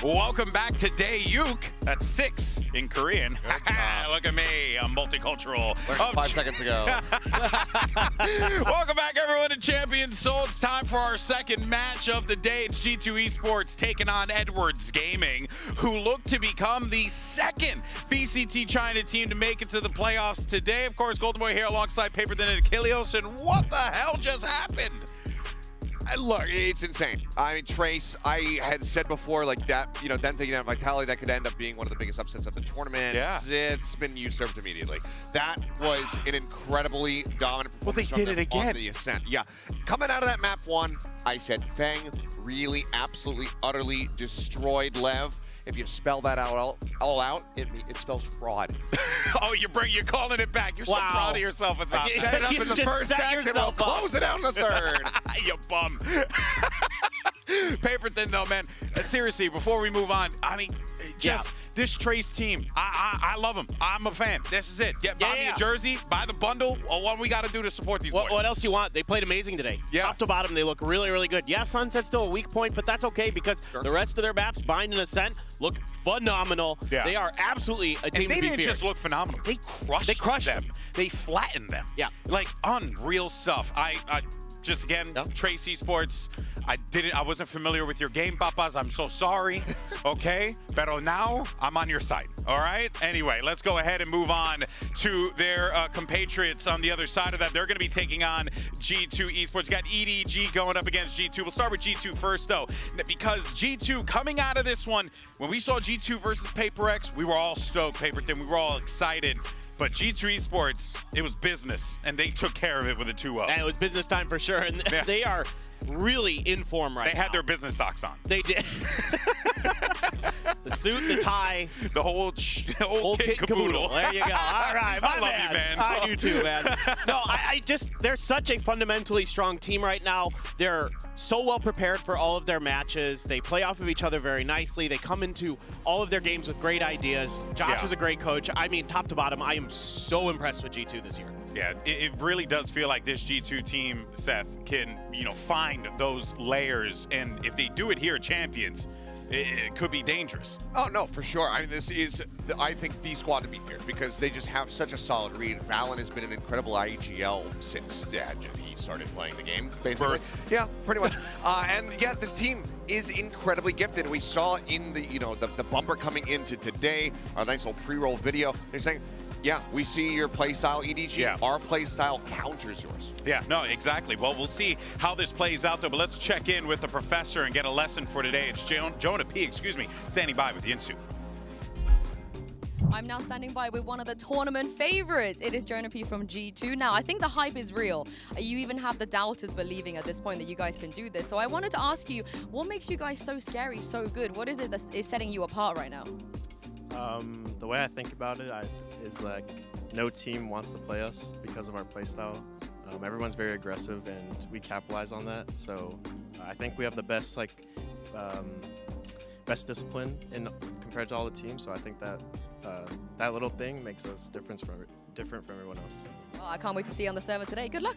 Welcome back to Daeyuk. That's 6 in Korean. Look at me, I'm multicultural. 5 seconds ago. Welcome back, everyone, to Champions Tour. It's time for our second match of the day. It's G2 Esports taking on Edwards Gaming, who look to become the second VCT China team to make it to the playoffs today. Of course, Golden Boy here alongside Paper Thin and Achilles. And what the hell just happened? Look, it's insane. I mean, Trace, I had said before, like that, you know, them taking out Vitality, that could end up being one of the biggest upsets of the tournament. Yeah. It's been usurped immediately. That was an incredibly dominant performance. Well, they did it again. On the Ascent. Yeah. Coming out of that map 1, I said Feng really, absolutely, utterly destroyed Lev. If you spell that out all out, it spells fraud. Oh, you're calling it back. You're so proud of yourself about that. Set it up in the first act and we'll close it out in the third. You bum. Paper Thin, though, man. Seriously, before we move on, I mean, just this Trace team, I love them. I'm a fan. This is it. Buy me a jersey, buy the bundle. What we got to do to support these boys? What else do you want? They played amazing today. Yeah. Top to bottom, they look really, really good. Yeah, Sunset's still a weak point, but that's okay because the rest of their maps, Bind and Ascent, look phenomenal. Yeah. They are absolutely a team and they to be didn't feared. just look phenomenal. They crushed them. They flattened them. Yeah. Like, unreal stuff. I just, again, Trace Esports, I wasn't familiar with your game, papas. I'm so sorry. Okay? Pero now, I'm on your side. All right? Anyway, let's go ahead and move on to their compatriots on the other side of that. They're going to be taking on G2 Esports. Got EDG going up against G2. We'll start with G2 first, though, because G2 coming out of this one, when we saw G2 versus PACIFIC, we were all stoked, Paper Thin. We were all excited. But G2 Esports, it was business, and they took care of it with a 2-0. And it was business time for sure, and they are really in form right now. They had their business socks on. They did. The suit, the tie. The whole kit caboodle. There you go. All right, I love you, man. I do too, man. No, I just, they're such a fundamentally strong team right now. They're so well prepared for all of their matches. They play off of each other very nicely. They come into all of their games with great ideas. Josh is a great coach. I mean, top to bottom, I am so impressed with G2 this year. Yeah, it really does feel like this G2 team, Seth, can, find those layers. And if they do it here at Champions, it could be dangerous. Oh, no, for sure. I mean, this is, I think, the squad to be feared because they just have such a solid read. Valen has been an incredible IGL since he started playing the game, basically. Yeah, pretty much. And yeah, this team is incredibly gifted. We saw in the, the bumper coming into today, our nice little pre-roll video, they're saying, yeah, we see your playstyle, EDG. Yeah. Our playstyle counters yours. Yeah, no, exactly. Well, we'll see how this plays out, though. But let's check in with the professor and get a lesson for today. It's Jonah P, standing by with the Insu. I'm now standing by with one of the tournament favorites. It is Jonah P from G2. Now, I think the hype is real. You even have the doubters believing at this point that you guys can do this. So I wanted to ask you, what makes you guys so scary, so good? What is it that is setting you apart right now? The way I think about it is like no team wants to play us because of our playstyle. Everyone's very aggressive and we capitalize on that. So I think we have the best best discipline compared to all the teams. So I think that that little thing makes us different from everyone else. Oh, I can't wait to see you on the server today. Good luck.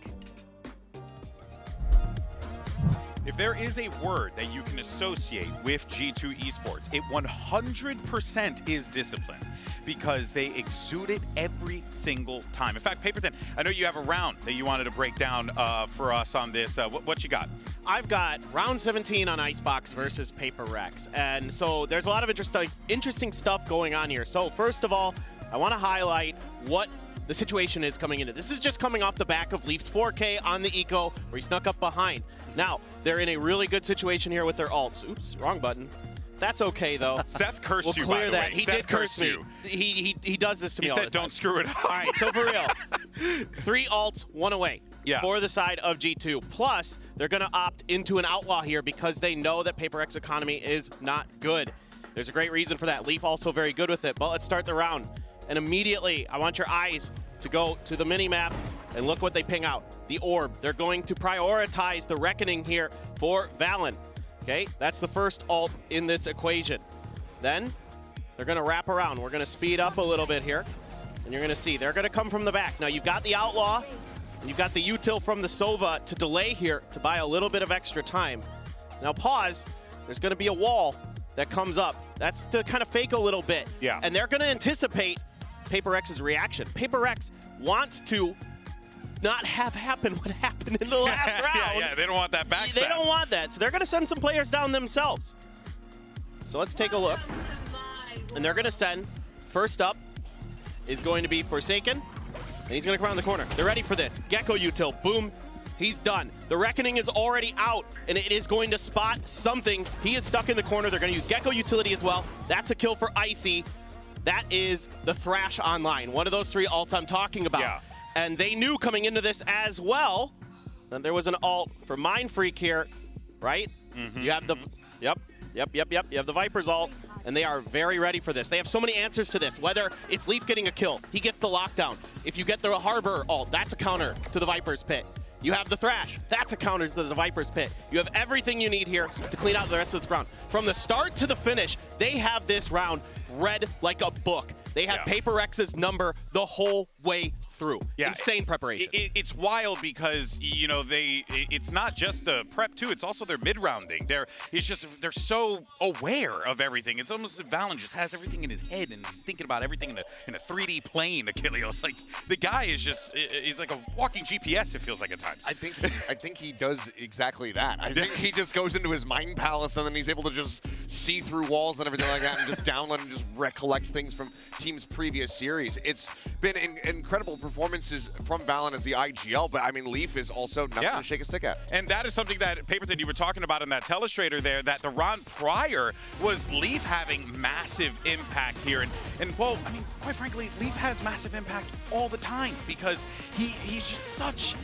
If there is a word that you can associate with G2 Esports, it 100% is discipline, because they exude it every single time. In fact, Paper Thin, I know you have a round that you wanted to break down for us on this. What you got? I've got round 17 on Icebox versus PACIFIC, and so there's a lot of interesting stuff going on here. So first of all, I want to highlight what the situation is coming into. This is just coming off the back of Leaf's 4K on the Eco, where he snuck up behind. Now, they're in a really good situation here with their ults. Oops, wrong button. That's okay, though. Seth cursed you, by the that. way. He Seth did curse me. You. He does this to me all the time. He said, don't screw it up. All right, so for real, 3 ults, 1 away for the side of G2. Plus, they're going to opt into an outlaw here because they know that PACIFIC's economy is not good. There's a great reason for that. Leaf also very good with it. But let's start the round. And immediately, I want your eyes to go to the mini-map and look what they ping out. The orb. They're going to prioritize the reckoning here for Valen. Okay, that's the first ult in this equation. Then, they're going to wrap around. We're going to speed up a little bit here. And you're going to see, they're going to come from the back. Now, you've got the Outlaw, and you've got the util from the Sova to delay here to buy a little bit of extra time. Now, pause. There's going to be a wall that comes up, that's to kind of fake a little bit. Yeah. And they're going to anticipate PaperX's reaction. PaperX wants to not have happen what happened in the last round. Yeah, they don't want that backstab. They don't want that, so they're going to send some players down themselves. So let's take a look. And they're going to send, first up is going to be Forsaken, and he's going to come around the corner. They're ready for this. Gecko util, boom, he's done. The Reckoning is already out, and it is going to spot something. He is stuck in the corner. They're going to use Gecko utility as well. That's a kill for Icy. That is the Thrash online, one of those 3 ults I'm talking about. Yeah. And they knew coming into this as well that there was an ult for Mind Freak here, right? You have the, yep. You have the Viper's ult, and they are very ready for this. They have so many answers to this, whether it's Leaf getting a kill, he gets the lockdown. If you get the Harbor ult, that's a counter to the Viper's pit. You have the Thrash, that's a counter to the Viper's pit. You have everything you need here to clean out the rest of this round. From the start to the finish, they have this round read like a book. They have PaperX's number the whole way through. Yeah. Insane preparation. It's wild because, you know, it's not just the prep too, it's also their mid-rounding. They're so aware of everything. It's almost as Valen just has everything in his head and he's thinking about everything in a 3D plane, Achilleos. Like, the guy is just, he's like a walking GPS, it feels like at times. I think he does exactly that. I think he just goes into his mind palace and then he's able to just see through walls and everything like that and just download and just recollect things from team's previous series. It's been incredible performances from Valen as the IGL, but I mean, Leaf is also nothing to shake a stick at. And that is something that, Paperthin, you were talking about in that telestrator there, that the round prior was Leaf having massive impact here. And well, I mean, quite frankly, Leaf has massive impact all the time because he's just such,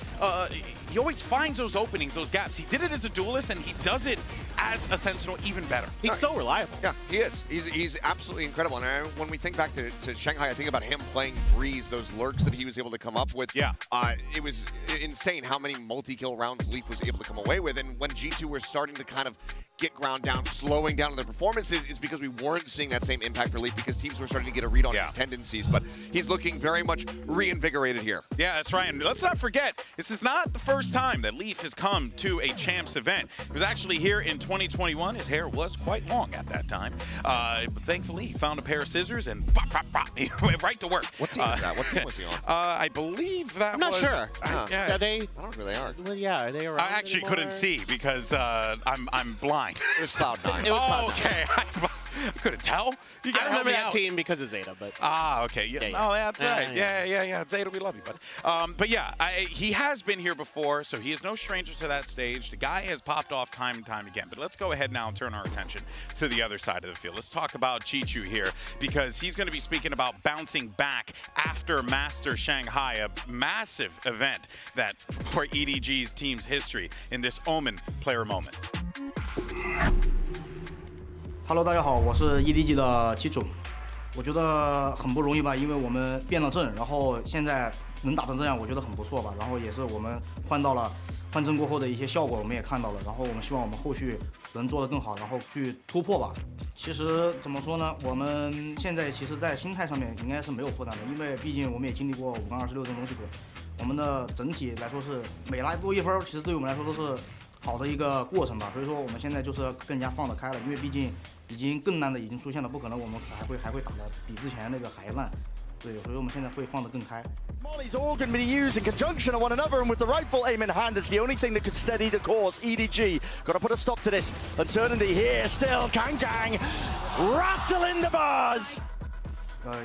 he always finds those openings, those gaps. He did it as a duelist and he does it as a Sentinel even better. He's so reliable. Yeah, he is. He's absolutely incredible. And when we think back to Shanghai, I think about him playing Breeze, those lurks that he was able to come up with. Yeah. It was insane how many multi-kill rounds Leaf was able to come away with. And when G2 were starting to kind of get ground down, slowing down their performances, is because we weren't seeing that same impact for Leaf because teams were starting to get a read on his tendencies. But he's looking very much reinvigorated here. Yeah, that's right. And let's not forget, this is not the first time that Leaf has come to a Champs event. It was actually here in 2021. His hair was quite long at that time. But thankfully, he found a pair of scissors and pop, pop, pop. He went right to work. What team was that? What team was he on? I believe that I'm not sure. Yeah. Are they? I don't know who they are. Well, yeah, are they around? I actually anymore? couldn't see because I'm blind. It was Cloud9. It was Cloud9. Okay. I couldn't tell. You I gotta help remember me that out. team because of Zeta, but Okay. Yeah. Yeah. Oh, that's right. Yeah. Yeah. Zeta, we love you, buddy. But yeah, he has been here before, so he is no stranger to that stage. The guy has popped off time and time again. But let's go ahead now and turn our attention to the other side of the field. Let's talk about Chichu here because he's going to be speaking about bouncing back after Master Shanghai, a massive event that for EDG's team's history in this Omen player moment. Hello， 大家好，我是 EDG 的基主。我觉得很不容易吧，因为我们变了阵，然后现在能打成这样，我觉得很不错吧。然后也是我们换阵过后的一些效果，我们也看到了。然后我们希望我们后续能做得更好，然后去突破吧。其实怎么说呢，我们现在其实在心态上面应该是没有负担的，因为毕竟我们也经历过5杠26这种东西过，我们的整体来说是每拿多一分，其实对我们来说都是好的一个过程吧。所以说我们现在就是更加放得开了，因为毕竟已经更烂的已经出现了，不可能我们还会打得比之前那个还烂。对，所以我们现在会放得更开。 Molly's all going to be used in conjunction of one another, and with the rifle aim in hand, it's the only thing that could steady the course. EDG got to put a stop to this. Uncertainty here still. Kang rattling the bars.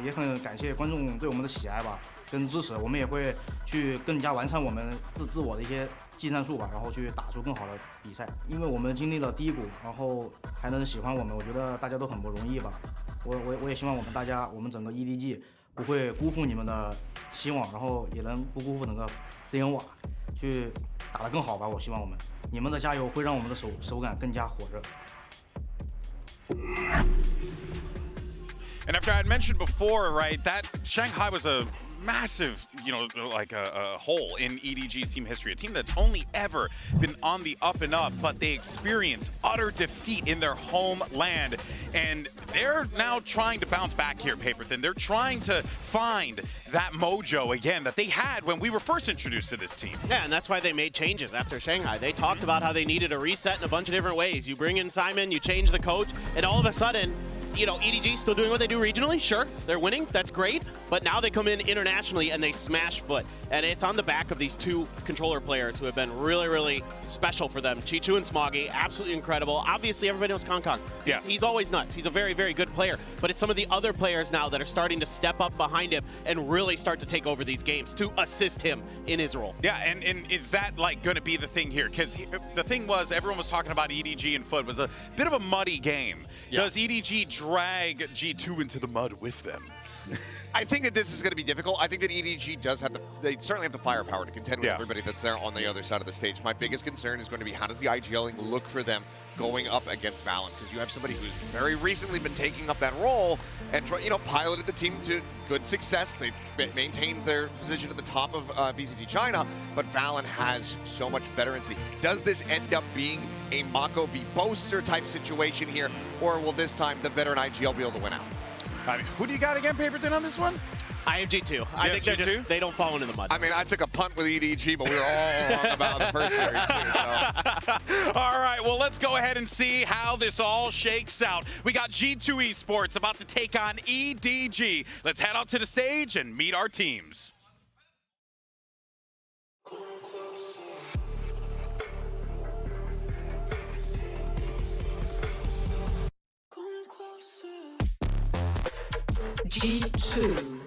也很感谢观众对我们的喜爱吧，跟支持，我们也会去更加完善我们自我的一些技战术吧，然后去打出更好的比赛。因为我们经历了低谷，然后还能喜欢我们，我觉得大家都很不容易吧。我也希望我们整个 EDG 不会辜负你们的希望，然后也能不辜负整个 CNY 去打得更好吧。我希望你们的加油会让我们的手感更加火热。 And after I had mentioned before, right, that Shanghai was a massive, you know, like a hole in EDG's team history. A team that's only ever been on the up and up, but they experienced utter defeat in their homeland. And they're now trying to bounce back here, Paperton. They're trying to find that mojo again that they had when we were first introduced to this team. Yeah, and that's why they made changes after Shanghai. They talked about how they needed a reset in a bunch of different ways. You bring in Simon, you change the coach, and all of a sudden, you know, EDG still doing what they do regionally, sure, they're winning, that's great, but now they come in internationally and they smash foot. And it's on the back of these two controller players who have been really, really special for them. Chichu and Smoggy, absolutely incredible. Obviously, everybody knows Kong Kong. Yes. He's always nuts. He's a very, very good player, but it's some of the other players now that are starting to step up behind him and really start to take over these games to assist him in his role. Yeah, and is that like going to be the thing here? Because the thing was, everyone was talking about EDG and Foot was a bit of a muddy game. Yeah. Does EDG drag G2 into the mud with them? I think that this is going to be difficult. I think that EDG does have they certainly have the firepower to contend with everybody that's there on the other side of the stage. My biggest concern is going to be how does the IGLing look for them going up against VALORANT? Because you have somebody who's very recently been taking up that role and piloted the team to good success. They've maintained their position at the top of VCT China, but VALORANT has so much veterancy. Does this end up being a Mako v Boaster type situation here, or will this time the veteran IGL be able to win out? I mean, who do you got again, Paperton, on this one? I have G2. I think they don't fall into the mud. I mean, I took a punt with EDG, but we were all wrong about the first series too, so. All right, well, let's go ahead and see how this all shakes out. We got G2 Esports about to take on EDG. Let's head out to the stage and meet our teams. G2.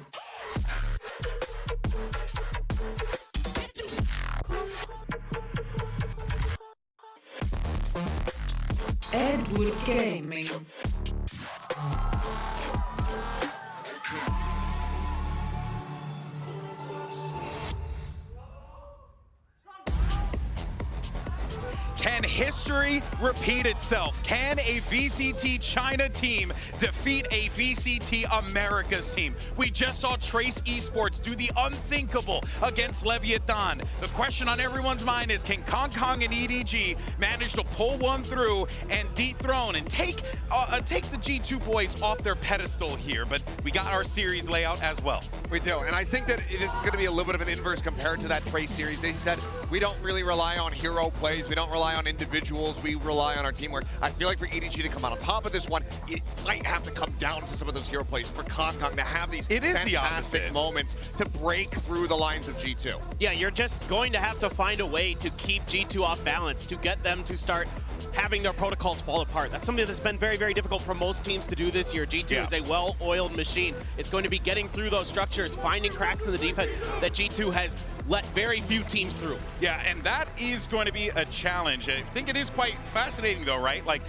Edward Gaming. Can history repeat itself? Can a VCT China team defeat a VCT Americas team? We just saw Trace Esports do the unthinkable against Leviathan. The question on everyone's mind is, can Kong Kong and EDG manage to pull one through and dethrone and take the G2 boys off their pedestal here? But we got our series layout as well. We do, and I think that this is going to be a little bit of an inverse compared to that Trace series. They said, we don't really rely on hero plays, we don't rely on individuals, we rely on our teamwork. I feel like for EDG to come out on top of this one, it might have to come down to some of those hero plays for Kong Kong to have these fantastic moments to break through the lines of G2. Yeah, you're just going to have to find a way to keep G2 off balance, to get them to start having their protocols fall apart. That's something that's been very, very difficult for most teams to do this year. G2 is a well-oiled machine. It's going to be getting through those structures, finding cracks in the defense that G2 has let very few teams through. Yeah, and that is going to be a challenge. I think it is quite fascinating though, right? Like,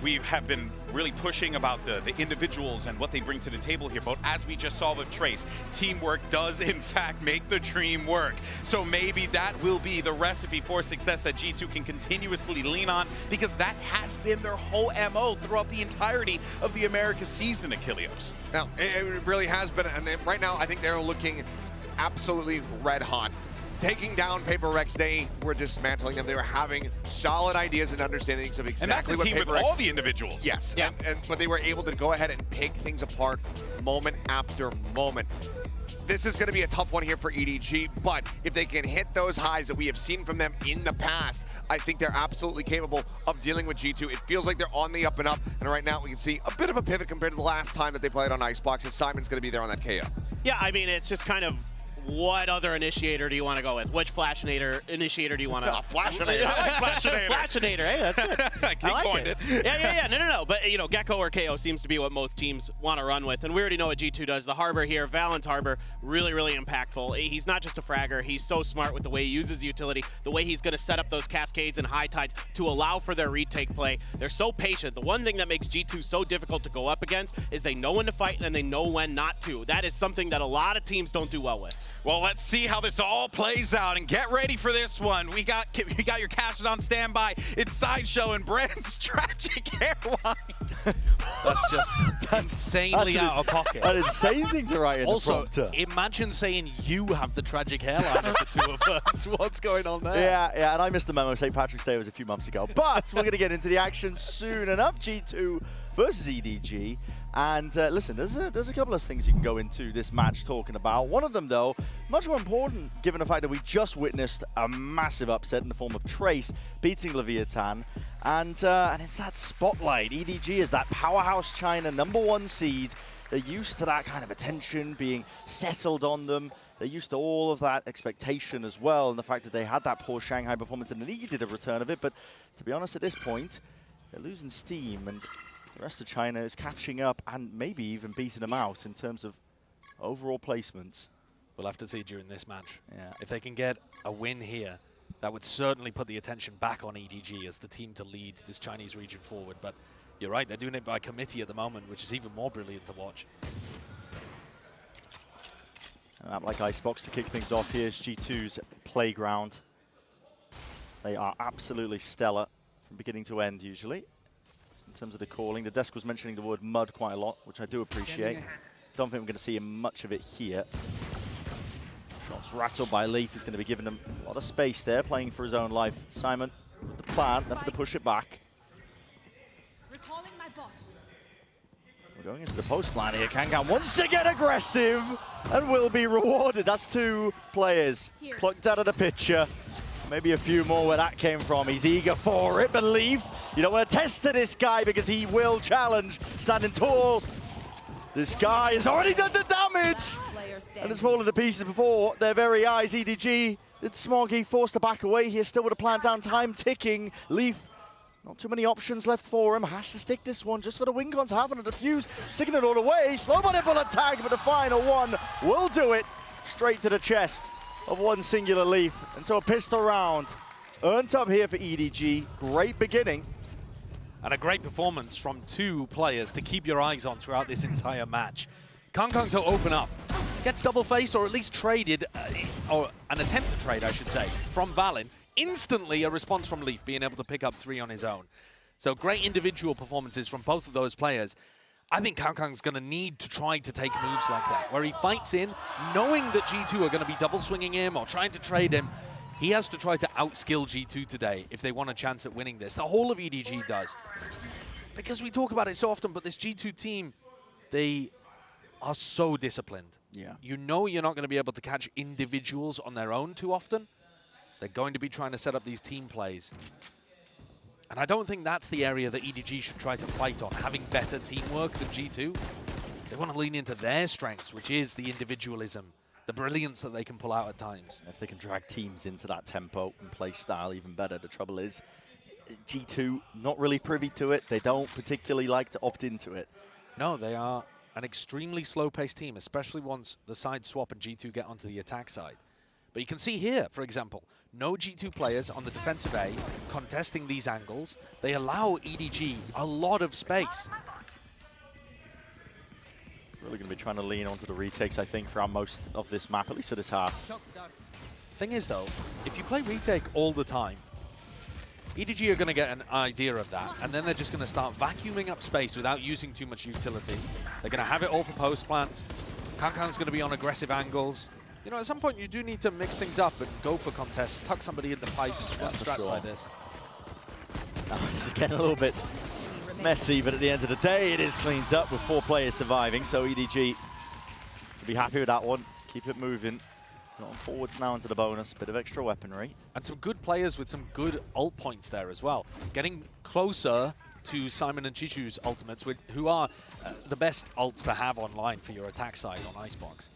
we have been really pushing about the individuals and what they bring to the table here, but as we just saw with Trace, teamwork does in fact make the dream work. So maybe that will be the recipe for success that G2 can continuously lean on, because that has been their whole MO throughout the entirety of the America season, Achilleos. Now, it really has been, and right now I think they're looking absolutely red hot. Taking down PaperX, they were dismantling them. They were having solid ideas and understandings of exactly what PaperX... And that's a team with all the individuals. Yes, yeah. But they were able to go ahead and pick things apart moment after moment. This is going to be a tough one here for EDG, but if they can hit those highs that we have seen from them in the past, I think they're absolutely capable of dealing with G2. It feels like they're on the up and up, and right now we can see a bit of a pivot compared to the last time that they played on Icebox, as Simon's going to be there on that KO. Yeah, I mean, it's just kind of, what other initiator do you want to go with? Which Flashinator initiator do you want to... Flashinator. I like Flashinator. Flashinator, hey, that's good. I like it. Yeah, no. But, you know, Gecko or KO seems to be what most teams want to run with. And we already know what G2 does. The Harbor here, VALORANT Harbor, really, really impactful. He's not just a fragger. He's so smart with the way he uses utility, the way he's going to set up those cascades and high tides to allow for their retake play. They're so patient. The one thing that makes G2 so difficult to go up against is they know when to fight and they know when not to. That is something that a lot of teams don't do well with. Well, let's see how this all plays out, and get ready for this one. We got your caption on standby. It's Sideshow and Brand's tragic hairline. That's just insanely out of pocket. An insane thing to write in the prompter. Imagine saying you have the tragic hairline of the two of us. What's going on there? Yeah, and I missed the memo. St. Patrick's Day was a few months ago. But we're going to get into the action soon enough. G2 versus EDG. And listen, there's a couple of things you can go into this match talking about. One of them, though, much more important, given the fact that we just witnessed a massive upset in the form of Trace beating Leviathan. And it's that spotlight. EDG is that powerhouse China #1 seed. They're used to that kind of attention being settled on them. They're used to all of that expectation as well, and the fact that they had that poor Shanghai performance and needed a return of it. But to be honest, at this point, they're losing steam, and the rest of China is catching up and maybe even beating them out in terms of overall placements. We'll have to see during this match. Yeah. If they can get a win here, that would certainly put the attention back on EDG as the team to lead this Chinese region forward. But you're right, they're doing it by committee at the moment, which is even more brilliant to watch. A map like Icebox to kick things off here is G2's playground. They are absolutely stellar from beginning to end, usually. In terms of the calling, the desk was mentioning the word mud quite a lot, which I do appreciate. Don't think we're going to see much of it here. Shots rattled by Leaf. He's going to be giving them a lot of space there, playing for his own life. Simon, with the plan, left to push it back. We're going into the post line here. Kangan wants to get aggressive and will be rewarded. That's 2 players plucked out of the picture. Maybe a few more where that came from. He's eager for it, but Leaf, you don't want to test to this guy because he will challenge. Standing tall. This guy has already done the damage and has fallen to pieces before their very eyes. EDG, it's Smoggy forced to back away here, still with a plan down, time ticking. Leaf, not too many options left for him. Has to stick this one just for the win cons having a defuse, sticking it all away. Slow body bullet tag, but the final one will do it. Straight to the chest of one singular Leaf. And so a pistol round earned up here for EDG. Great beginning. And a great performance from 2 players to keep your eyes on throughout this entire match. Kangkang to open up. Gets double-faced or at least traded, or an attempt to trade, I should say, from Valin. Instantly a response from Leaf, being able to pick up 3 on his own. So great individual performances from both of those players. I think Kangkang's going to need to try to take moves like that, where he fights in, knowing that G2 are going to be double swinging him or trying to trade him. He has to try to outskill G2 today if they want a chance at winning this. The whole of EDG does. Because we talk about it so often, but this G2 team, they are so disciplined. Yeah. You know you're not going to be able to catch individuals on their own too often. They're going to be trying to set up these team plays. And I don't think that's the area that EDG should try to fight on, having better teamwork than G2. They want to lean into their strengths, which is the individualism, the brilliance that they can pull out at times. If they can drag teams into that tempo and play style even better, the trouble is G2 not really privy to it. They don't particularly like to opt into it. No, they are an extremely slow-paced team, especially once the side swap and G2 get onto the attack side. But you can see here, for example, no G2 players on the defensive A contesting these angles. They allow EDG a lot of space. Really going to be trying to lean onto the retakes, I think, throughout most of this map, at least for this half. Thing is, though, if you play retake all the time, EDG are going to get an idea of that, and then they're just going to start vacuuming up space without using too much utility. They're going to have it all for post-plant. Kankan's going to be on aggressive angles. You know, at some point, you do need to mix things up and go for contests, tuck somebody in the pipes, run strats like this. This is getting a little bit messy, but at the end of the day, it is cleaned up with 4 players surviving, so EDG will be happy with that one. Keep it moving. Going forwards now into the bonus, bit of extra weaponry. And some good players with some good ult points there as well. Getting closer to Simon and Chichu's ultimates, who are the best ults to have online for your attack side on Icebox.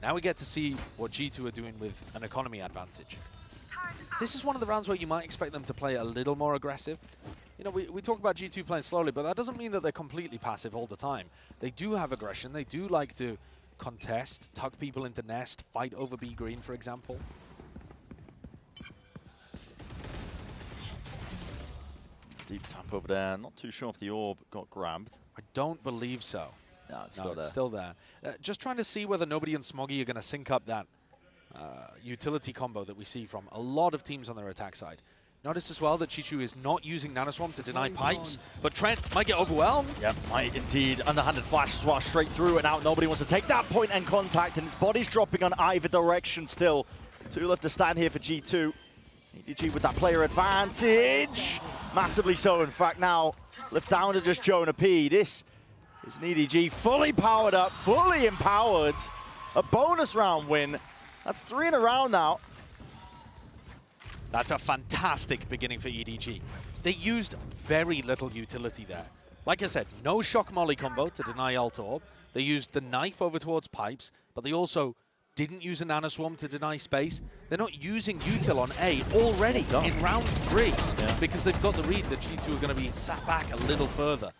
Now we get to see what G2 are doing with an economy advantage. This is one of the rounds where you might expect them to play a little more aggressive. You know, we talk about G2 playing slowly, but that doesn't mean that they're completely passive all the time. They do have aggression. They do like to contest, tuck people into nest, fight over B green, for example. Deep tap over there. Not too sure if the orb got grabbed. I don't believe so. No, it's No, still there. it's still there. Just trying to see whether Nobody and Smoggy are going to sync up that utility combo that we see from a lot of teams on their attack side. Notice as well that Chichu is not using Nanoswarm to deny pipes, but Trent might get overwhelmed. Yep, might indeed. Underhanded flash as well, straight through and out. Nobody wants to take that point and contact, and his body's dropping on either direction still. 2 left to stand here for G2. EDG with that player advantage. Massively so, in fact, now left down to just Jonah P. This is an EDG fully powered up, fully empowered. A bonus round win. That's 3 in a round now. That's a fantastic beginning for EDG. They used very little utility there. Like I said, no shock molly combo to deny ult orb. They used the knife over towards pipes, but they also didn't use a nanoswarm to deny space. They're not using util on A already in round 3 because they've got the read that G2 are going to be sat back a little further.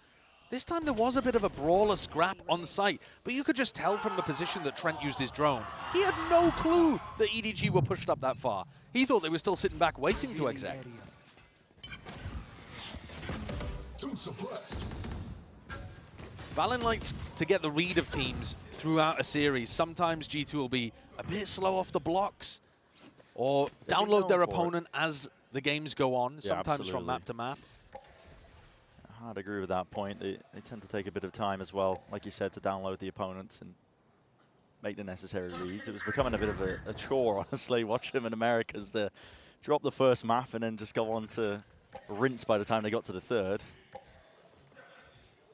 This time there was a bit of a brawler scrap on site, but you could just tell from the position that Trent used his drone. He had no clue that EDG were pushed up that far. He thought they were still sitting back waiting to exec. Valen likes to get the read of teams throughout a series. Sometimes G2 will be a bit slow off the blocks or download their opponent as the games go on, sometimes from map to map. I'd agree with that point. They tend to take a bit of time as well, like you said, to download the opponents and make the necessary reads. It was becoming a bit of a chore, honestly, watching them in Americas. They drop the first map and then just go on to rinse by the time they got to the third.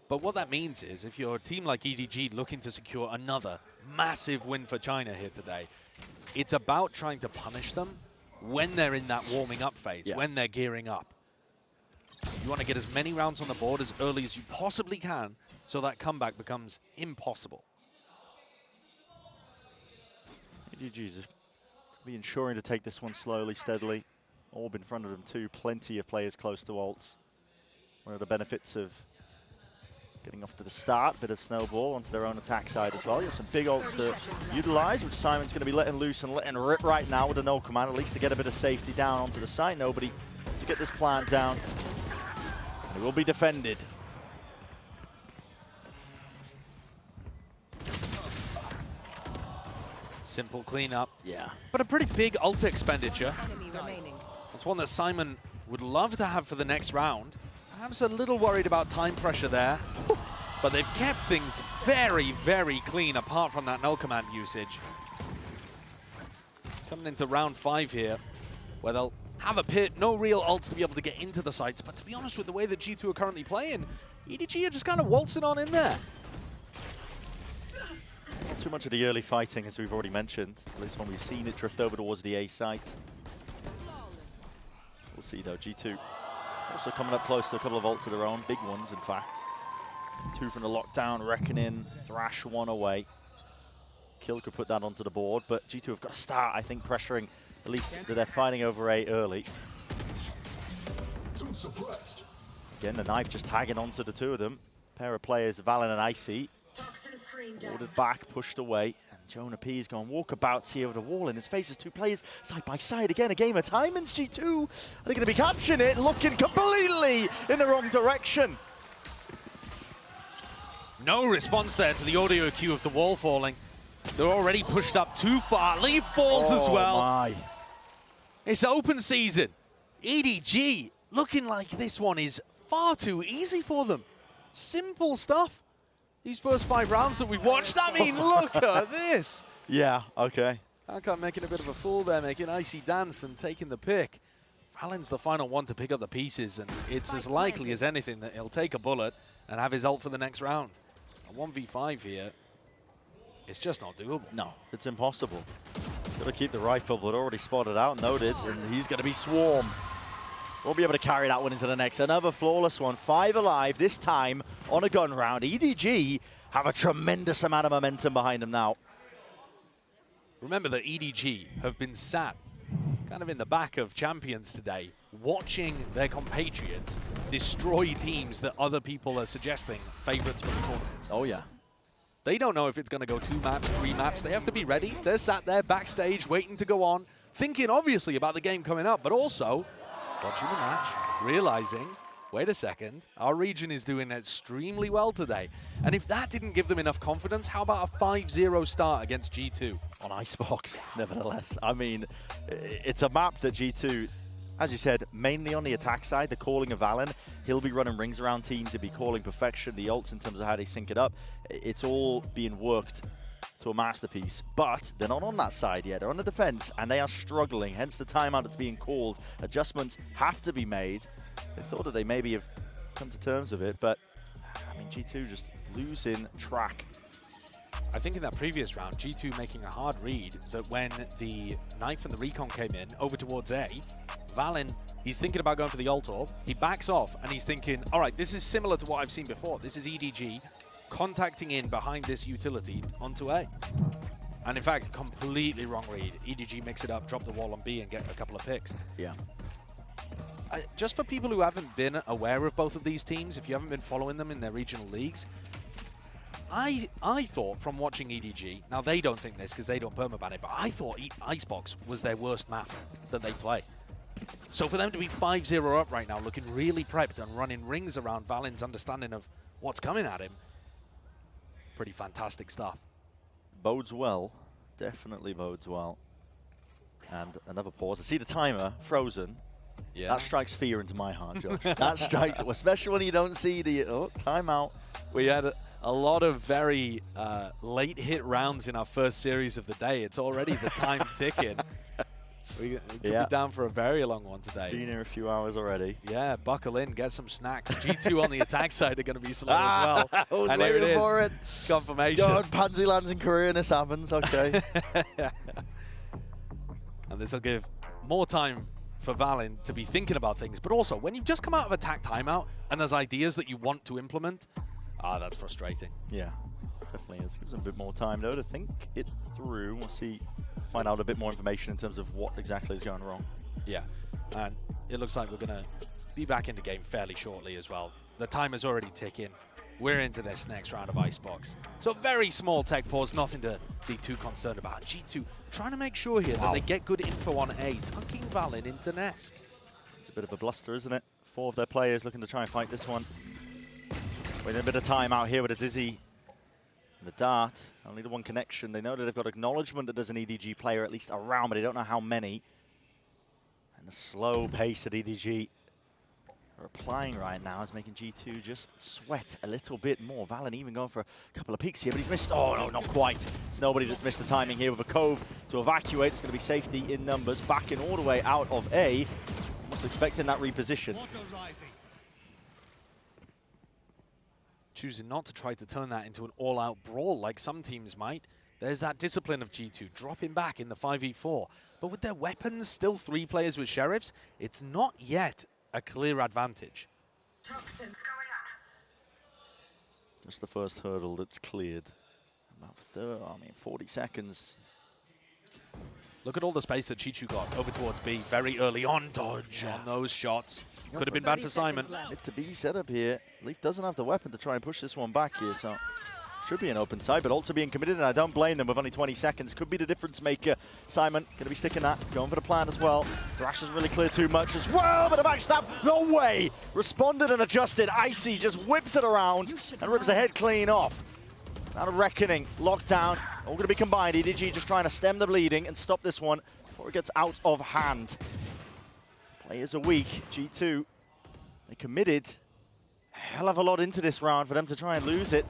But what that means is, if you're a team like EDG looking to secure another massive win for China here today, it's about trying to punish them when they're in that warming up phase, when they're gearing up. You want to get as many rounds on the board as early as you possibly can, so that comeback becomes impossible. EDG's be ensuring to take this one slowly, steadily. Orb in front of them too, plenty of players close to ults. One of the benefits of getting off to the start, bit of snowball onto their own attack side as well. You have some big ults to utilize, which Simon's going to be letting loose and letting rip right now with a no command, at least to get a bit of safety down onto the side. Nobody wants to get this plant down. It will be defended. Simple cleanup. Yeah. But a pretty big ult expenditure. It's one that Simon would love to have for the next round. Perhaps a little worried about time pressure there. But they've kept things very, very clean apart from that no command usage. Coming into round 5 here, where they'll have a pit, no real ults to be able to get into the sites. But to be honest, with the way that G2 are currently playing, EDG are just kind of waltzing on in there. Not too much of the early fighting, as we've already mentioned. This one we've seen it drift over towards the A site. We'll see though, G2 also coming up close to a couple of ults of their own, big ones in fact. 2 from the lockdown, Reckoning, Thrash 1 away. Kill could put that onto the board, but G2 have got to start, I think, pressuring at least that they're fighting over A early. Again, the knife just tagging onto the 2 of them. Pair of players, Valen and Icy. Ordered back, pushed away. And Jonah P is going walkabouts here with a wall in his face as 2 players side by side. Again, a game of time, and G2 are they going to be catching it, looking completely in the wrong direction. No response there to the audio cue of the wall falling. They're already pushed up too far. Leaf falls as well. My. It's open season. EDG looking like this one is far too easy for them. Simple stuff. These first 5 rounds that we've watched, I mean, look at this. Yeah, okay. Kankan making a bit of a fool there, making Icy dance and taking the pick. Valen's the final one to pick up the pieces, and it's as likely as anything that he'll take a bullet and have his ult for the next round. A 1v5 here. It's just not doable. No, it's impossible. Got to keep the rifle, but already spotted out, noted, and he's going to be swarmed. Won't be able to carry that one into the next. Another flawless one, 5 alive, this time on a gun round. EDG have a tremendous amount of momentum behind them now. Remember that EDG have been sat kind of in the back of Champions today, watching their compatriots destroy teams that other people are suggesting favorites for the tournament. Oh, yeah. They don't know if it's going to go 2 maps, 3 maps. They have to be ready. They're sat there backstage waiting to go on, thinking obviously about the game coming up, but also watching the match, realizing, wait a second, our region is doing extremely well today. And if that didn't give them enough confidence, how about a 5-0 start against G2? On Icebox, nevertheless. I mean, it's a map that G2, as you said, mainly on the attack side, the calling of Valen. He'll be running rings around teams, he'll be calling perfection, the ults in terms of how they sync it up. It's all being worked to a masterpiece, but they're not on that side yet. They're on the defense, and they are struggling, hence the timeout that's being called. Adjustments have to be made. They thought that they maybe have come to terms with it, but I mean, G2 just losing track. I think in that previous round, G2 making a hard read that when the knife and the recon came in over towards A, Valen, he's thinking about going for the ult orb. He backs off and he's thinking, all right, this is similar to what I've seen before. This is EDG contacting in behind this utility onto A. And in fact, completely wrong read. EDG mix it up, drop the wall on B and get a couple of picks. Yeah. Just for people who haven't been aware of both of these teams, if you haven't been following them in their regional leagues, I thought from watching EDG, now they don't think this because they don't permaban it, but I thought Icebox was their worst map that they play. So for them to be 5-0 up right now, looking really prepped and running rings around Valen's understanding of what's coming at him, pretty fantastic stuff. Bodes well, definitely bodes well. And another pause. I see the timer frozen. Yeah. That strikes fear into my heart, Josh. That strikes, especially when you don't see the timeout. We had a lot of very late hit rounds in our first series of the day. It's already the time ticking. We could be down for a very long one today. Been here a few hours already. Yeah, buckle in, get some snacks. G2 on the attack side are going to be slow as well. I was and waiting here it is. for it. Confirmation. God, Pansy lands in Korea and this happens. Okay. And this will give more time for Valen to be thinking about things. But also, when you've just come out of attack timeout and there's ideas that you want to implement, that's frustrating. Yeah, definitely is. Gives them a bit more time, though, to think it through. We'll see, find out a bit more information in terms of what exactly is going wrong. Yeah, and it looks like we're going to be back in the game fairly shortly as well. The timer's already ticking. We're into this next round of Icebox. So very small tech pause, nothing to be too concerned about. G2 trying to make sure here that they get good info on A, tucking Valen into nest. It's a bit of a bluster, isn't it? 4 of their players looking to try and fight this one. Waiting a bit of time out here with a Dizzy and the Dart. Only the one connection. They know that they've got acknowledgement that there's an EDG player at least around, but they don't know how many. And the slow pace that EDG are applying right now is making G2 just sweat a little bit more. Valen even going for a couple of peeks here, but he's missed. Oh, no, not quite. It's nobody that's missed the timing here with a Cove to evacuate. It's going to be safety in numbers. Backing all the way out of A. Almost expecting that reposition. Choosing not to try to turn that into an all-out brawl like some teams might. There's that discipline of G2, dropping back in the 5v4. But with their weapons, still 3 players with Sheriffs, it's not yet a clear advantage. Just the first hurdle that's cleared. About 40 seconds. Look at all the space that Chichu got over towards B very early on. Dodge on those shots. Could have been bad for Simon. Mid to B setup here. Leaf doesn't have the weapon to try and push this one back here, so should be an open side, but also being committed, and I don't blame them with only 20 seconds. Could be the difference maker. Simon going to be sticking that, going for the plan as well. Thrash doesn't really clear too much as well, but a backstab, no way! Responded and adjusted. Icy just whips it around and rips the head clean off. Now a reckoning, lockdown, all going to be combined. EDG just trying to stem the bleeding and stop this one before it gets out of hand. Players are weak. G2, they committed a hell of a lot into this round for them to try and lose it.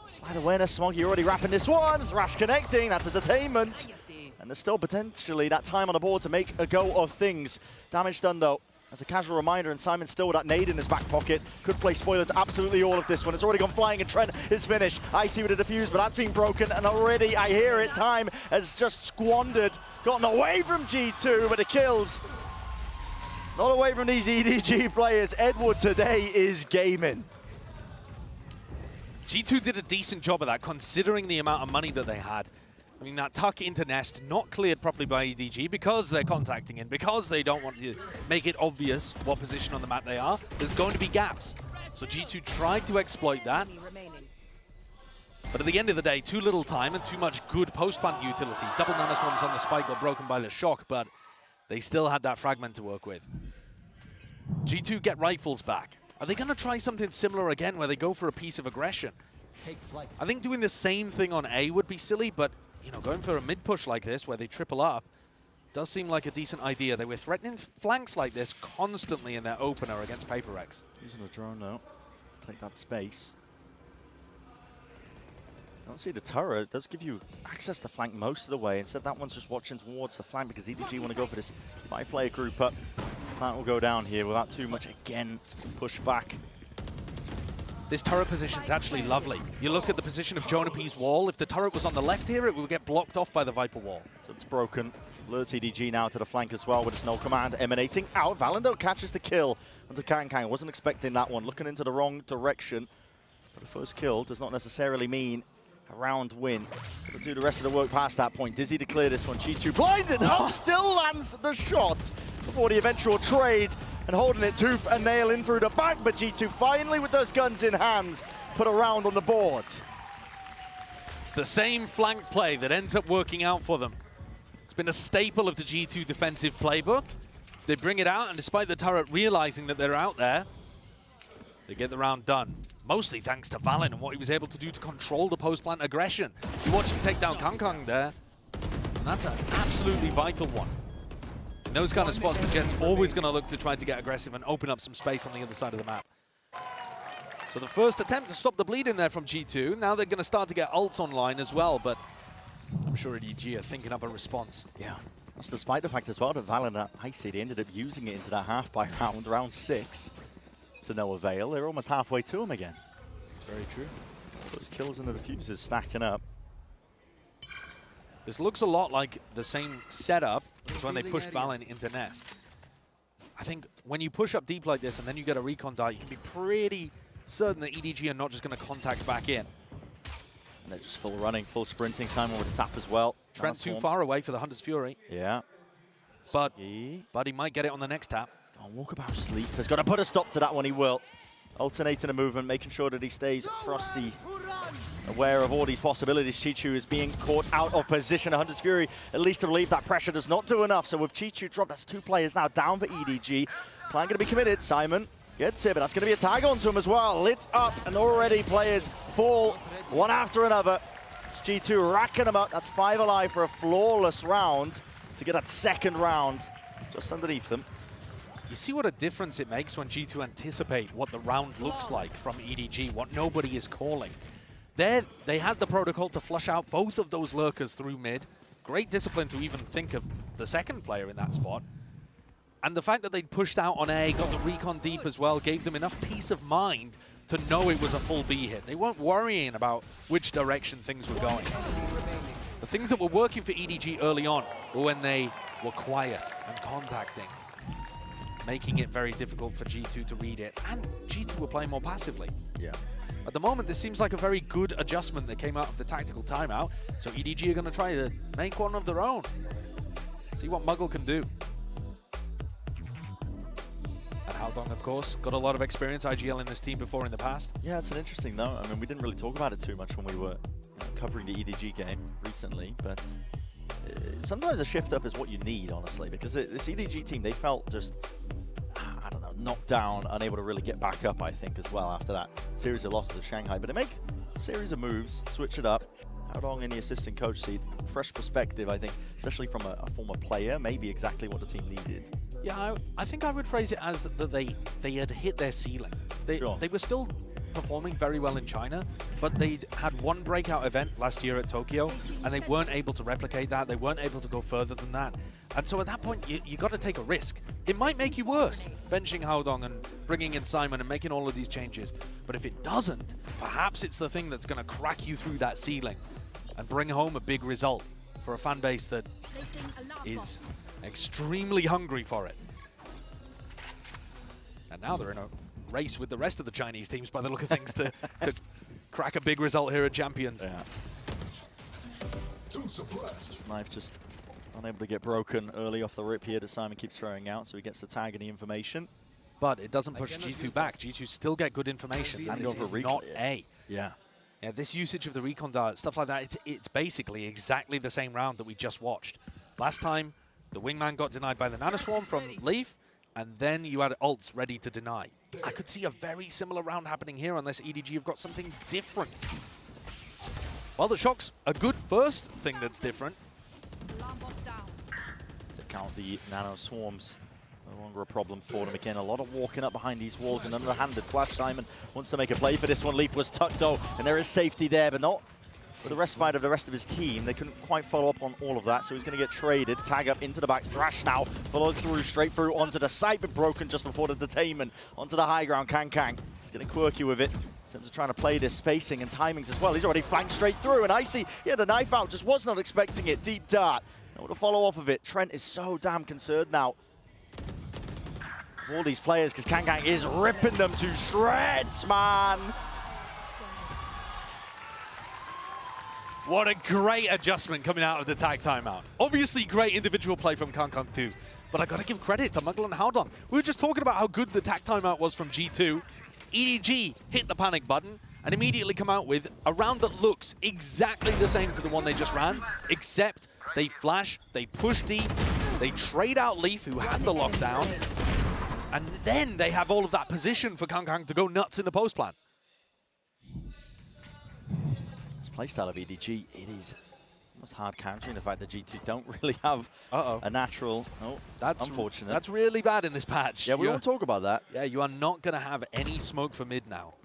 Slide awareness, Smoggy already wrapping this one. Thrash connecting, that's a detainment. And there's still potentially that time on the board to make a go of things. Damage done though. As a casual reminder, and Simon still with that nade in his back pocket. Could play spoiler to absolutely all of this one. It's already gone flying and Trent is finished. Icy with a defuse, but that's been broken. And already, I hear it, time has just squandered. Gotten away from G2, but the kills. Not away from these EDG players. Edward today is gaming. G2 did a decent job of that, considering the amount of money that they had. I mean, that tuck into nest, not cleared properly by EDG because they're contacting in, because they don't want to make it obvious what position on the map they are. There's going to be gaps. So G2 tried to exploit that. But at the end of the day, too little time and too much good post-plant utility. Double nanoswarms on the spike got broken by the shock, but they still had that fragment to work with. G2 get rifles back. Are they going to try something similar again where they go for a piece of aggression? I think doing the same thing on A would be silly, but you know, going for a mid-push like this where they triple up does seem like a decent idea. They were threatening flanks like this constantly in their opener against PaperX. Using a drone now to take that space. Don't see the turret. It does give you access to flank most of the way. Instead, that one's just watching towards the flank because EDG want to go for this 5-player group up. Plant will go down here without too much, again, push back. This turret position's actually lovely. You look at the position of Jonapi's wall. If the turret was on the left here, it would get blocked off by the Viper wall. So it's broken. Alerts EDG now to the flank as well with its null command emanating out. Valendo catches the kill onto Kang. Wasn't expecting that one. Looking into the wrong direction. But the first kill does not necessarily mean a round win. We'll do the rest of the work past that point. Dizzy to clear this one. G2 blinded. Oh, still lands the shot before the eventual trade. And holding it tooth and nail in through the back. But G2 finally with those guns in hands put a round on the board. It's the same flank play that ends up working out for them. It's been a staple of the G2 defensive playbook. They bring it out, and despite the turret realizing that they're out there, they get the round done. Mostly thanks to Valen and what he was able to do to control the post-plant aggression. You watch him take down Kang there, and that's an absolutely vital one. In those kind of spots, the Jet's always going to look to try to get aggressive and open up some space on the other side of the map. So the first attempt to stop the bleed in there from G2. Now they're going to start to get ults online as well, but I'm sure EDG are thinking up a response. Yeah, that's despite the fact as well that Valen at Icy, they ended up using it into that half by round 6 to no avail. They're almost halfway to him again. Very true. Those kills and the diffusers stacking up. This looks a lot like the same setup as when they pushed Valen into Nest. I think when you push up deep like this and then you get a recon dart, you can be pretty certain that EDG are not just going to contact back in. And they're just full running, full sprinting. Simon with a tap as well. Trent too far away for the Hunter's Fury. Yeah. But he might get it on the next tap. Oh, Walkabout Sleep has got to put a stop to that one. He will. Alternating the movement, making sure that he stays frosty, aware of all these possibilities. Chichu is being caught out of position. Hunter's Fury, at least to relieve that pressure, does not do enough. So with Chichu dropped, that's 2 players now down for EDG. Plan going to be committed. Simon gets it, but that's going to be a tag onto him as well. Lit up, and already players fall one after another. G2 racking them up. That's 5 alive for a flawless round to get that second round just underneath them. You see what a difference it makes when G2 anticipate what the round looks like from EDG, what nobody is calling. They had the protocol to flush out both of those lurkers through mid. Great discipline to even think of the second player in that spot. And the fact that they'd pushed out on A, got the recon deep as well, gave them enough peace of mind to know it was a full B hit. They weren't worrying about which direction things were going. The things that were working for EDG early on were when they were quiet and contacting, making it very difficult for G2 to read it, and G2 were playing more passively. Yeah. At the moment, this seems like a very good adjustment that came out of the tactical timeout, so EDG are going to try to make one of their own. See what Muggle can do. And Haldong, of course, got a lot of experience IGL in this team before in the past. Yeah, it's an interesting note. I mean, we didn't really talk about it too much when we were covering the EDG game recently, but sometimes a shift up is what you need, honestly, because this EDG team, they felt just, I don't know, knocked down, unable to really get back up, I think, as well, after that series of losses to Shanghai. But they make a series of moves, switch it up. Haldong in the assistant coach seat, fresh perspective, I think, especially from a former player, maybe exactly what the team needed. Yeah, I think I would phrase it as that they had hit their ceiling. They were still performing very well in China, but they'd had one breakout event last year at Tokyo, and they weren't able to replicate that. They weren't able to go further than that. And so at that point, you got to take a risk. It might make you worse, benching Haldong and bringing in Simon and making all of these changes. But if it doesn't, perhaps it's the thing that's going to crack you through that ceiling and bring home a big result for a fan base that is extremely hungry for it. And now they're in a race with the rest of the Chinese teams by the look of things to crack a big result here at Champions. Yeah. This knife just unable to get broken early off the rip here that Simon keeps throwing out, so he gets the tag and the information. But it doesn't push G2 back. G2 still get good information. And this is not A. Yeah. Yeah, this usage of the recon dart, stuff like that, it's basically exactly the same round that we just watched. Last time, the wingman got denied by the nanoswarm from Leaf, and then you had ults ready to deny. I could see a very similar round happening here unless EDG have got something different. Well, the shock's a good first thing that's different. To count the nanoswarms, no longer a problem for them. Again, a lot of walking up behind these walls, and underhanded flash. Simon wants to make a play for this one. Leaf was tucked though, and there is safety there, but not with the respite of the rest of his team. They couldn't quite follow up on all of that, so he's going to get traded. Tag up into the back. Thrash now follows through, straight through onto the side, but broken just before the detainment. Onto the high ground, Kang. He's getting quirky with it in terms of trying to play this spacing and timings as well. He's already flanked straight through, and Icy, yeah, the knife out, just was not expecting it. Deep dart. Able to follow off of it. Trent is so damn concerned now. All these players, because Kang is ripping them to shreds, man. What a great adjustment coming out of the tag timeout. Obviously, great individual play from Kang too, but I got to give credit to Muggle and Howdon. We were just talking about how good the tag timeout was from G2. EDG hit the panic button and immediately come out with a round that looks exactly the same to the one they just ran, except they flash, they push deep, they trade out Leaf, who had the lockdown, and then they have all of that position for Kang to go nuts in the post plan. This playstyle of EDG, it is almost hard countering the fact that G2 don't really have a natural. Oh, that's unfortunate. That's really bad in this patch. Yeah, we won't talk about that. Yeah, you are not going to have any smoke for mid now.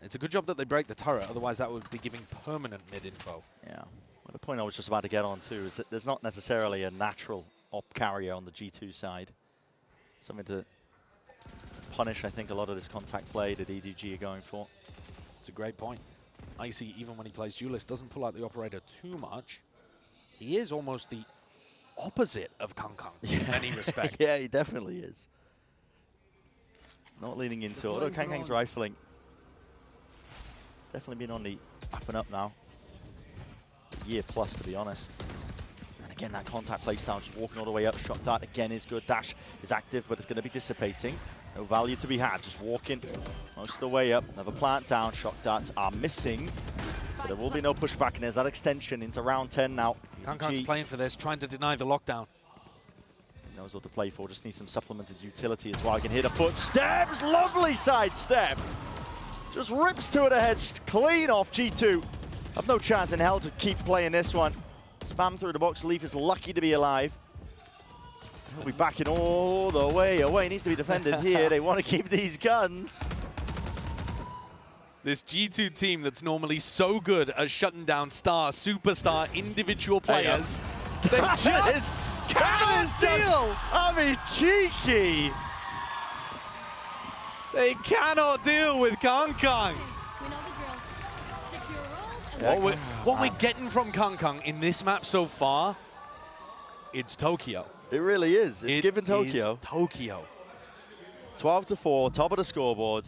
It's a good job that they break the turret, otherwise that would be giving permanent mid info. Yeah. Well, the point I was just about to get on to is that there's not necessarily a natural op carrier on the G2 side. Something to punish, I think, a lot of this contact play that EDG are going for. It's a great point. Icy, even when he plays duelist, doesn't pull out the operator too much. He is almost the opposite of Kang in many respects. Yeah, he definitely is. Not leaning into it, although Kang's rifling. Definitely been on the up and up now. Year plus, to be honest. And again, that contact playstyle, just walking all the way up. Shot dart again is good. Dash is active, but it's going to be dissipating. No value to be had. Just walking most of the way up. Another plant down. Shot darts are missing. So there will be no pushback, and there's that extension into round 10 now. Kang's playing for this, trying to deny the lockdown. He knows what to play for. Just needs some supplemented utility as well. I can hit a footsteps. Lovely sidestep. Just rips to it ahead, clean off G2. Have no chance in hell to keep playing this one. Spam through the box. Leaf is lucky to be alive. He'll be backing all the way away. He needs to be defended here. They want to keep these guns. This G2 team that's normally so good at shutting down superstar individual players. They just cannot deal. I mean, cheeky. They cannot deal with Kang. What we're getting from Kang in this map so far, it's Tokyo. It really is. It's given Tokyo. Is Tokyo. 12-4, top of the scoreboard.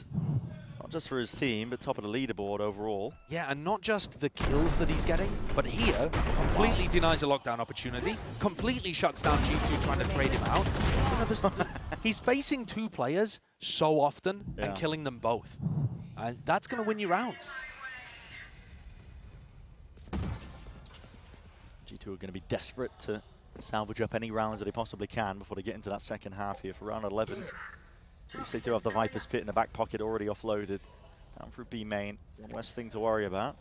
Not just for his team, but top of the leaderboard overall. Yeah, and not just the kills that he's getting, but here, completely denies a lockdown opportunity, completely shuts down G2 trying to trade him out. You know, he's facing two players so often and killing them both. And that's going to win you rounds. G2 are going to be desperate to salvage up any rounds that they possibly can before they get into that second half here for round 11. They do have the Viper's Pit in the back pocket already offloaded. Down through B main, one less thing to worry about.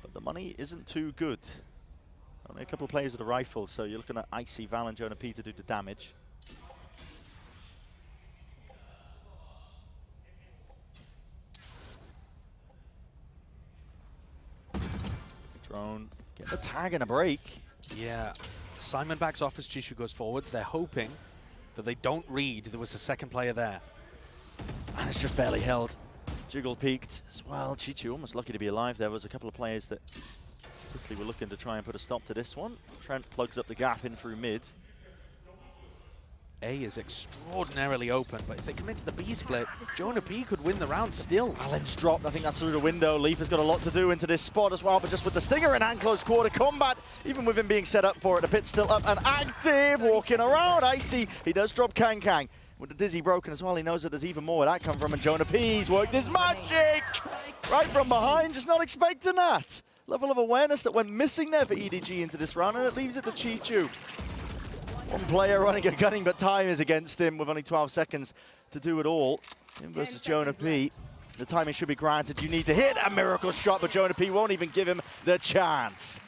But the money isn't too good. Only a couple of players with a rifle, so you're looking at Icy, Val and Jonah P to do the damage. Drone, get the tag and a break. Yeah, Simon backs off as Jishu goes forwards. They're hoping that they don't read there was a second player there. And it's just barely held. Jiggle peeked as well. Chichu almost lucky to be alive. There was a couple of players that quickly were looking to try and put a stop to this one. Trent plugs up the gap in through mid. A is extraordinarily open, but if they come into the B split, Jonah P could win the round still. Allen's dropped. I think that's through the window. Leaf has got a lot to do into this spot as well, but just with the Stinger in hand, close quarter combat, even with him being set up for it, the pit's still up and active, walking around. Icy, he does drop Kang. With the Dizzy broken as well, he knows that there's even more where that come from, and Jonah P's worked his magic! Right from behind, just not expecting that. Level of awareness that went missing there for EDG into this round, and it leaves it to Chichu. One player running and gunning, but time is against him with only 12 seconds to do it all. Him versus Jonah P. The timing should be granted. You need to hit a miracle shot, but Jonah P won't even give him the chance.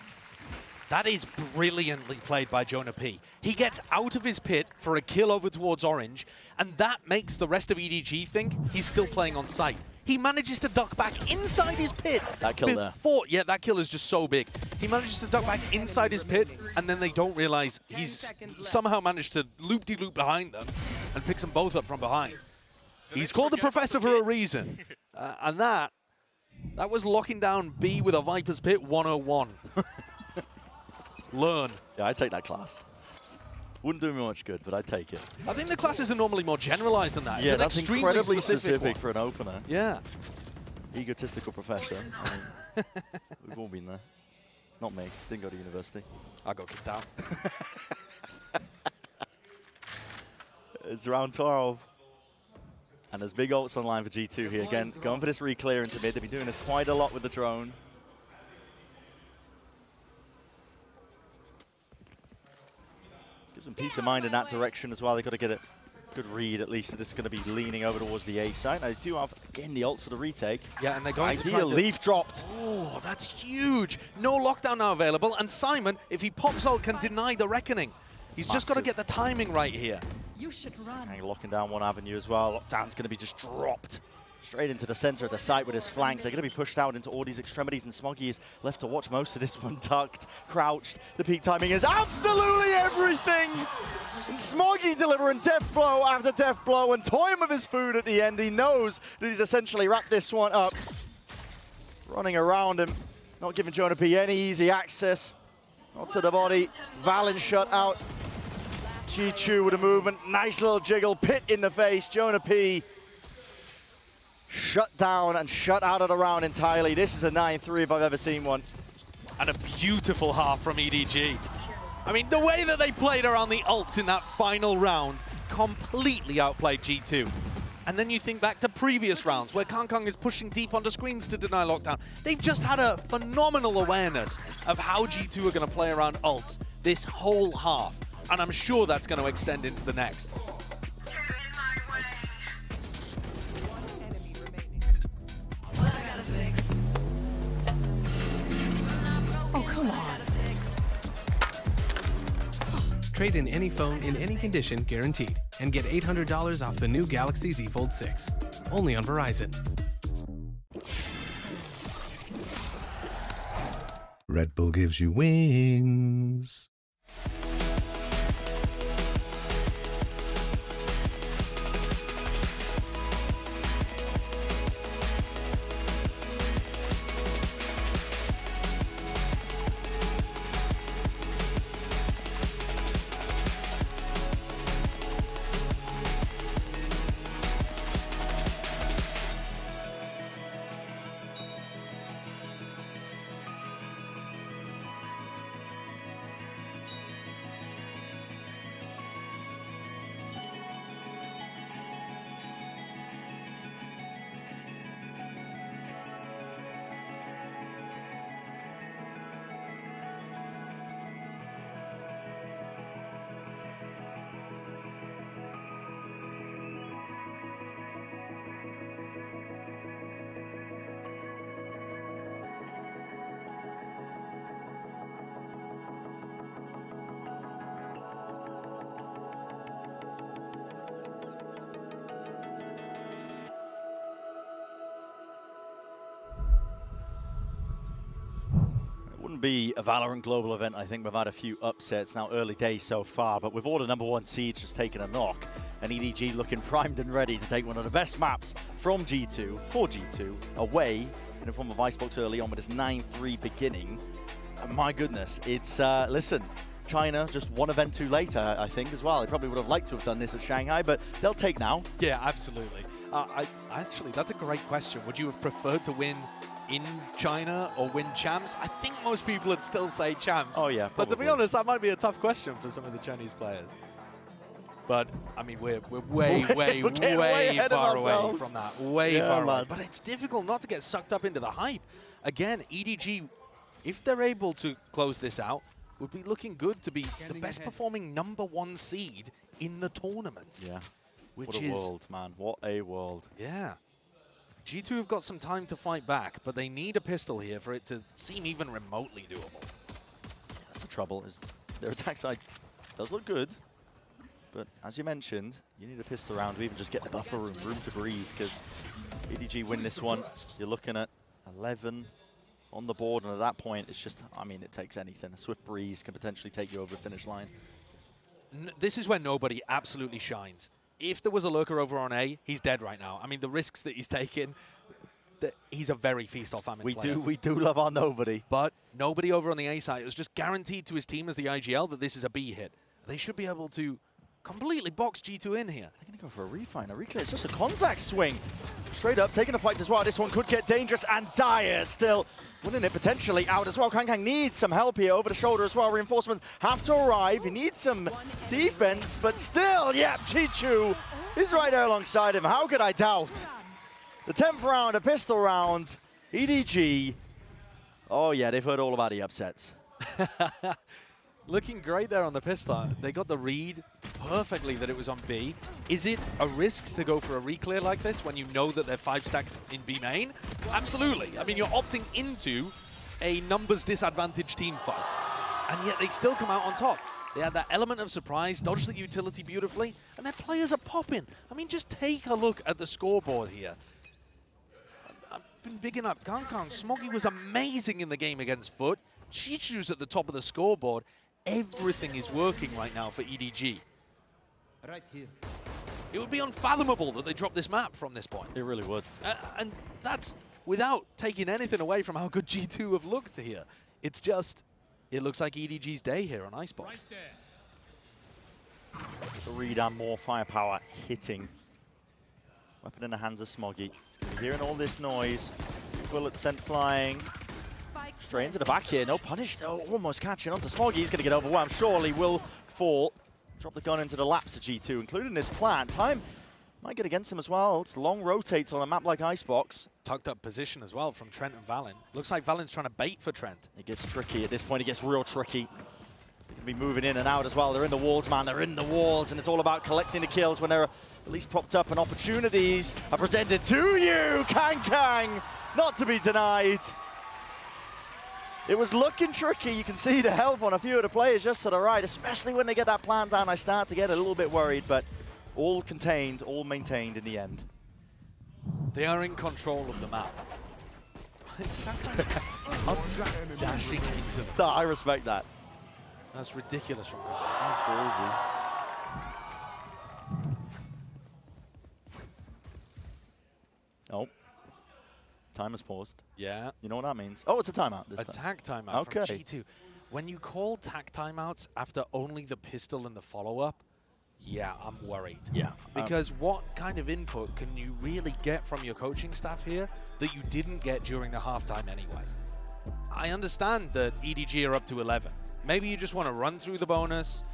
That is brilliantly played by Jonah P. He gets out of his pit for a kill over towards Orange, and that makes the rest of EDG think he's still playing on site. He manages to duck back inside his pit. That kill there. Yeah, that kill is just so big. He manages to duck back inside his pit, and then they don't realize he's somehow managed to loop-de-loop behind them and picks them both up from behind. He's called the Professor for a reason. And that was locking down B with a Viper's Pit 101. Learn. Yeah, I take that class. Wouldn't do me much good, but I'd take it. I think the classes are normally more generalized than that. Yeah, it's that's incredibly specific one. for an opener. Yeah. Egotistical professor. I mean, we've all been there. Not me. Didn't go to university. I got kicked out. It's round 12. And there's big ults online for G2 here. Again, going for this re-clear into mid. They've been doing this quite a lot with the drone. Gives them peace of mind in that direction as well. They've got to get a good read, at least, that it's going to be leaning over towards the A side. They do have, again, the ults for the retake. Yeah, and they're going to try to... Leaf dropped. Oh, that's huge. No lockdown now available. And Simon, if he pops ult, can deny the Reckoning. He's just got to get the timing right here. You should run. And locking down one avenue as well. Lockdown's going to be just dropped straight into the center of the site with his flank. They're going to be pushed out into all these extremities, and Smoggy is left to watch most of this one. Ducked, crouched. The peak timing is absolutely everything. And Smoggy delivering death blow after death blow and toying with his food at the end. He knows that he's essentially wrapped this one up. Running around him, not giving Jonah P any easy access. Not to the body. Valen shut out. G2 with a movement. Nice little jiggle. Pit in the face. Jonah P shut down and shut out of the round entirely. This is a 9-3 if I've ever seen one. And a beautiful half from EDG. I mean, the way that they played around the ults in that final round completely outplayed G2. And then you think back to previous rounds where Kangkong is pushing deep onto screens to deny lockdown. They've just had a phenomenal awareness of how G2 are going to play around ults this whole half. And I'm sure that's going to extend into the next. Oh, come on. Trade in any phone in any condition guaranteed and get $800 off the new Galaxy Z Fold 6. Only on Verizon. Red Bull gives you wings. Be a Valorant global event, I think. We've had a few upsets, now early days so far, but with all the #1 seeds just taking a knock, and EDG looking primed and ready to take one of the best maps from G2, for G2, away in the form of Icebox early on with this 9-3 beginning. And my goodness, it's, listen, China just one event too late, I think, as well. They probably would have liked to have done this at Shanghai, but they'll take now. Yeah, absolutely. Actually, that's a great question. Would you have preferred to win in China or win champs? I think most people would still say champs. Oh yeah, but to be honest, that might be a tough question for some of the Chinese players. But I mean, we're way far away from that. Way far away. But it's difficult not to get sucked up into the hype. Again, EDG, if they're able to close this out, would be looking good to be the best performing #1 seed in the tournament. Yeah. Which what a world, man. What a world. Yeah. G2 have got some time to fight back, but they need a pistol here for it to seem even remotely doable. Yeah, that's the trouble, is their attack side does look good, but as you mentioned, you need a pistol round to even just get the buffer room to breathe, because EDG win this one, you're looking at 11 on the board, and at that point, it's just, I mean, it takes anything. A swift breeze can potentially take you over the finish line. This is where nobody absolutely shines. If there was a lurker over on A, he's dead right now. I mean, the risks that he's taking, he's a very feast or famine player. We do love our nobody. But nobody over on the A side. It was just guaranteed to his team as the IGL that this is a B hit. They should be able to completely box G2 in here. They're going to go for a refine, a reclear. It's just a contact swing. Straight up, taking the fights as well. This one could get dangerous, and Dire still winning it potentially out as well. Kang needs some help here over the shoulder as well. Reinforcements have to arrive. He needs some defense, but still, yeah, Chichu is right there alongside him. How could I doubt? The 10th round, a pistol round. EDG. Oh, yeah, they've heard all about the upsets. Looking great there on the pistol. They got the read perfectly that it was on B. Is it a risk to go for a reclear like this when you know that they're 5-stacked in B main? Absolutely. I mean, you're opting into a numbers disadvantaged team fight, and yet they still come out on top. They had that element of surprise, dodged the utility beautifully, and their players are popping. I mean, just take a look at the scoreboard here. I've been bigging up Kang. Smoggy was amazing in the game against Foot. Chichu's at the top of the scoreboard. Everything is working right now for EDG. Right here. It would be unfathomable that they dropped this map from this point. It really would. And that's without taking anything away from how good G2 have looked here. It's just, it looks like EDG's day here on Icebox. Right there. The read and more firepower hitting. Weapon in the hands of Smoggy. He's going to be hearing all this noise. Bullet sent flying. Straight into the back here, no punish, though, almost catching onto Smoggy. He's going to get overwhelmed, surely will fall. Drop the gun into the laps of G2, including this plant. Time might get against him as well. It's long rotates on a map like Icebox. Tucked up position as well from Trent and Valen. Looks like Valen's trying to bait for Trent. It gets tricky at this point, it gets real tricky. They can be moving in and out as well. They're in the walls, man, they're in the walls, and it's all about collecting the kills when they're at least propped up, and opportunities are presented to you. Kang, not to be denied. It was looking tricky. You can see the help on a few of the players just to the right, especially when they get that plant down. I start to get a little bit worried, but all contained, all maintained in the end. They are in control of the map. Dashing into them. No, I respect that. That's ridiculous from Kang. That's ballsy. Oh. Time has paused. Yeah. You know what that means? Oh, it's a timeout this time. Attack timeout from G2. When you call tack timeouts after only the pistol and the follow-up, yeah, I'm worried. Yeah. Because what kind of input can you really get from your coaching staff here that you didn't get during the halftime anyway? I understand that EDG are up to 11. Maybe you just want to run through the bonus,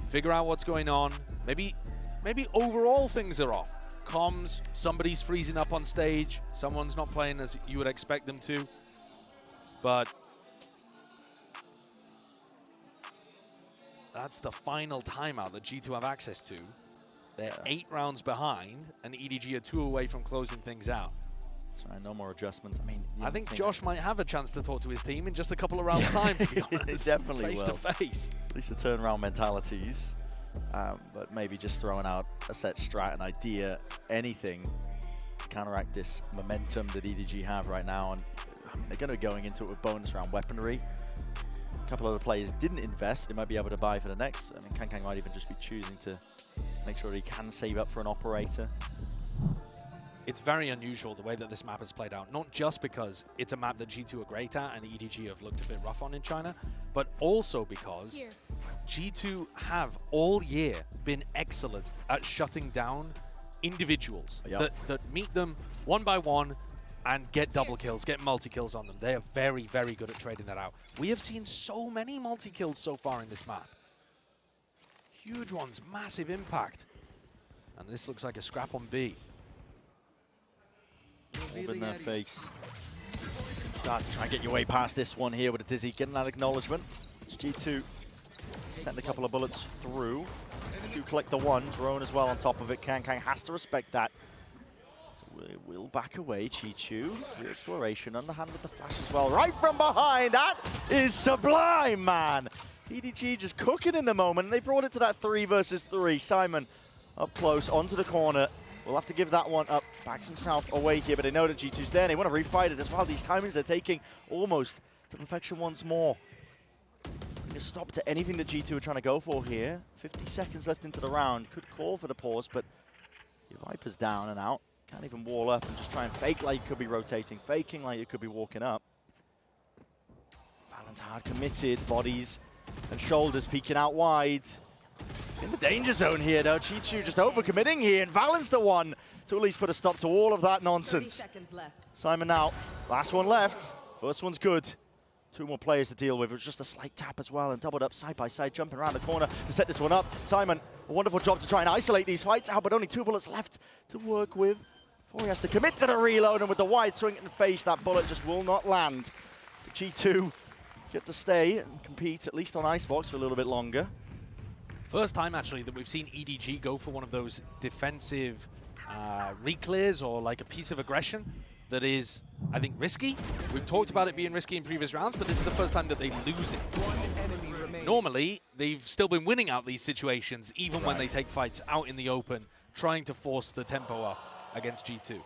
figure out what's going on. Maybe overall things are off. Comms, somebody's freezing up on stage, someone's not playing as you would expect them to. But that's the final timeout that G2 have access to. They're 8 rounds behind, and EDG are 2 away from closing things out. Sorry, no more adjustments. I mean, I think Josh might have a chance to talk to his team in just a couple of rounds' time, to be honest. Definitely face to face. At least the turnaround mentalities. But maybe just throwing out a set strat, an idea, anything to counteract this momentum that EDG have right now. And I mean, they're going to be going into it with bonus round weaponry. A couple of the players didn't invest. They might be able to buy for the next. I mean, Kang might even just be choosing to make sure that he can save up for an operator. It's very unusual the way that this map has played out, not just because it's a map that G2 are great at and EDG have looked a bit rough on in China, but also because G2 have all year been excellent at shutting down individuals that meet them one by one and get double kills, get multi-kills on them. They are very, very good at trading that out. We have seen so many multi-kills so far in this map. Huge ones, massive impact. And this looks like a scrap on B. Hold in their face. Try and get your way past this one here with a Dizzy, getting that acknowledgement. It's G2 sending a couple of bullets through. Do collect the one, drone as well on top of it. Kang has to respect that. So we'll back away, Chichu. Free exploration, underhand with the flash as well. Right from behind, that is sublime, man. EDG just cooking in the moment, and they brought it to that 3 versus 3. Simon up close, onto the corner. will have to give that one up. Backs himself away here, but they know that G2's there. They want to refight it as well. These timings they're taking almost to perfection once more. A stop to anything that G2 are trying to go for here. 50 seconds left into the round. Could call for the pause, but your Viper's down and out. Can't even wall up and just try and fake like you could be rotating, faking like you could be walking up. Valorant's hard committed, bodies and shoulders peeking out wide. In the danger zone here though, Chi-Chu just overcommitting here, and Valorant's the one to at least put a stop to all of that nonsense. Simon now, last one left. First one's good. 2 more players to deal with. It was just a slight tap as well and doubled up side by side, jumping around the corner to set this one up. Simon, a wonderful job to try and isolate these fights out, but only 2 bullets left to work with. Before he has to commit to the reload, and with the wide swing in the face, that bullet just will not land. G2 get to stay and compete, at least on Icebox, for a little bit longer. First time, actually, that we've seen EDG go for one of those defensive reclears or like a piece of aggression that is, I think, risky. We've talked about it being risky in previous rounds, but this is the first time that they lose it. Normally, they've still been winning out these situations, even when they take fights out in the open, trying to force the tempo up against G2.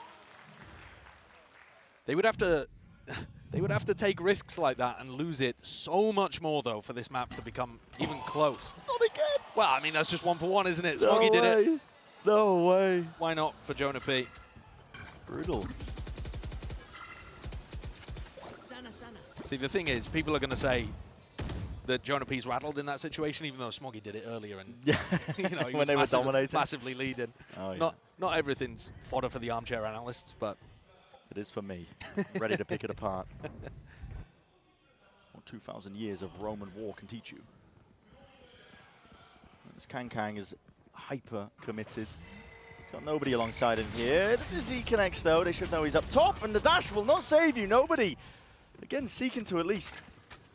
They would have to take risks like that and lose it so much more, though, for this map to become even close. Not again! Well, I mean, that's just 1 for 1, isn't it? Smoggy did it. No way. Why not for Jonah P? Brutal. See, the thing is, people are going to say that Jonah P's rattled in that situation, even though Smoggy did it earlier, and you know, he when they were dominating, massively leading. Oh, yeah. Not everything's fodder for the armchair analysts, but it is for me. Ready to pick it apart. What 2,000 years of Roman war can teach you. This Kang is hyper committed. He's got nobody alongside him here. The Z connects though. They should know he's up top, and the dash will not save you. Nobody. Again, seeking to at least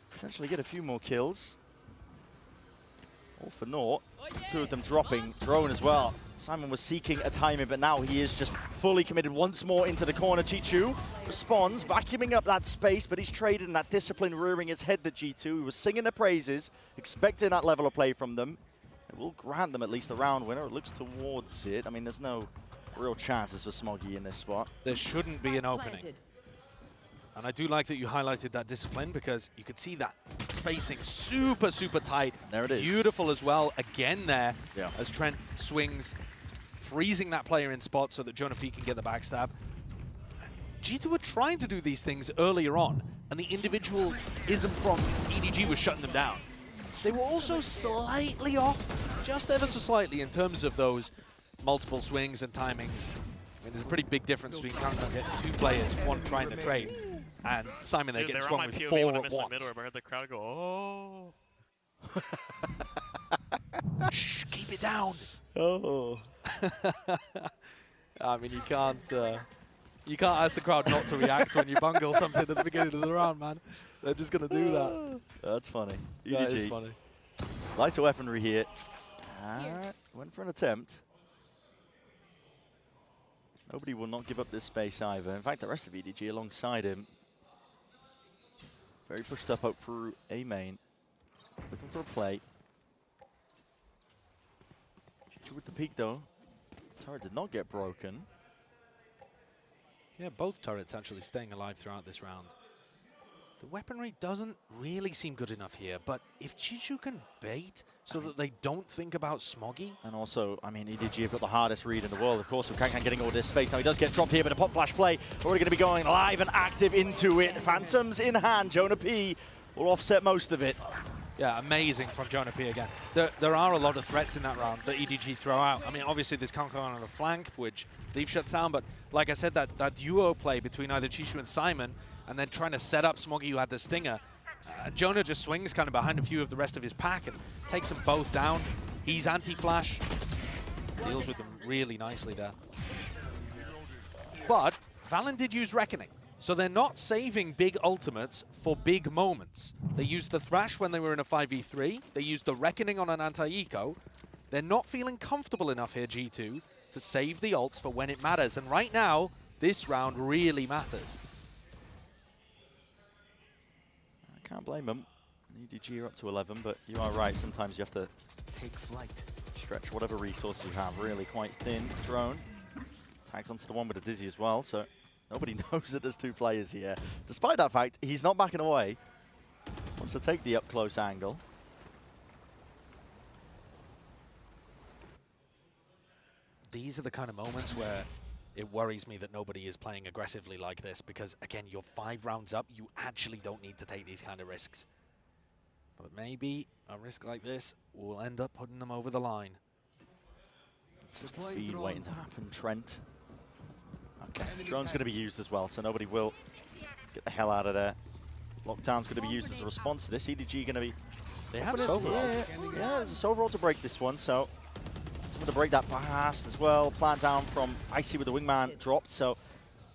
potentially get a few more kills. All for naught. 2 of them dropping. Drone as well. Simon was seeking a timing, but now he is just fully committed once more into the corner. Chi-Chu responds, vacuuming up that space, but he's traded, and that discipline rearing his head, the G2. He was singing their praises, expecting that level of play from them. It will grant them at least a round winner. It looks towards it. I mean, there's no real chances for Smoggy in this spot. There shouldn't be an opening. And I do like that you highlighted that discipline, because you could see that spacing super, super tight. There it is. Beautiful as well. Again there, yeah, as Trent swings, freezing that player in spot so that Jonah P can get the backstab. G2 were trying to do these things earlier on, and the individualism from EDG was shutting them down. They were also slightly off, just ever so slightly, in terms of those multiple swings and timings. I mean, there's a pretty big difference between getting 2 players, one trying to trade, and Simon, they're getting swung with 4 at once. I heard the crowd go, oh. Shh, keep it down. Oh. I mean, you can't ask the crowd not to react when you bungle something at the beginning of the round, man. They're just going to do that. That's funny. That EDG. is funny. Lighter weaponry here. Went for an attempt. Nobody will not give up this space either. In fact, the rest of EDG alongside him. Very pushed up through A main. Looking for a play. With the peak though. Turret did not get broken. Yeah, both turrets actually staying alive throughout this round. The weaponry doesn't really seem good enough here, but if Chi-Chu can bait so that they don't think about Smoggy. And also, I mean, EDG have got the hardest read in the world, of course, with Kang getting all this space. Now he does get dropped here, but a pop flash play. Already going to be going live and active into it. Phantoms in hand. Jonah P will offset most of it. Yeah, amazing from Jonah P again. There are a lot of threats in that round that EDG throw out. I mean, obviously there's Kang on the flank, which Leaf shuts down, but like I said, that duo play between either Chi-Chu and Simon, and then trying to set up Smoggy, who had the stinger. Jonah just swings kind of behind a few of the rest of his pack and takes them both down. He's anti-flash. Deals with them really nicely there. But Valen did use Reckoning. So they're not saving big ultimates for big moments. They used the Thrash when they were in a 5v3. They used the Reckoning on an anti-eco. They're not feeling comfortable enough here, G2, to save the ults for when it matters. And right now, this round really matters. I can't blame them. EDG are up to 11, but you are right. Sometimes you have to take flight. Stretch whatever resources you have. Really quite thin. Drone Tags onto the one with the Dizzy as well, so nobody knows that there's 2 players here. Despite that fact, he's not backing away. Wants to take the up-close angle. These are the kind of moments where it worries me that nobody is playing aggressively like this, because again, you're 5 rounds up, you actually don't need to take these kind of risks. But maybe a risk like this will end up putting them over the line. It's just a feed waiting to happen, Trent. Okay, drone's going to be used as well, so nobody will get the hell out of there. Lockdown's going to be used as a response to this. EDG going to be... They have a overall. Yeah, there's a overall to break this one, so... Going to break that fast as well. Plant down from Icy with the wingman dropped, so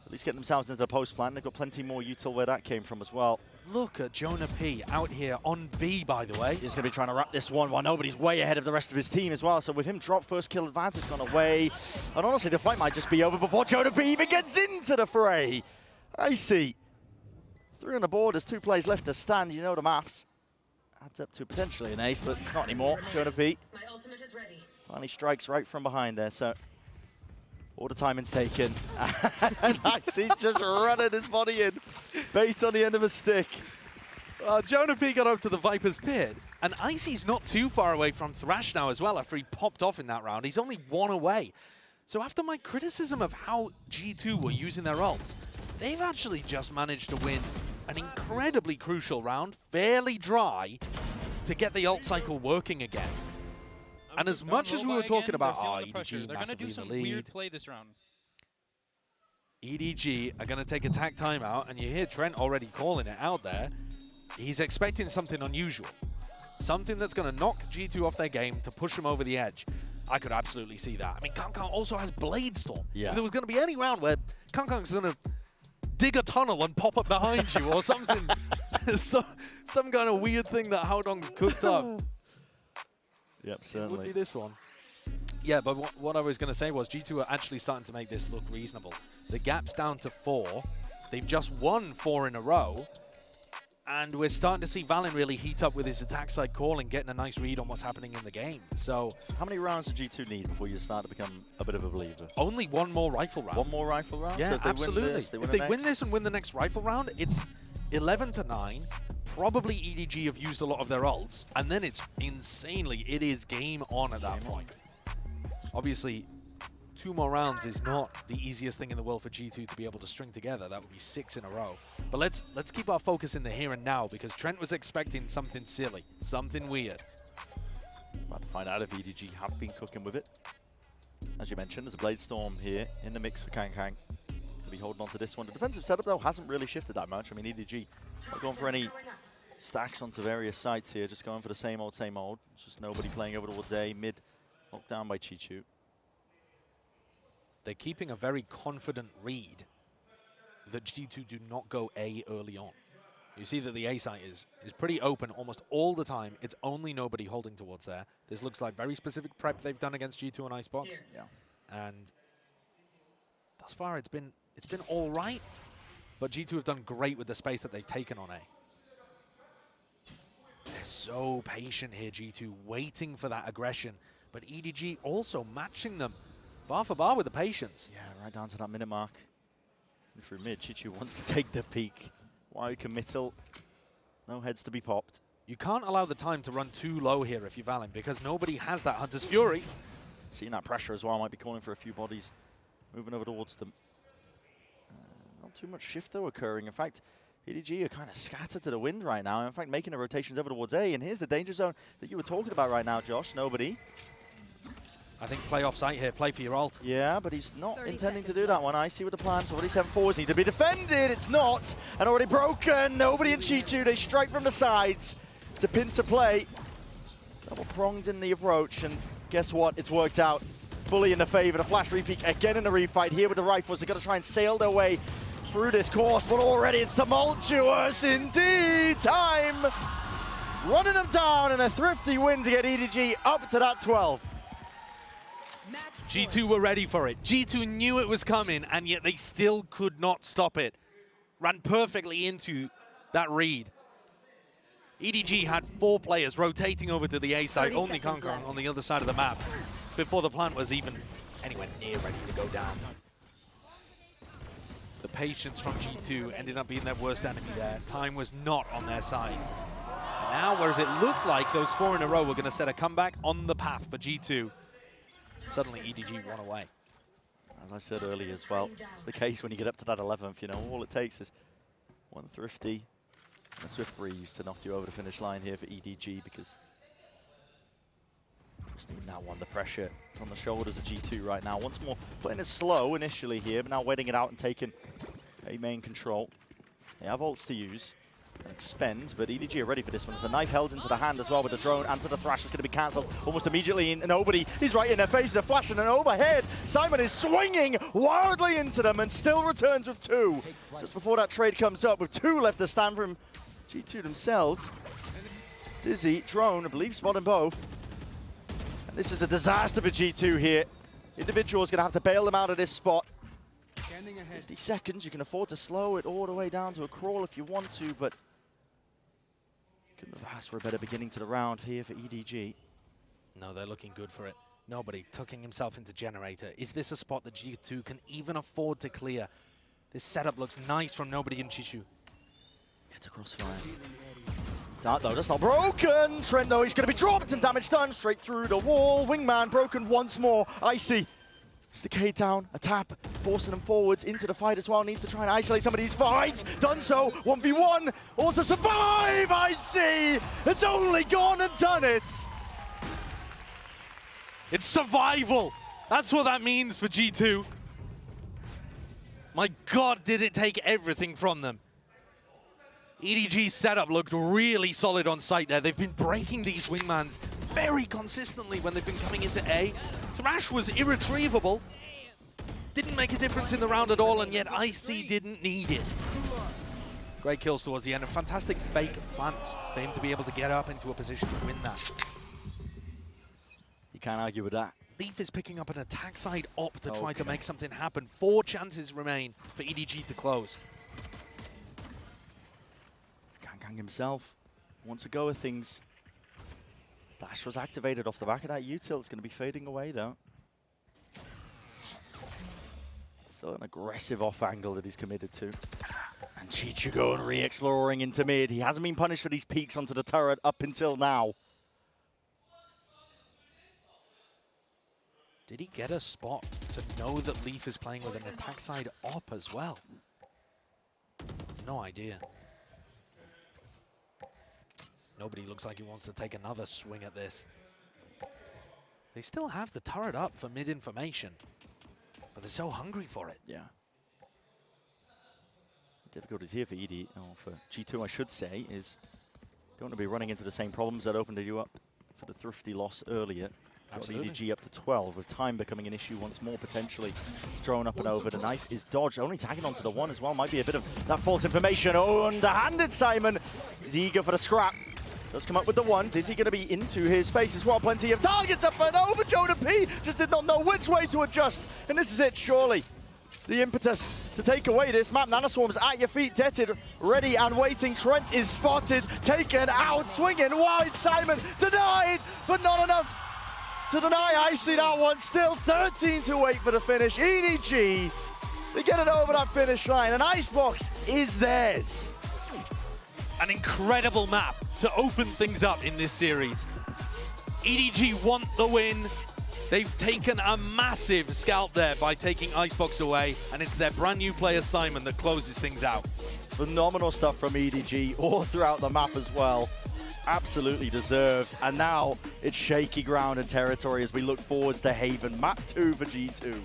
at least getting themselves into the post plant. They've got plenty more util where that came from as well. Look at Jonah P out here on B, by the way. He's going to be trying to wrap this one while nobody's way ahead of the rest of his team as well. So with him drop, first kill advantage gone away. And honestly, the fight might just be over before Jonah P even gets into the fray. Icy. 3 on the board, there's 2 plays left to stand. You know the maths. Adds up to potentially an ace, but not anymore. Jonah P. My ultimate is ready. Finally strikes right from behind there, so all the timing's taken. And Icy's just running his body in, base on the end of a stick. Jonah P got up to the Viper's Pit, and Icy's not too far away from Thrash now as well after he popped off in that round. He's only 1 away. So after my criticism of how G2 were using their ults, they've actually just managed to win an incredibly crucial round, fairly dry, to get the ult cycle working again. And as much as we were talking about, EDG massively in the lead, weird play this round. EDG are going to take attack timeout, and you hear Trent already calling it out there. He's expecting something unusual. Something that's going to knock G2 off their game to push them over the edge. I could absolutely see that. I mean, Kangkang also has Blade Storm. Yeah. If there was going to be any round where Kangkang's going to dig a tunnel and pop up behind you or something, some kind of weird thing that Haodong's cooked up. Yep, certainly. It would be this one. Yeah, but what I was going to say was G2 are actually starting to make this look reasonable. The gap's down to 4. They've just won 4 in a row. And we're starting to see Valen really heat up with his attack side call and getting a nice read on what's happening in the game. So, how many rounds do G2 need before you start to become a bit of a believer? Only 1 more rifle round. 1 more rifle round? Yeah, so if they absolutely. Win this, if they win this and win the next rifle round, it's 11-9. Probably EDG have used a lot of their ults, and then it's insanely, it is game on at that point. Obviously, 2 more rounds is not the easiest thing in the world for G2 to be able to string together. That would be 6 in a row. But let's keep our focus in the here and now, because Trent was expecting something silly, something weird. About to find out if EDG have been cooking with it. As you mentioned, there's a Blade Storm here in the mix for Kangkang. Be holding on to this one. The defensive setup, though, hasn't really shifted that much. I mean, EDG not going for any stacks onto various sites here, just going for the same old, same old. It's just nobody playing over towards A, mid, knocked down by Chichu. They're keeping a very confident read that G2 do not go A early on. You see that the A site is pretty open almost all the time. It's only nobody holding towards there. This looks like very specific prep they've done against G2 on Icebox. Yeah. And thus far it's been all right, but G2 have done great with the space that they've taken on A. They're so patient here, G2, waiting for that aggression, but EDG also matching them bar for bar with the patience. Yeah, right down to that minute mark. And through mid, Chichu wants to take the peak. Wide committal, no heads to be popped. You can't allow the time to run too low here if you're Valen, because nobody has that Hunter's Fury. Seeing that pressure as well, might be calling for a few bodies moving over towards them. Not too much shift, though, occurring. In fact, EDG are kind of scattered to the wind right now. In fact, making the rotations over towards A. And here's the danger zone that you were talking about right now, Josh. Nobody. I think play off site here, play for your ult. Yeah, but he's not intending to do that one. I see what the plans. Already 7 forwards need to be defended. It's not. And already broken. Nobody in Chichu. They strike from the sides to pin to play. Double pronged in the approach. And guess what? It's worked out fully in the favor. The flash repeat again in the refight here with the rifles. They're going to try and sail their way through this course, but already it's tumultuous indeed. Time running them down, and a thrifty win to get EDG up to that 12. G2 were ready for it. G2 knew it was coming, and yet they still could not stop it. Ran perfectly into that read. EDG had 4 players rotating over to the A side, only Kangkang on the other side of the map, before the plant was even anywhere near ready to go down. The patience from G2 ended up being their worst enemy there. Time was not on their side. Now, whereas it looked like those 4 in a row were going to set a comeback on the path for G2, suddenly EDG won away. As I said earlier as well, it's the case when you get up to that 11th, you know, all it takes is one thrifty and a swift breeze to knock you over the finish line here for EDG, because just even now under pressure on the shoulders of G2 right now. Once more, playing it slow initially here, but now waiting it out and taking a main control. They have ults to use and expend, but EDG are ready for this one. There's a knife held into the hand as well with the drone, and to the Thrash is going to be cancelled almost immediately, and nobody, he's right in their faces, a flash and an overhead. Simon is swinging wildly into them and still returns with 2. Just before that trade comes up with 2 left to stand from G2 themselves. Dizzy, drone, I believe, spotting both. And this is a disaster for G2 here. Individual is going to have to bail them out of this spot. 50 seconds, you can afford to slow it all the way down to a crawl if you want to, but couldn't have asked for a better beginning to the round here for EDG. No, they're looking good for it. Nobody tucking himself into Generator. Is this a spot that G2 can even afford to clear? This setup looks nice from Nobody and Chishu. It's a crossfire. That though, that's not broken. Trent though, he's going to be dropped and damage done straight through the wall. Wingman broken once more. Icy. It's the K down, a tap, forcing them forwards into the fight as well. Needs to try and isolate some of these fights. Done so, 1v1, all to survive, Icy! It's only gone and done it! It's survival! That's what that means for G2. My God, did it take everything from them. EDG's setup looked really solid on site there. They've been breaking these wingmans very consistently when they've been coming into A. Thrash was irretrievable. Didn't make a difference in the round at all, and yet IC didn't need it. Great kills towards the end, and fantastic fake plants for him to be able to get up into a position to win that. You can't argue with that. Leaf is picking up an attack side op to try to make something happen. 4 chances remain for EDG to close. Kang himself wants to go with things. Dash was activated off the back of that util. It's going to be fading away though. Still an aggressive off angle that he's committed to. And Chichu going re-exploring into mid. He hasn't been punished for these peeks onto the turret up until now. Did he get a spot to know that Leaf is playing with an attack side op as well? No idea. Nobody looks like he wants to take another swing at this. They still have the turret up for mid information, but they're so hungry for it. Yeah. The difficulties here for ED, or for G2 I should say, is don't want to be running into the same problems that opened you up for the thrifty loss earlier. Absolutely. EDG up to 12, with time becoming an issue once more potentially. Thrown up and over. The knife is dodged, only tagging onto the 1 as well. Might be a bit of that false information. Oh, underhanded Simon is eager for the scrap. Does come up with the 1. Is he going to be into his face as well? Plenty of targets up and over. Jonah P just did not know which way to adjust. And this is it, surely. The impetus to take away this map. Nanoswarm's at your feet, Detted, ready and waiting. Trent is spotted, taken out, swinging wide. Simon denied, but not enough to deny. I see that one. Still 13-8 for the finish. EDG, they get it over that finish line. An Icebox is theirs. An incredible map to open things up in this series. EDG want the win. They've taken a massive scalp there by taking Icebox away, and it's their brand new player Simon that closes things out. Phenomenal stuff from EDG all throughout the map as well. Absolutely deserved. And now it's shaky ground and territory as we look forwards to Haven. Map 2 for G2.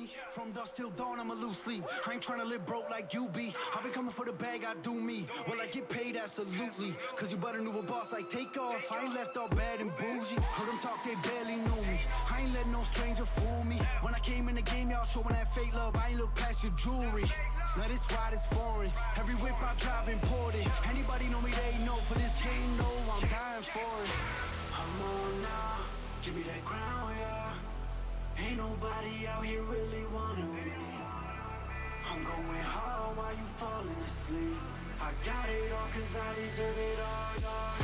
me. From dusk till dawn, I'm a loose sleep. I ain't trying to live broke like you be. I've been coming for the bag, I do me. Will I get paid? Absolutely. Cause you better knew a boss like Takeoff. I ain't left all bad and bougie. Heard them talk, they barely knew me. I ain't let no stranger fool me. When I came in the game, y'all showing that fake love. I ain't look past your jewelry. Now this ride is foreign. Every whip I drive imported. Anybody know me, they know. For this game, no, I'm dying for it. I'm on now. Give me that crown, yeah. Ain't nobody out here really wanting me. I'm going hard while you falling asleep. I got it all cause I deserve it all, dog.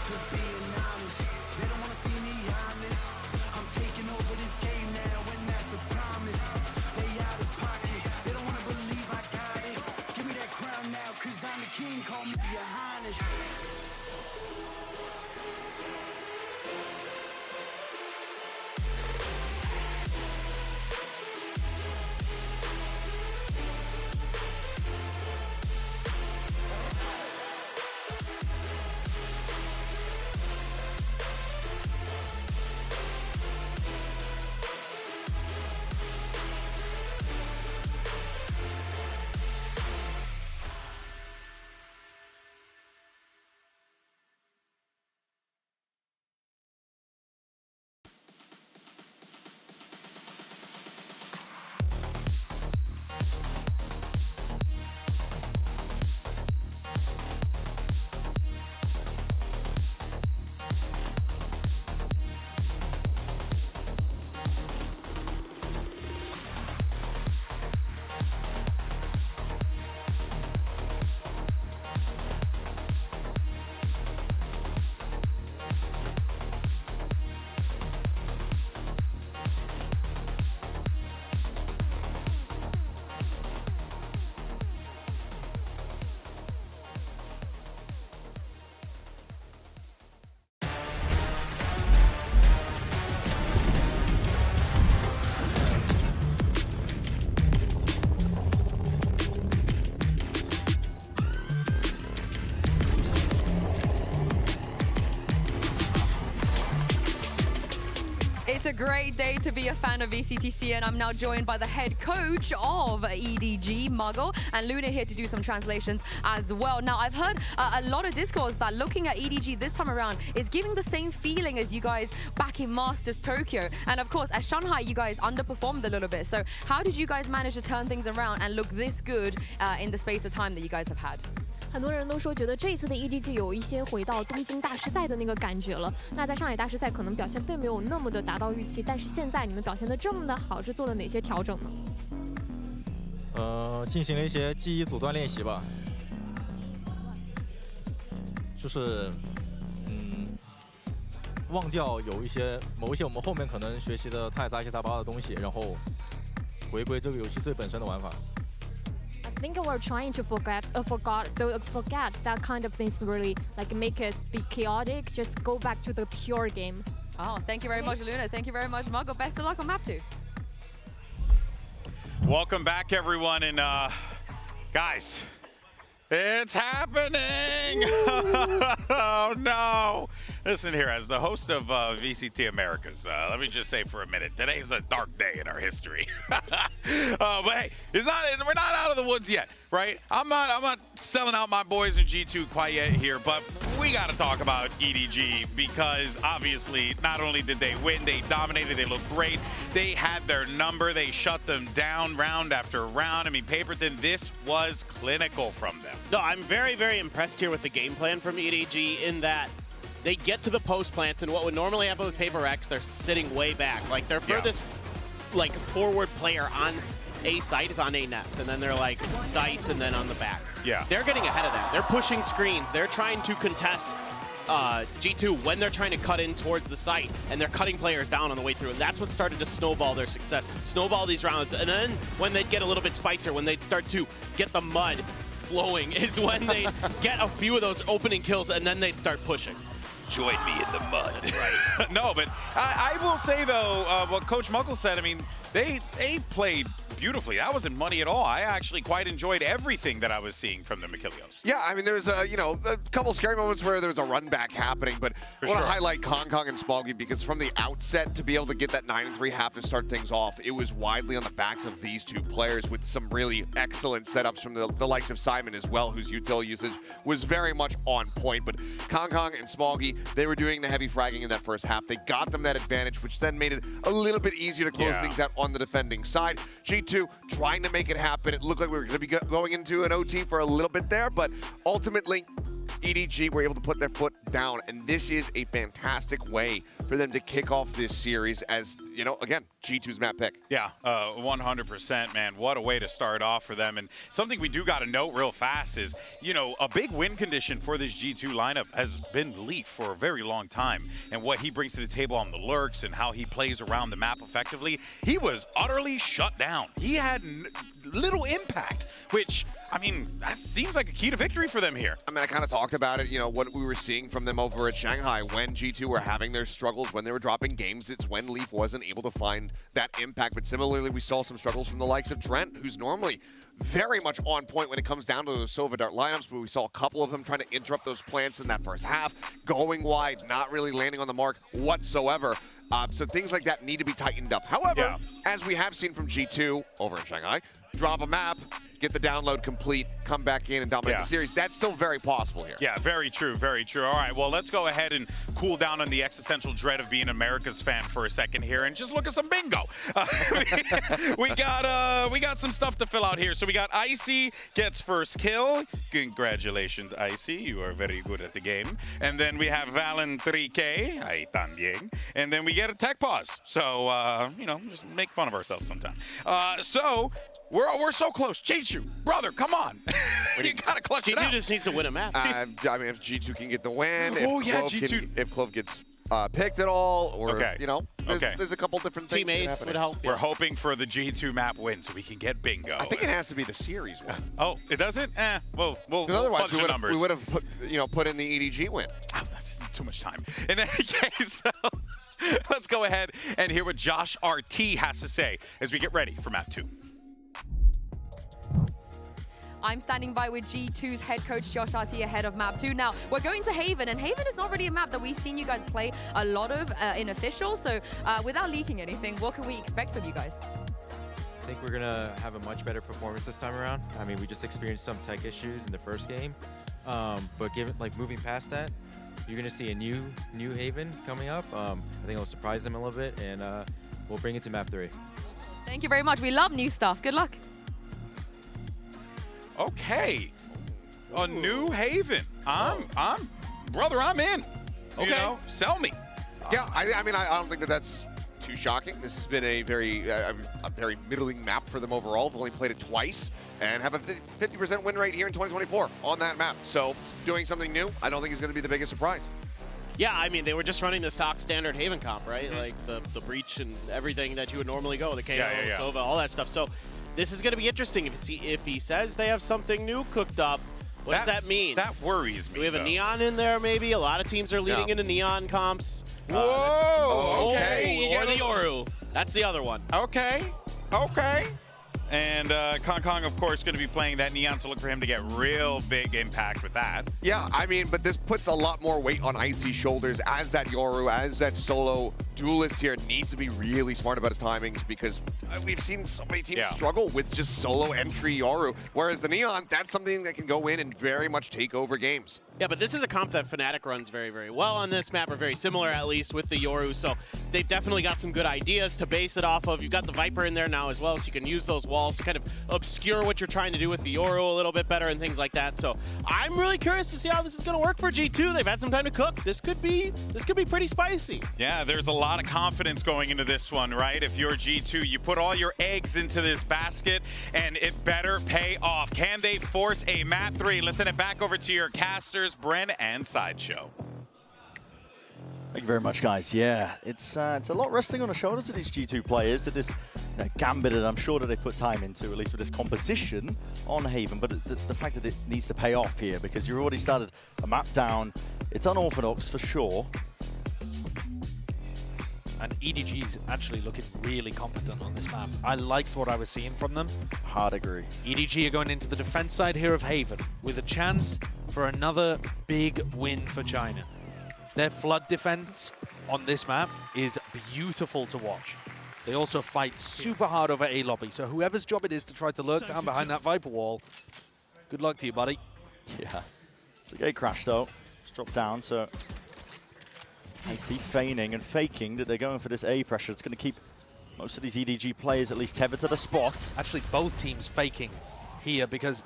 Just being honest, they don't wanna see me honest. I'm taking over this game now and that's a promise. Stay out of pocket, they don't wanna believe I got it. Give me that crown now cause I'm the king, call me your highness. It's a great day to be a fan of VCTC, and I'm now joined by the head coach of EDG, Muggle, and Luna here to do some translations as well. Now, I've heard a lot of discourse that looking at EDG this time around is giving the same feeling as you guys back in Masters Tokyo. And of course, at Shanghai, you guys underperformed a little bit. So how did you guys manage to turn things around and look this good in the space of time that you guys have had? 很多人都说觉得这一次的 EDG 有一些回到东京大师赛的那个感觉了。那在上海大师赛可能表现并没有那么的达到预期，但是现在你们表现得这么的好，是做了哪些调整呢？进行了一些记忆阻断练习吧，就是忘掉某一些我们后面可能学习的太杂七杂八的东西，然后回归这个游戏最本身的玩法。 I think we're trying to forget that kind of things really like make us be chaotic. Just go back to the pure game. Oh, thank you very much, Luna. Thank you very much, Muggle. Best of luck on map 2. Welcome back, everyone, and guys, it's happening! Oh no! Listen here, as the host of VCT Americas, let me just say for a minute, today's a dark day in our history. But hey, we're not out of the woods yet, right? I'm not selling out my boys in G2 quite yet here, but we got to talk about EDG because obviously not only did they win, they dominated, they looked great, they had their number, they shut them down round after round. I mean, Paperton, this was clinical from them. No, I'm very, very impressed here with the game plan from EDG in that they get to the post plants, and what would normally happen with PaperX, they're sitting way back. Like their furthest like forward player on A site is on A nest, and then they're like dice and then on the back. Yeah. They're getting ahead of that. They're pushing screens. They're trying to contest G2 when they're trying to cut in towards the site, and they're cutting players down on the way through, and that's what started to snowball their success. Snowball these rounds, and then when they'd get a little bit spicier, when they'd start to get the mud flowing is when they get a few of those opening kills, and then they'd start pushing. Join me in the mud. Right. No, but I will say, though, what Coach Muggle said, I mean, They played beautifully. That wasn't money at all. I actually quite enjoyed everything that I was seeing from the Achilleos. Yeah, I mean, there's a couple scary moments where there was a run back happening, but I want to highlight Kong and Smoggy because from the outset to be able to get that 9-3 half to start things off, it was widely on the backs of these two players with some really excellent setups from the likes of Simon as well, whose util usage was very much on point. But Kong and Smoggy, they were doing the heavy fragging in that first half. They got them that advantage, which then made it a little bit easier to close things out on the defending side. G2 trying to make it happen. It looked like we were going to be going into an OT for a little bit there, but ultimately EDG were able to put their foot down, and this is a fantastic way for them to kick off this series as, again, G2's map pick. Yeah, 100%, man. What a way to start off for them. And something we do got to note real fast is, a big win condition for this G2 lineup has been Leaf for a very long time. And what he brings to the table on the lurks and how he plays around the map effectively, he was utterly shut down. He had little impact, which, I mean, that seems like a key to victory for them here. I mean, I kind of talked about it, what we were seeing from them over at Shanghai when G2 were having their struggles, when they were dropping games. It's when Leaf wasn't able to find that impact. But similarly, we saw some struggles from the likes of Trent, who's normally very much on point when it comes down to those Sova Dart lineups, but we saw a couple of them trying to interrupt those plants in that first half, going wide, not really landing on the mark whatsoever. So things like that need to be tightened up. However, as we have seen from G2 over in Shanghai, drop a map, get the download complete, come back in and dominate the series. That's still very possible here. Yeah, very true, very true. All right, well, let's go ahead and cool down on the existential dread of being America's fan for a second here and just look at some bingo. We got some stuff to fill out here. So we got Icy gets first kill. Congratulations, Icy. You are very good at the game. And then we have Valen 3K. Ay, también. And then we get a tech pause. So, just make fun of ourselves sometime. So we're so close. G2, brother, come on. You gotta clutch it out. G2 just needs to win a match. I mean, if G2 can get the win, G2. if Clove gets picked at all, or, there's a couple different things. Teammates would help. We're hoping for the G2 map win so we can get bingo. I think it has to be the series one. Oh, it doesn't? We'll otherwise we would have put in the EDG win. Oh, that's just too much time. In any case, let's go ahead and hear what Josh RT has to say as we get ready for map 2. I'm standing by with G2's head coach Josh RT ahead of map 2. Now, we're going to Haven, and Haven is not really a map that we've seen you guys play a lot of in official. So without leaking anything, what can we expect from you guys? I think we're going to have a much better performance this time around. I mean, we just experienced some tech issues in the first game. But moving past that, you're going to see a new Haven coming up. I think it'll surprise them a little bit, and we'll bring it to map 3. Thank you very much. We love new stuff. Good luck. Okay, a new Haven. Brother, I'm in. Okay, sell me. Yeah, I mean, I don't think that's too shocking. This has been a very middling map for them overall. They've only played it twice and have a 50% win rate here in 2024 on that map. So doing something new, I don't think is going to be the biggest surprise. Yeah, I mean, they were just running the stock standard Haven comp, right? Like the breach and everything that you would normally go, the KO, Sova, all that stuff. So this is going to be interesting. If he says they have something new cooked up, what does that mean? That worries me. Do we have a Neon in there, maybe? A lot of teams are leading into Neon comps. Whoa! Okay. Or the Yoru. That's the other one. Okay. And Kong, of course, going to be playing that Neon, so look for him to get real big impact with that. Yeah, I mean, but this puts a lot more weight on Icy's shoulders as that Yoru, as that solo duelist here needs to be really smart about his timings, because we've seen so many teams struggle with just solo entry Yoru, whereas the Neon, that's something that can go in and very much take over games. Yeah, but this is a comp that Fnatic runs very, very well on this map, or very similar at least with the Yoru, so they've definitely got some good ideas to base it off of. You've got the Viper in there now as well, so you can use those walls to kind of obscure what you're trying to do with the Yoru a little bit better and things like that. So I'm really curious to see how this is going to work for G2. They've had some time to cook. This could be pretty spicy. Yeah, there's a lot of confidence going into this one, right? If you're G2, you put all your eggs into this basket, and it better pay off. Can they force a map 3? Let's send it back over to your casters, Bren and Sideshow. Thank you very much, guys. Yeah, it's a lot resting on the shoulders of these G2 players that this Gambit, and I'm sure that they put time into, at least with this composition on Haven, but the fact that it needs to pay off here, because you've already started a map down. It's unorthodox for sure. and EDG's actually looking really competent on this map. I liked what I was seeing from them. Hard agree. EDG are going into the defense side here of Haven with a chance for another big win for China. Their flood defense on this map is beautiful to watch. They also fight super hard over A lobby, so whoever's job it is to try to lurk down behind that Viper wall, good luck to you, buddy. Yeah. It's a gate crash, though. It's dropped down, so I see feigning and faking that they're going for this A pressure. It's going to keep most of these EDG players at least tethered to the spot. Actually, both teams faking here because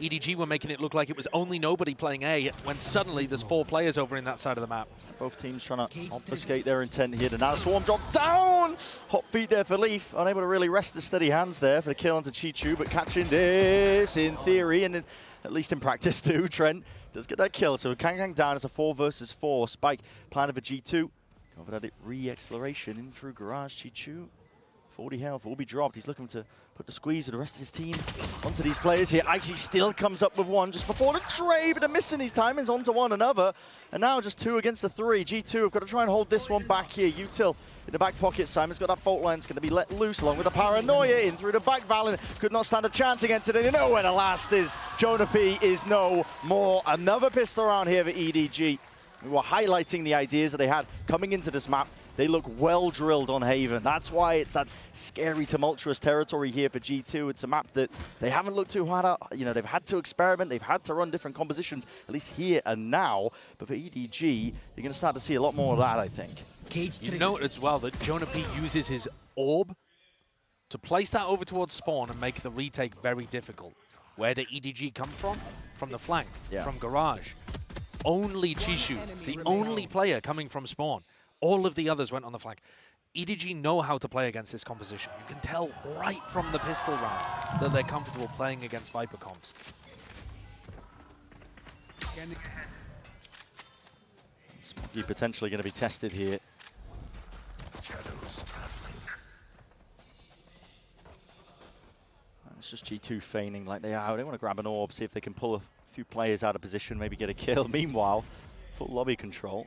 EDG were making it look like it was only nobody playing A when suddenly there's 4 players over in that side of the map. Both teams trying to obfuscate their intent here. The Nana Swarm dropped down! Hot feet there for Leaf. Unable to really rest the steady hands there for the kill onto Chichu, but catching this in theory and at least in practice too. Trent does get that kill. So Kang down as a 4 versus 4. Spike planted for G2. Over that re-exploration in through Garage. Chichu, 40 health will be dropped. He's looking to put the squeeze of the rest of his team onto these players here. Icy still comes up with 1 just before the trade, but they're missing these timings onto one another. And now just 2 against the 3. G2 have got to try and hold this one back here. Util in the back pocket. Simon's got that fault line. It's going to be let loose along with the paranoia in through the back. Valen could not stand a chance against it. And you know where the last is. Jonah P is no more. Another pistol round here for EDG. We were highlighting the ideas that they had coming into this map. They look well drilled on Haven. That's why it's that scary, tumultuous territory here for G2. It's a map that they haven't looked too hard at. You know, they've had to experiment. They've had to run different compositions, at least here and now. But for EDG, you're going to start to see a lot more of that, I think. You note as well that Jonah P uses his orb to place that over towards spawn and make the retake very difficult. Where did EDG come from? From the flank, from Garage. Only Chishu, the only player coming from spawn. All of the others went on the flank. EDG know how to play against this composition. You can tell right from the pistol round that they're comfortable playing against Viper comps. Smoggy potentially going to be tested here. It's just G2 feigning like they are. They want to grab an orb, see if they can pull a few players out of position, maybe get a kill. Meanwhile, full lobby control.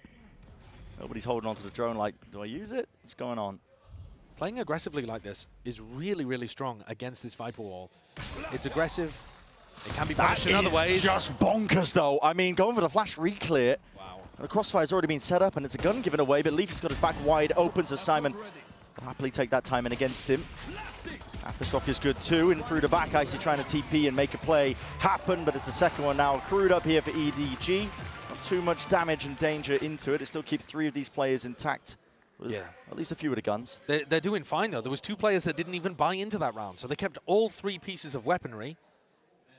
Nobody's holding onto the drone like, do I use it? What's going on? Playing aggressively like this is really, really strong against this Viper wall. It's aggressive. It can be punished in other ways. Just bonkers, though. I mean, going for the flash re-clear. Wow. And the crossfire's already been set up, and it's a gun given away, but Leafy's got his back wide open, so Simon will happily take that timing against him. Aftershock is good too, in through the back. Icy trying to TP and make a play happen, but it's a second one now accrued up here for EDG. Not too much damage and danger into it. It still keeps 3 of these players intact. Yeah, at least a few of the guns. They're doing fine though. There was 2 players that didn't even buy into that round, so they kept all 3 pieces of weaponry.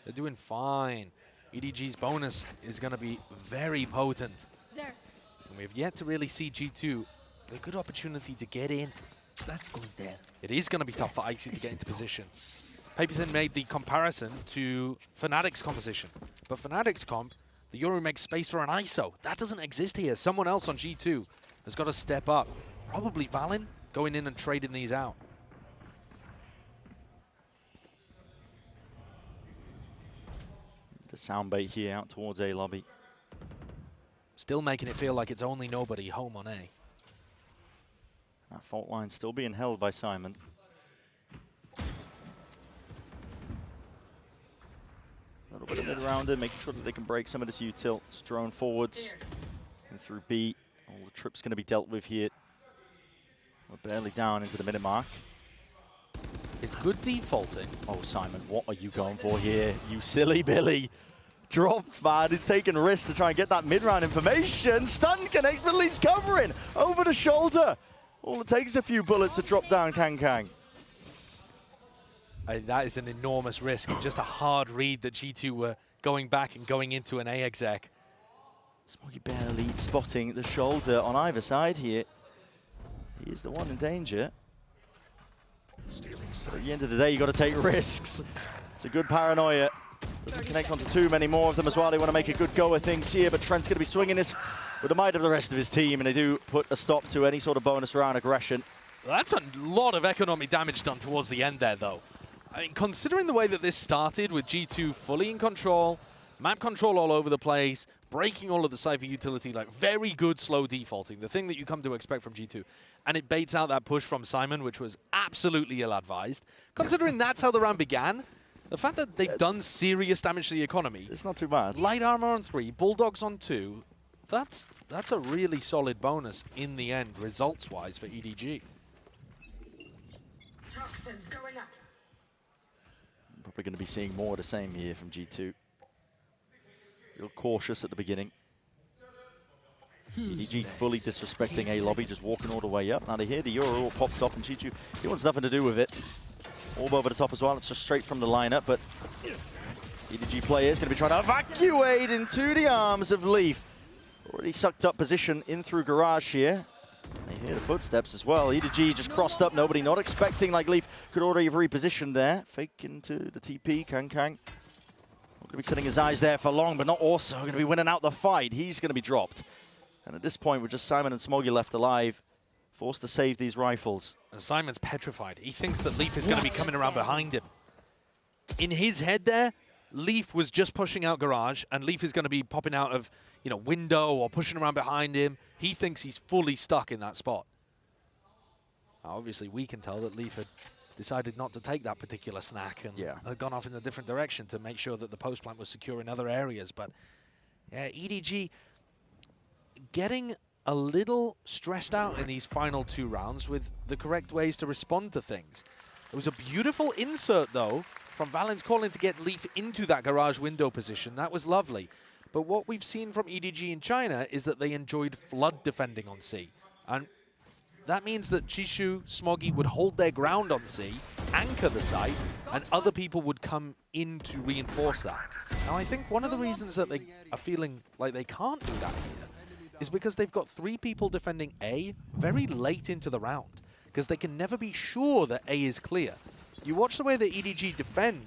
They're doing fine. EDG's bonus is going to be very potent. And we have yet to really see G2 a good opportunity to get in. That goes there. It is going to be tough for Icy to get into position. Paperthin made the comparison to Fnatic's composition. But Fnatic's comp, the Yoru makes space for an ISO. That doesn't exist here. Someone else on G2 has got to step up. Probably Valen going in and trading these out. The sound bait here out towards A lobby. Still making it feel like it's only nobody home on A. That fault line still being held by Simon. A little bit of mid-rounder, making sure that they can break some of this util. It's drone forwards and through B. All the trips going to be dealt with here. We're barely down into the minute mark. It's good defaulting. Oh, Simon, what are you going for here? You silly Billy. Dropped, man. He's taking risks to try and get that mid-round information. Stun connects, but Lee's covering over the shoulder. All it takes is a few bullets to drop down Kang. That is an enormous risk. Just a hard read that G2 were going back and going into an A exec. Smoggy barely spotting the shoulder on either side here. He is the one in danger. But at the end of the day, you got to take risks. It's a good paranoia. Doesn't connect onto too many more of them as well. They want to make a good go of things here, but Trent's going to be swinging this with the might of the rest of his team, and they do put a stop to any sort of bonus round aggression. That's a lot of economic damage done towards the end there, though. I mean, considering the way that this started with G2 fully in control, map control all over the place, breaking all of the Cypher utility, like very good slow defaulting, the thing that you come to expect from G2. And it baits out that push from Simon, which was absolutely ill-advised. Considering that's how the round began, the fact that they've done serious damage to the economy. It's not too bad. Light armor on 3, Bulldogs on 2. That's a really solid bonus in the end, results-wise, for EDG. Toxins going up. Probably going to be seeing more of the same here from G2. Real cautious at the beginning. EDG fully disrespecting A lobby, just walking all the way up. Now they hear the Euro all popped up, and G2, he wants nothing to do with it. Orb over the top as well. It's just straight from the lineup, but EDG player is going to be trying to evacuate into the arms of Leaf. Already sucked up position in through garage here. They hear the footsteps as well. EDG just crossed up, nobody not expecting, like Leaf could already have repositioned there. Fake into the TP, Kang. Not going to be setting his eyes there for long, but not also going to be winning out the fight. He's going to be dropped. And at this point, with just Simon and Smoggy left alive, forced to save these rifles. And Simon's petrified. He thinks that Leaf is going to be coming around behind him. In his head there, Leaf was just pushing out garage, and Leaf is going to be popping out of, you know, window or pushing around behind him. He thinks he's fully stuck in that spot. Now, obviously, we can tell that Leaf had decided not to take that particular snack and had gone off in a different direction to make sure that the post plant was secure in other areas. But yeah, EDG getting a little stressed out in these final 2 rounds with the correct ways to respond to things. It was a beautiful insert, though, from Valens calling to get Leaf into that garage window position. That was lovely. But what we've seen from EDG in China is that they enjoyed flood defending on C. And that means that Jishu, Smoggy would hold their ground on C, anchor the site, and other people would come in to reinforce that. Now, I think one of the reasons that they are feeling like they can't do that here is because they've got 3 people defending A very late into the round, because they can never be sure that A is clear. You watch the way that EDG defend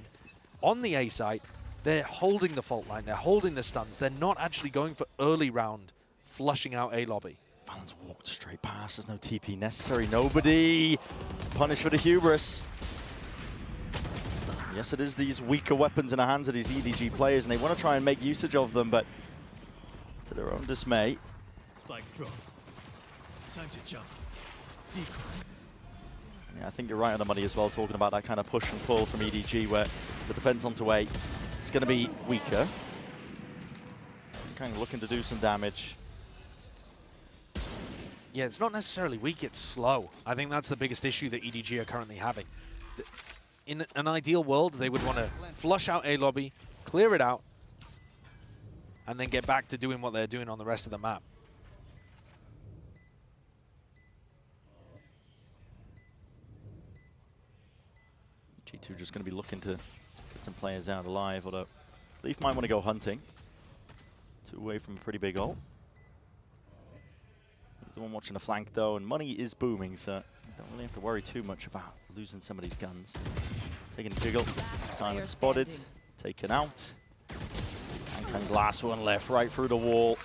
on the A site, they're holding the fault line, they're holding the stuns, they're not actually going for early round, flushing out A lobby. Valens walked straight past, there's no TP necessary, nobody punished for the hubris. Yes, it is these weaker weapons in the hands of these EDG players, and they want to try and make usage of them, but to their own dismay. Spike drop. Time to jump. Yeah, I think you're right on the money as well, talking about that kind of push and pull from EDG, where the defense onto A is going to be weaker. Kind of looking to do some damage. Yeah, it's not necessarily weak, it's slow. I think that's the biggest issue that EDG are currently having. In an ideal world, they would want to flush out A lobby, clear it out, and then get back to doing what they're doing on the rest of the map. G2 just going to be looking to get some players out alive, although Leaf might want to go hunting. 2 away from a pretty big ult. He's the one watching the flank though, and money is booming, so don't really have to worry too much about losing some of these guns. Taking a jiggle, Simon spotted, taken out. And Kang's last one left right through the wall.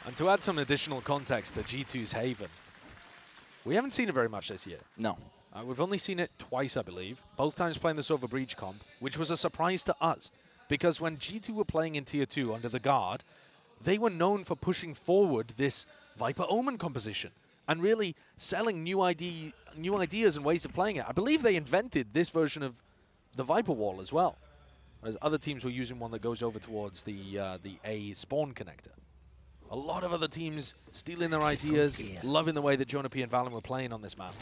And to add some additional context to G2's Haven, we haven't seen it very much this year. No. We've only seen it twice, I believe, both times playing this over Breach comp, which was a surprise to us. Because when G2 were playing in Tier 2 under the Guard, they were known for pushing forward this Viper Omen composition and really selling new ideas and ways of playing it. I believe they invented this version of the Viper Wall as well, whereas other teams were using one that goes over towards the A spawn connector. A lot of other teams stealing their ideas, loving the way that Jonah P and Valen were playing on this map.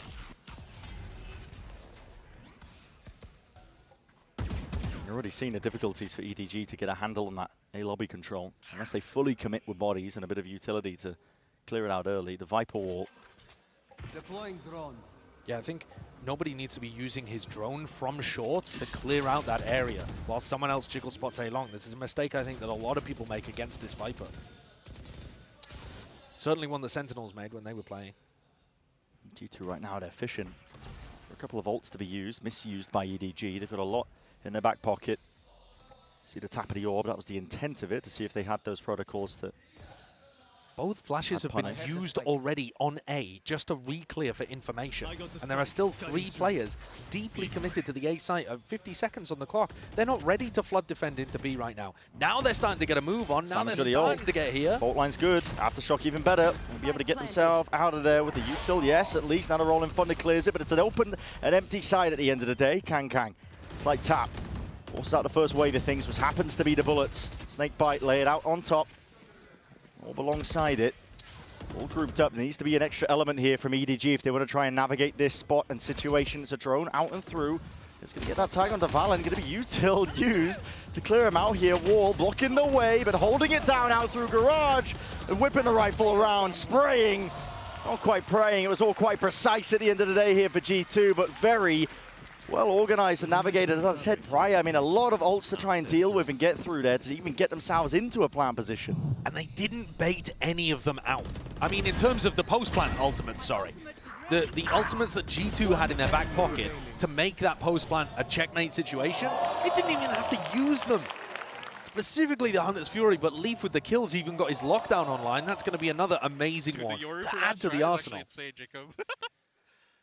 You're already seeing the difficulties for EDG to get a handle on that A lobby control. Unless they fully commit with bodies and a bit of utility to clear it out early. The Viper Wall. Deploying drone. Yeah, I think nobody needs to be using his drone from short to clear out that area while someone else jiggle spots A long. This is a mistake I think that a lot of people make against this Viper. Certainly one the Sentinels made when they were playing. G2 right now, they're fishing for a couple of ults to be used, misused by EDG. They've got a lot in their back pocket. See the tap of the orb, that was the intent of it, to see if they had those protocols to Both flashes have been used already on A just to re-clear for information. And there are still 3 players deeply committed to the A site of 50 seconds on the clock. They're not ready to flood defend into B right now. Now they're starting to get a move on. Now they're starting to get here. Fault line's good. Aftershock even better. They'll be able to get themselves out of there with the util. Yes, at least now the Rolling Thunder clears it, but it's an open and empty side at the end of the day. Kang. It's like tap. Forces out the first wave of things, which happens to be the bullets. Snakebite laid out on top. All alongside it. All grouped up. There needs to be an extra element here from EDG if they want to try and navigate this spot and situation. It's a drone out and through. It's going to get that tag onto Valen. Going to be util used to clear him out here. Wall blocking the way, but holding it down out through garage. And whipping the rifle around, spraying. Not quite praying. It was all quite precise at the end of the day here for G2, but very well organized and navigated. As I said prior, I mean, a lot of ults to try and deal with and get through there to even get themselves into a plant position. And they didn't bait any of them out. I mean, in terms of the post-plant ultimates, sorry. The ultimates that G2 had in their back pocket to make that post-plant a checkmate situation, it didn't even have to use them. Specifically the Hunter's Fury, but Leaf with the kills even got his lockdown online. That's going to be another amazing one to add to the arsenal. Insane, Jacob.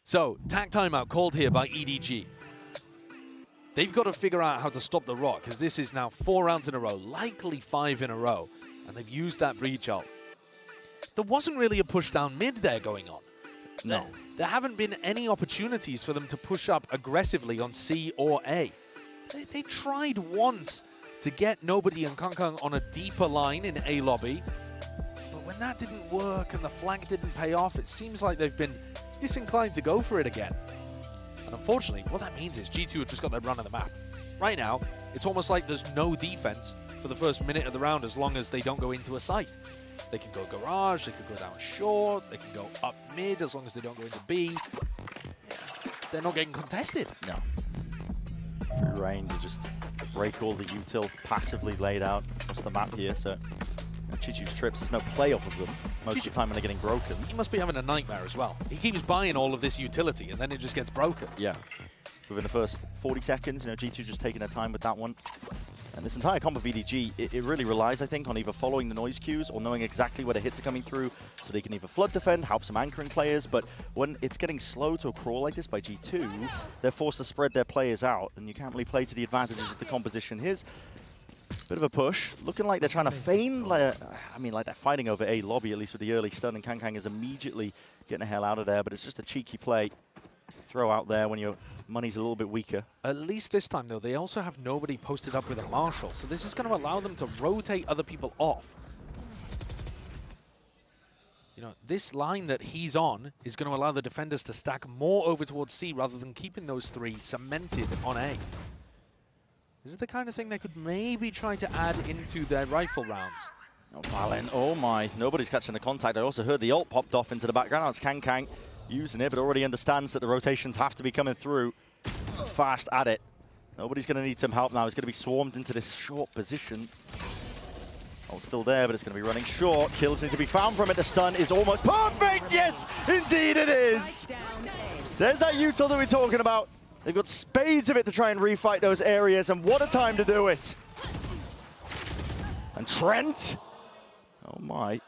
So, tack timeout called here by EDG. They've got to figure out how to stop the Rock, because this is now 4 rounds in a row, likely 5 in a row, and they've used that breach ult. There wasn't really a push down mid there going on. No. There haven't been any opportunities for them to push up aggressively on C or A. They tried once to get Nobody and Kang on a deeper line in A lobby, but when that didn't work and the flank didn't pay off, it seems like they've been disinclined to go for it again. And unfortunately, what that means is G2 have just got their run of the map. Right now, it's almost like there's no defense for the first minute of the round as long as they don't go into a site. They can go garage, they can go down short, they can go up mid as long as they don't go into B. They're not getting contested. No. Free range to just break all the util passively laid out across the map here, so Chichu's trips, there's no play off of them most of the time when they're getting broken. He must be having a nightmare as well. He keeps buying all of this utility and then it just gets broken. Yeah. Within the first 40 seconds, G2 just taking their time with that one. And this entire comp of VDG, it really relies, I think, on either following the noise cues or knowing exactly where the hits are coming through so they can either flood defend, help some anchoring players, but when it's getting slow to a crawl like this by G2, they're forced to spread their players out, and you can't really play to the advantages of the composition. Here's a bit of a push, looking like they're trying to feign, like they're fighting over A lobby, at least with the early stun, and Kang is immediately getting the hell out of there, but it's just a cheeky play. Throw out there when your money's a little bit weaker. At least this time, though, they also have Nobody posted up with a Marshal, so this is going to allow them to rotate other people off. You know, this line that he's on is going to allow the defenders to stack more over towards C rather than keeping those 3 cemented on A. This is the kind of thing they could maybe try to add into their rifle rounds. Oh, Valen, oh my, nobody's catching the contact. I also heard the ult popped off into the background. It's Kang using it, but already understands that the rotations have to be coming through fast at it. Nobody's going to need some help now. He's going to be swarmed into this short position. Oh, still there, but it's going to be running short. Kills need to be found from it. The stun is almost perfect. Yes, indeed it is. There's that util that we're talking about. They've got spades of it to try and refight those areas, and what a time to do it. And Trent. Oh my.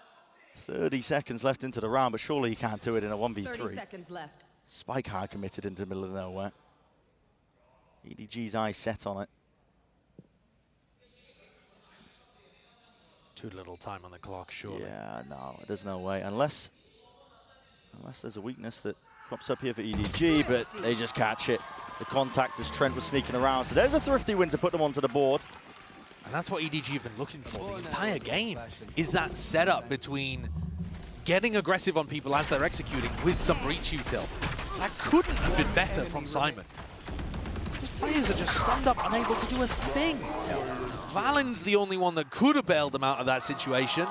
30 seconds left into the round, but surely you can't do it in a 1v3. 30 seconds left. Spike hard committed into the middle of nowhere. EDG's eyes set on it. Too little time on the clock, surely. Yeah, no, there's no way. Unless there's a weakness that crops up here for EDG, but they just catch it. The contact as Trent was sneaking around. So there's a thrifty win to put them onto the board. And that's what EDG have been looking for the entire game, is that setup between getting aggressive on people as they're executing with some breach util. That couldn't have been better from Simon. The players are just stunned up, unable to do a thing. Valen's the only one that could have bailed them out of that situation.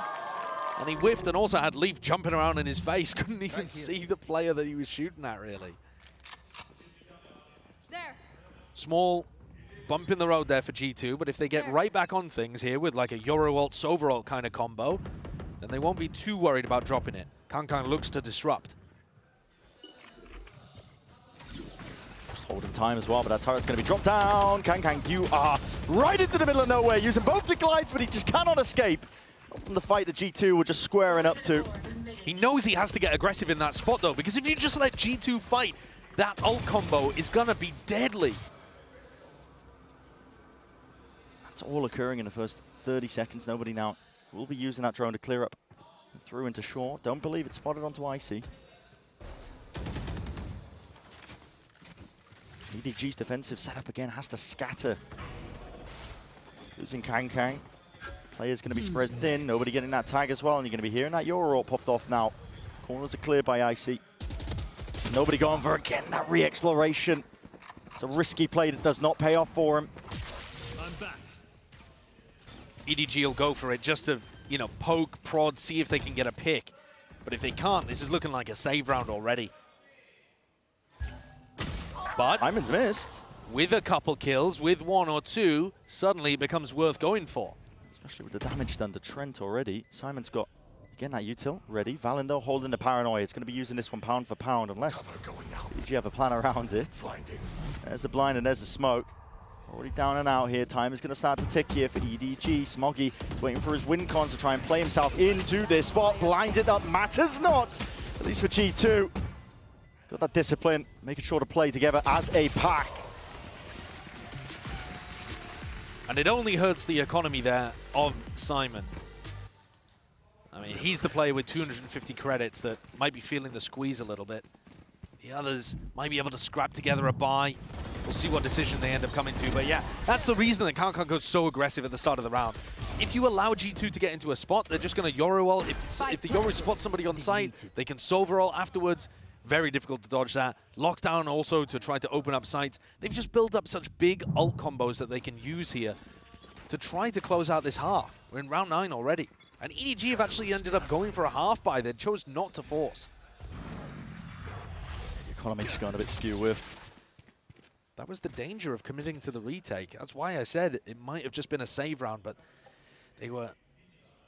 And he whiffed and also had Leaf jumping around in his face. Couldn't even see the player that he was shooting at, really. There. Small bump in the road there for G2, but if they get right back on things here with like a Euro ult, Sova ult kind of combo, then they won't be too worried about dropping it. Kang looks to disrupt. Just holding time as well, but that turret's going to be dropped down. Kang, you are right into the middle of nowhere, using both the glides, but he just cannot escape. from the fight that G2 were just squaring up to. He knows he has to get aggressive in that spot, though, because if you just let G2 fight, that ult combo is going to be deadly. That's all occurring in the first 30 seconds. Nobody now will be using that drone to clear up and through into short. Don't believe it's spotted onto IC. EDG's defensive setup again has to scatter. Losing Kang. Players going to be spread thin. Nobody getting that tag as well. And you're going to be hearing that Euro ult popped off now. Corners are cleared by IC. Nobody going for, again, that re-exploration. It's a risky play that does not pay off for him. EDG will go for it just to, you know, poke, prod, see if they can get a pick. But if they can't, this is looking like a save round already. But Simon's missed. With a couple kills, with 1 or 2, suddenly it becomes worth going for. Especially with the damage done to Trent already. Simon's got, again, that util ready. Valindo holding the paranoia. It's going to be using this one pound for pound unless you have a plan around it. There's the blind and there's the smoke. Already down and out here. Time is going to start to tick here for EDG. Smoggy waiting for his win con to try and play himself into this spot. Blinded up matters not, at least for G2. Got that discipline, making sure to play together as a pack. And it only hurts the economy there of Simon. I mean, he's the player with 250 credits that might be feeling the squeeze a little bit. The others might be able to scrap together a buy. We'll see what decision they end up coming to. But yeah, that's the reason that Kang goes so aggressive at the start of the round. If you allow G2 to get into a spot, they're just going to Yoru ult. If the Yoru spots somebody on site, they can Solver ult afterwards. Very difficult to dodge that. Lockdown also to try to open up sites. They've just built up such big ult combos that they can use here to try to close out this half. We're in round 9 already. And EDG have actually ended up going for a half buy. They chose not to force. The economy just going a bit skew with. That was the danger of committing to the retake. That's why I said it might have just been a save round, but they were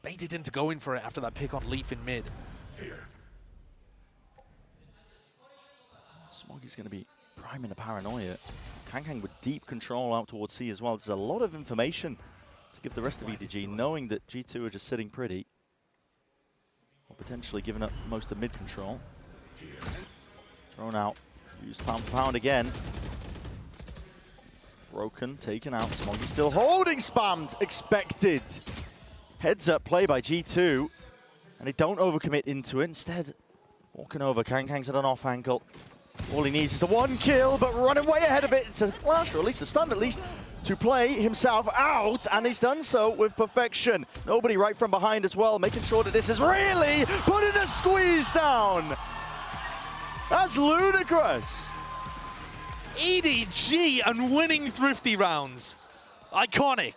baited into going for it after that pick on Leaf in mid. Smoggy's going to be priming the paranoia. Kang with deep control out towards C as well. There's a lot of information to give the rest of EDG, knowing that G2 are just sitting pretty. Or potentially giving up most of mid control. Thrown out. Used pound for pound again. Broken, taken out. Smoggy still holding, spammed, expected. Heads up play by G2. And they don't overcommit into it. Instead, walking over. Kang's at an off angle. All he needs is the 1 kill, but running way ahead of it. It's a flash, or at least a stun, at least, to play himself out, and he's done so with perfection. Nobody right from behind as well, making sure that this is really putting a squeeze down. That's ludicrous. EDG and winning Thrifty rounds. Iconic.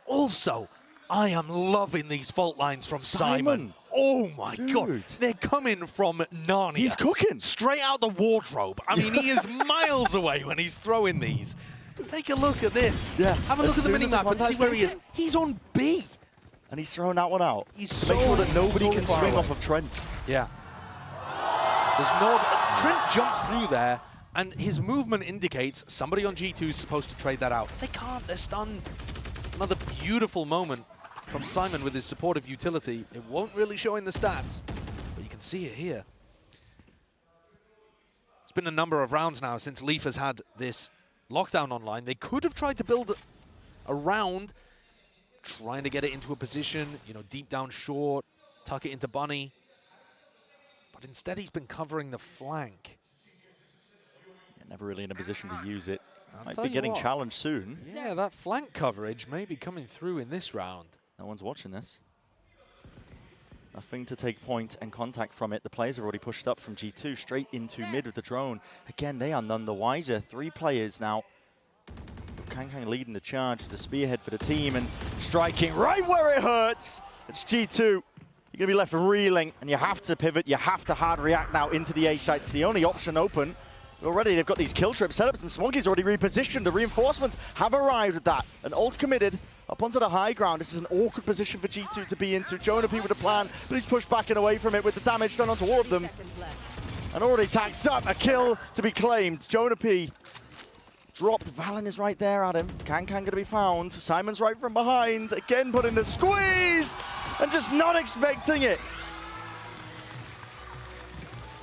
Also, I am loving these fault lines from Simon. Oh my God, they're coming from Narnia. He's cooking. Straight out the wardrobe. I mean, he is miles away when he's throwing these. Take a look at this. Yeah. Have a look at the minimap and see where he is. He's on B. And he's throwing that one out. He's to make sure that nobody can swing off of Trent. Yeah. There's no... Trent jumps through there, and his movement indicates somebody on G2 is supposed to trade that out. They can't. They're stunned. Another beautiful moment from Simon with his supportive utility. It won't really show in the stats, but you can see it here. It's been a number of rounds now since Leaf has had this lockdown online. They could have tried to build a round, trying to get it into a position, you know, deep down short, tuck it into Bunny. But instead he's been covering the flank. Yeah, never really in a position to use it. Might be getting challenged soon. Yeah, that flank coverage may be coming through in this round. No one's watching this. Nothing to take point and contact from it. The players have already pushed up from G2 straight into mid with the drone. Again, they are none the wiser. 3 players now. Kang leading the charge as the spearhead for the team and striking right where it hurts. It's G2. You're going to be left reeling, and you have to pivot. You have to hard react now into the A site. It's the only option open. Already they've got these kill trip setups, and Smoggy's already repositioned. The reinforcements have arrived at that. An ult committed up onto the high ground. This is an awkward position for G2 to be into. Jonapy with a plan, but he's pushed back and away from it with the damage done onto all of them. And already tacked up, a kill to be claimed. Jonapy dropped. Valen is right there at him. Kang going to be found. Simon's right from behind. Again putting the squeeze. and just not expecting it.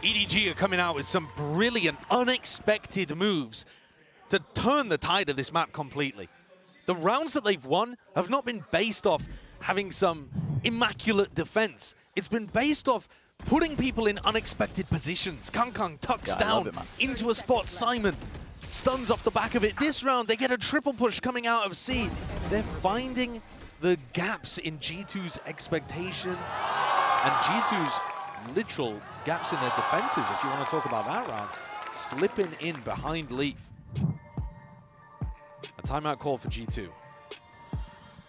EDG are coming out with some brilliant, unexpected moves to turn the tide of this map completely. The rounds that they've won have not been based off having some immaculate defense. It's been based off putting people in unexpected positions. Kangkang tucks down into a spot. Simon stuns off the back of it. This round, they get a triple push coming out of C. They're finding the gaps in G2's expectation and G2's literal gaps in their defenses, if you want to talk about that round. Slipping in behind Leaf. A timeout call for G2.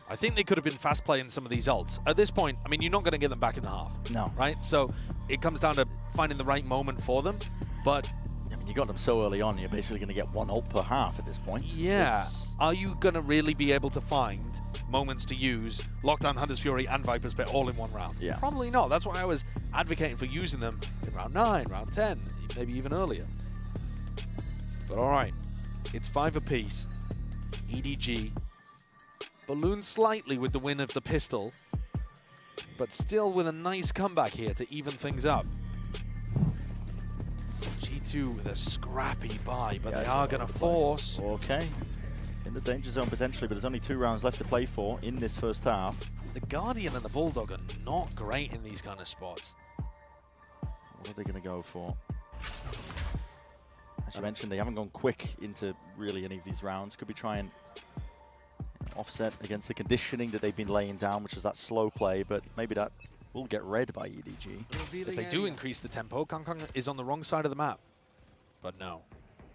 I think they could have been fast playing some of these ults. At this point, I mean, you're not going to get them back in the half. No. Right? So it comes down to finding the right moment for them. But I mean, you got them so early on, you're basically going to get one ult per half at this point. Yeah. Are you going to really be able to find moments to use Lockdown, Hunter's Fury, and Viper's Bit all in one round? Yeah. Probably not. That's why I was advocating for using them in round 9, round 10, maybe even earlier. But all right. It's 5 apiece. EDG ballooned slightly with the win of the pistol, but still with a nice comeback here to even things up. G2 with a scrappy buy, but they are going to force. Okay. In the danger zone potentially, but there's only 2 rounds left to play for in this first half. The Guardian and the Bulldog are not great in these kind of spots. What are they going to go for? As you mentioned, they haven't gone quick into really any of these rounds. Could be trying offset against the conditioning that they've been laying down, which is that slow play, but maybe that will get read by EDG. If they do increase the tempo, Kangkang is on the wrong side of the map. But no,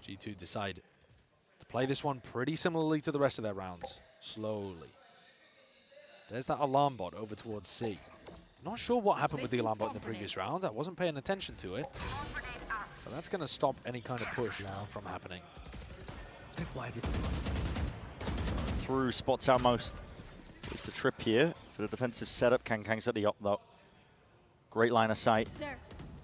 G2 decide to play this one pretty similarly to the rest of their rounds, slowly. There's that alarm bot over towards C. Not sure what happened with the alarm bot in the previous round. I wasn't paying attention to it. So that's going to stop any kind of push now from happening. Through spots outmost. It's the trip here for the defensive setup. Kangkang's at the up though. Great line of sight.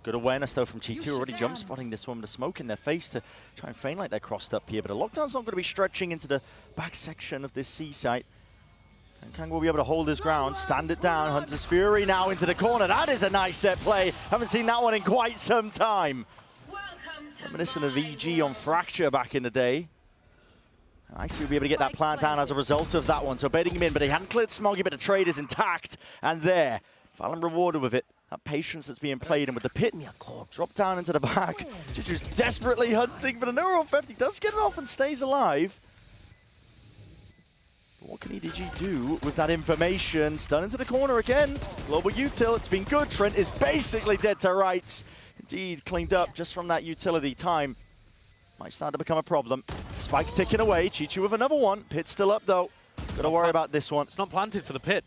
Good awareness though from G2, already jump spotting this one with the smoke in their face to try and feign like they're crossed up here. But a lockdown's not going to be stretching into the back section of this C site. Kangkang will be able to hold his ground, stand it down. Hunter's Fury now into the corner. That is a nice set play. Haven't seen that one in quite some time. Reminiscent of EG on Fracture back in the day. I see we'll be able to get that plant down as a result of that one. So baiting him in, but he hadn't cleared Smoggy, but the trade is intact. And there, Valen rewarded with it. That patience that's being played, and with the pit drop down into the back. Juju's desperately hunting for the neural theft. He does get it off and stays alive. But what can EDG do with that information? Stun into the corner again. Global util, it's been good. Trent is basically dead to rights. Indeed, cleaned up just from that utility. Time might start to become a problem. Spike's ticking away. Chichu with another one. Pit's still up though. Gotta worry about this one. It's not planted for the pit.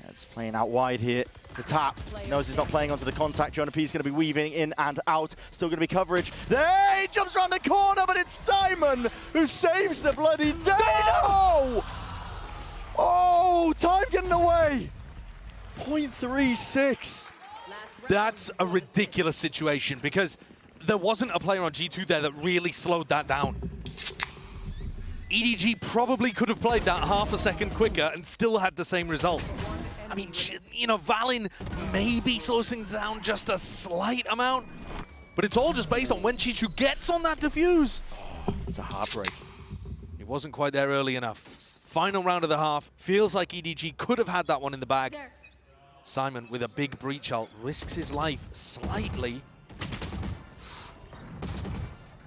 Yeah, it's playing out wide here. To tap. Knows he's not playing onto the contact. Jonah P's going to be weaving in and out. Still going to be coverage. There he jumps around the corner, but it's Timon who saves the bloody day. No! Oh, time getting away. 0.36. That's a ridiculous situation because there wasn't a player on G2 there that really slowed that down. EDG probably could have played that half a second quicker and still had the same result. I mean, you know, Valen maybe slows things down just a slight amount, but it's all just based on when Chichu gets on that defuse. Oh, it's a heartbreak. It wasn't quite there early enough. Final round of the half. Feels like EDG could have had that one in the bag. Simon with a big breach ult risks his life slightly.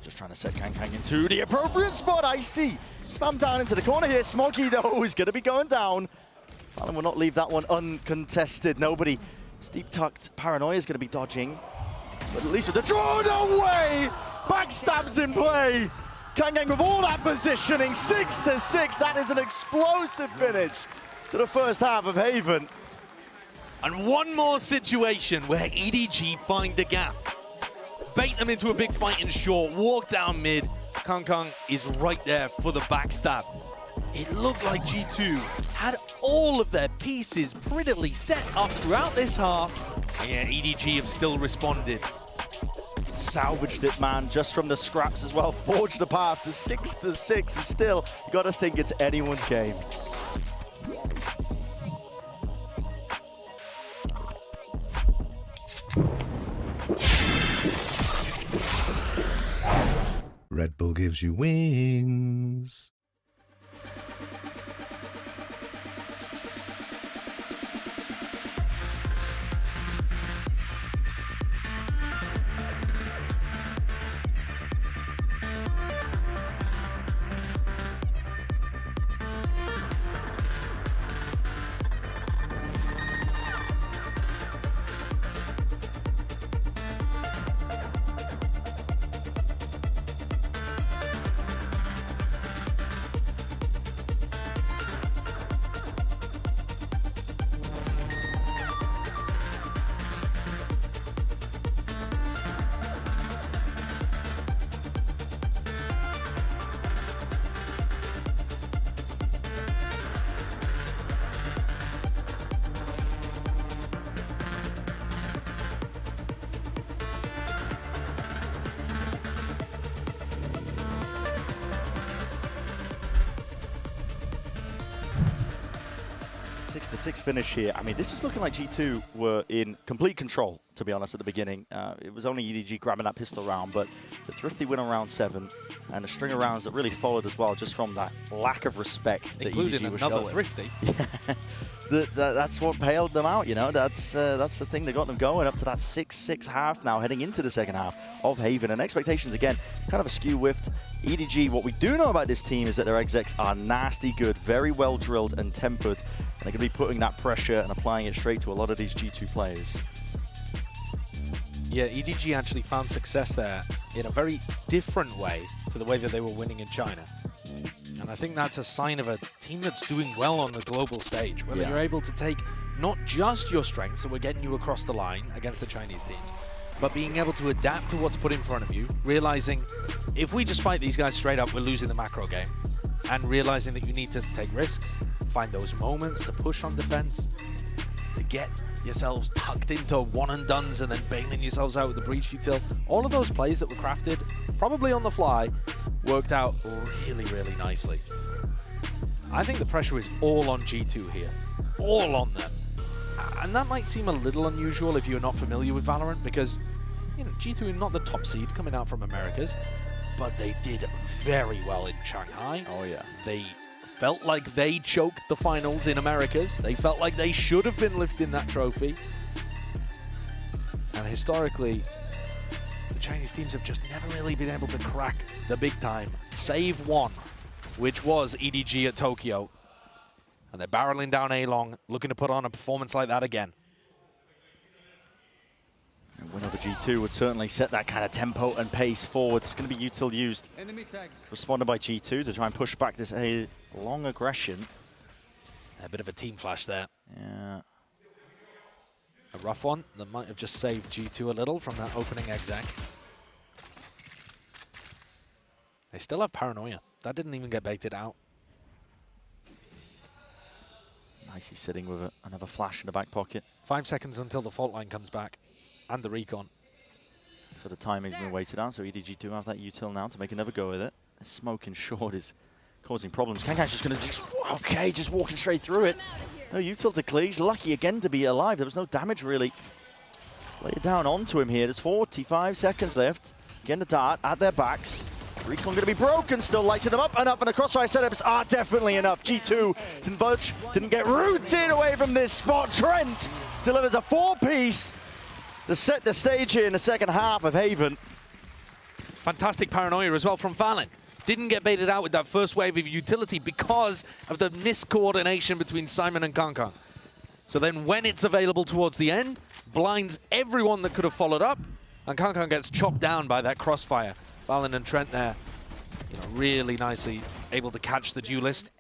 Just trying to set Kangkang into the appropriate spot. I see. Spam down into the corner here. Smoggy though is going to be going down. Valen will not leave that one uncontested. Nobody. Deep tucked Paranoia is going to be dodging. But at least with the draw, no way! Backstabs in play. Kangkang with all that positioning. 6-6. That is an explosive finish to the first half of Haven. And one more situation where EDG find the gap. Bait them into a big fight in short, walk down mid. Kangkang is right there for the backstab. It looked like G2 had all of their pieces prettily set up throughout this half. And yeah, EDG have still responded. Salvaged it, man, just from the scraps as well. Forged the path to 6-6, and still, you got to think it's anyone's game. Red Bull gives you wings. Six finish here. I mean, this is looking like G2 were in complete control, to be honest, at the beginning. It was only EDG grabbing that pistol round, but the thrifty win on round 7 and a string of rounds that really followed as well, just from that lack of respect that including EDG was another showing. thrifty. That's what paled them out, you know. That's the thing that got them going up to that 6-6 half now, heading into the second half of Haven. And expectations, again, kind of a skew whiffed. EDG, what we do know about this team is that their execs are nasty good, very well drilled and tempered. And they're going to be putting that pressure and applying it straight to a lot of these G2 players. Yeah, EDG actually found success there in a very different way to the way that they were winning in China. And I think that's a sign of a team that's doing well on the global stage, where you're able to take not just your strengths, so we're getting you across the line against the Chinese teams, but being able to adapt to what's put in front of you, realizing if we just fight these guys straight up, we're losing the macro game. And realizing that you need to take risks, find those moments to push on defense, to get yourselves tucked into one-and-dones and then bailing yourselves out with the breach util. All of those plays that were crafted, probably on the fly, worked out really, really nicely. I think the pressure is all on G2 here. All on them. And that might seem a little unusual if you're not familiar with Valorant, because, you know, G2 are not the top seed coming out from Americas, but they did very well in Shanghai. Oh, yeah. They felt like they choked the finals in Americas. They felt like they should have been lifting that trophy. And historically, the Chinese teams have just never really been able to crack the big time, save one, which was EDG at Tokyo. And they're barreling down A-Long, looking to put on a performance like that again. A win over G2 would certainly set that kind of tempo and pace forward. It's going to be util used. Responded by G2 to try and push back this A-Long aggression. A bit of a team flash there. Yeah. A rough one that might have just saved G2 a little from that opening exec. They still have paranoia. That didn't even get baited out. Nicely sitting with another flash in the back pocket. 5 seconds until the fault line comes back. And the recon. So the timing's been weighted out, so EDG do have that util now to make another go with it. The smoking short is causing problems. Kangkang's just going to just walking straight through it. No util to clear. He's lucky again to be alive. There was no damage really. Lay it down onto him here. There's 45 seconds left. Again, the dart at their backs. Recon going to be broken, still lighting them up, and the crossfire setups are definitely enough. G2 didn't budge, didn't get rooted away from this spot. Trent delivers a 4-piece to set the stage here in the second half of Haven. Fantastic paranoia as well from Valen. Didn't get baited out with that first wave of utility because of the miscoordination between Simon and Kangkang. So then when it's available towards the end, blinds everyone that could have followed up, and Kangkang gets chopped down by that crossfire. Valen and Trent there, you know, really nicely able to catch the duelist.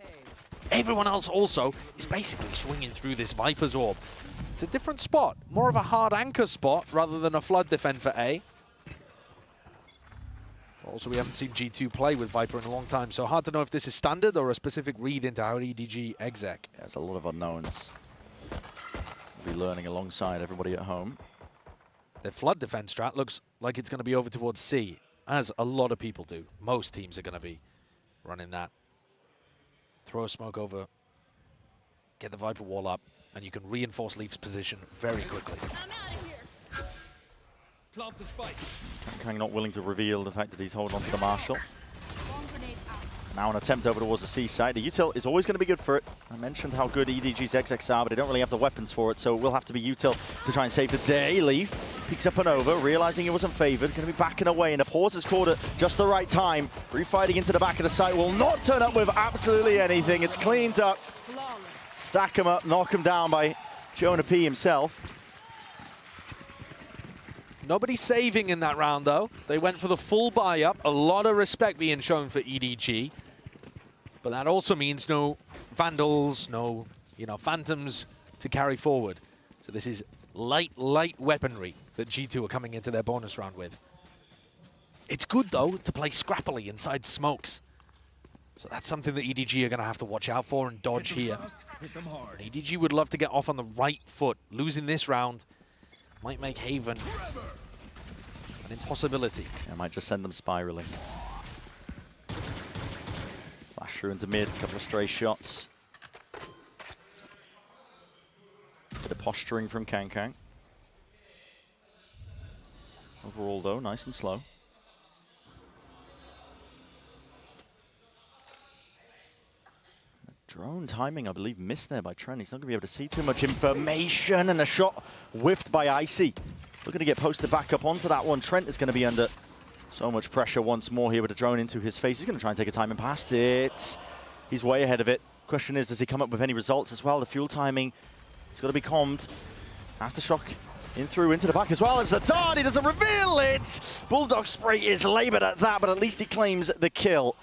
Everyone else also is basically swinging through this Viper's Orb. It's a different spot, more of a hard anchor spot rather than a flood defend for A. Also, we haven't seen G2 play with Viper in a long time, so hard to know if this is standard or a specific read into how EDG exec. There's a lot of unknowns. We'll be learning alongside everybody at home. Their flood defense strat looks like it's going to be over towards C, as a lot of people do. Most teams are going to be running that. Throw a smoke over, get the Viper wall up, and you can reinforce Leaf's position very quickly. Kang not willing to reveal the fact that he's holding on to the Marshall. Now an attempt over towards the C side. The util is always going to be good for it. I mentioned how good EDG's XX are, but they don't really have the weapons for it, so it will have to be util to try and save the day. Leaf picks up SUPERNOVA, realizing he wasn't favored, going to be backing away, and the pause is caught at just the right time. Refighting into the back of the site will not turn up with absolutely anything. It's cleaned up. Stack him up, knock him down by Jonah P himself. Nobody saving in that round, though. They went for the full buy-up. A lot of respect being shown for EDG. But that also means no Vandals, no, Phantoms to carry forward. So this is light weaponry that G2 are coming into their bonus round with. It's good, though, to play scrappily inside smokes. So that's something that EDG are going to have to watch out for and dodge here. And EDG would love to get off on the right foot. Losing this round might make Haven an impossibility. Yeah, might just send them spiraling. Flash through into mid, couple of stray shots. Bit of posturing from Kang. Overall, though, nice and slow. Drone timing, I believe, missed there by Trent. He's not going to be able to see too much information, and a shot whiffed by Icy. Looking to get posted back up onto that one. Trent is going to be under so much pressure once more here with a drone into his face. He's going to try and take a timing past it. He's way ahead of it. Question is, does he come up with any results as well? The fuel timing, it's got to be calmed. Aftershock in through into the back as well as the dart. He doesn't reveal it. Bulldog spray is labored at that, but at least he claims the kill.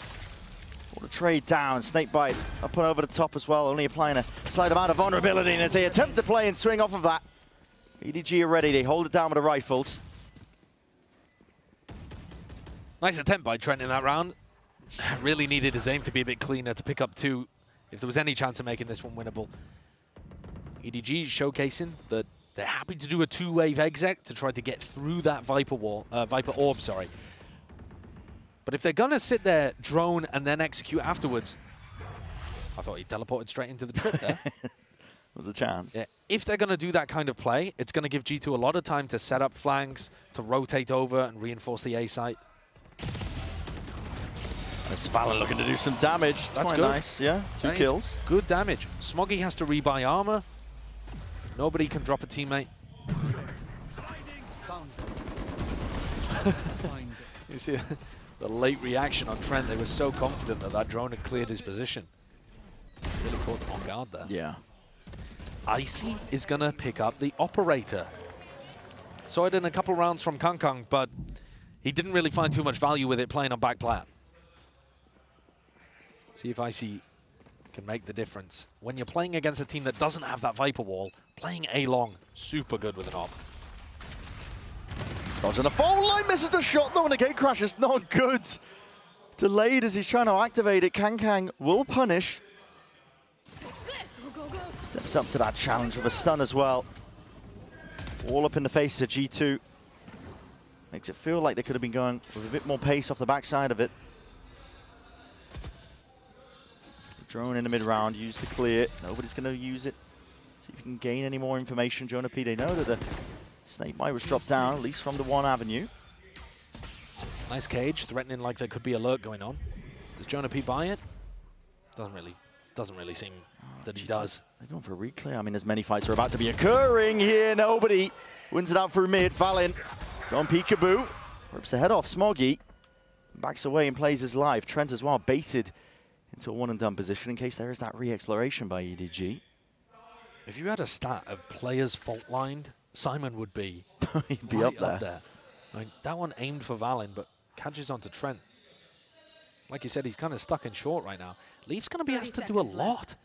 What a trade down. Snakebite up and over the top as well, only applying a slight amount of vulnerability, and as they attempt to play and swing off of that, EDG are ready. They hold it down with the rifles. Nice attempt by Trent in that round. Really needed his aim to be a bit cleaner to pick up 2 if there was any chance of making this one winnable. EDG showcasing that they're happy to do a 2-wave exec to try to get through that Viper orb, sorry. But if they're going to sit there, drone, and then execute afterwards, I thought he teleported straight into the trip there. There's a chance. Yeah. If they're going to do that kind of play, it's going to give G2 a lot of time to set up flanks, to rotate over and reinforce the A site. That's Valor looking to do some damage. That's quite good. Nice, yeah. 2 kills. Good damage. Smoggy has to rebuy armor. Nobody can drop a teammate. You see the late reaction on Trent. They were so confident that that drone had cleared his position. Really caught them on guard there. Yeah. Icy is going to pick up the operator. Saw it in a couple rounds from Kang, but he didn't really find too much value with it playing on back plat. See if Icy can make the difference. When you're playing against a team that doesn't have that Viper wall, playing A long, super good with an op. Dodging the phone line, misses the shot though, and the gate crash is not good. Delayed as he's trying to activate it. Kang will punish. Steps up to that challenge with a stun as well. All up in the face of G2. Makes it feel like they could have been going with a bit more pace off the backside of it. Drone in the mid round, use to clear it. Nobody's going to use it. See if you can gain any more information. Jonah P, they know that the Snakebite was dropped down, at least from the 1 avenue. Nice cage, threatening like there could be alert going on. Does Jonah P buy it? Doesn't really seem that he does. They're going for a reclear. I mean, as many fights are about to be occurring here. Nobody wins it out through mid. Valin gone peekaboo. Rips the head off Smoggy. Backs away and plays his life. Trent as well baited into a one-and-done position in case there is that re-exploration by EDG. If you had a stat of players fault-lined, Simon would be, He'd be right up there. I mean, that one aimed for Valin, but catches onto Trent. Like you said, he's kind of stuck in short right now. Leaf's going to be asked to do a lot.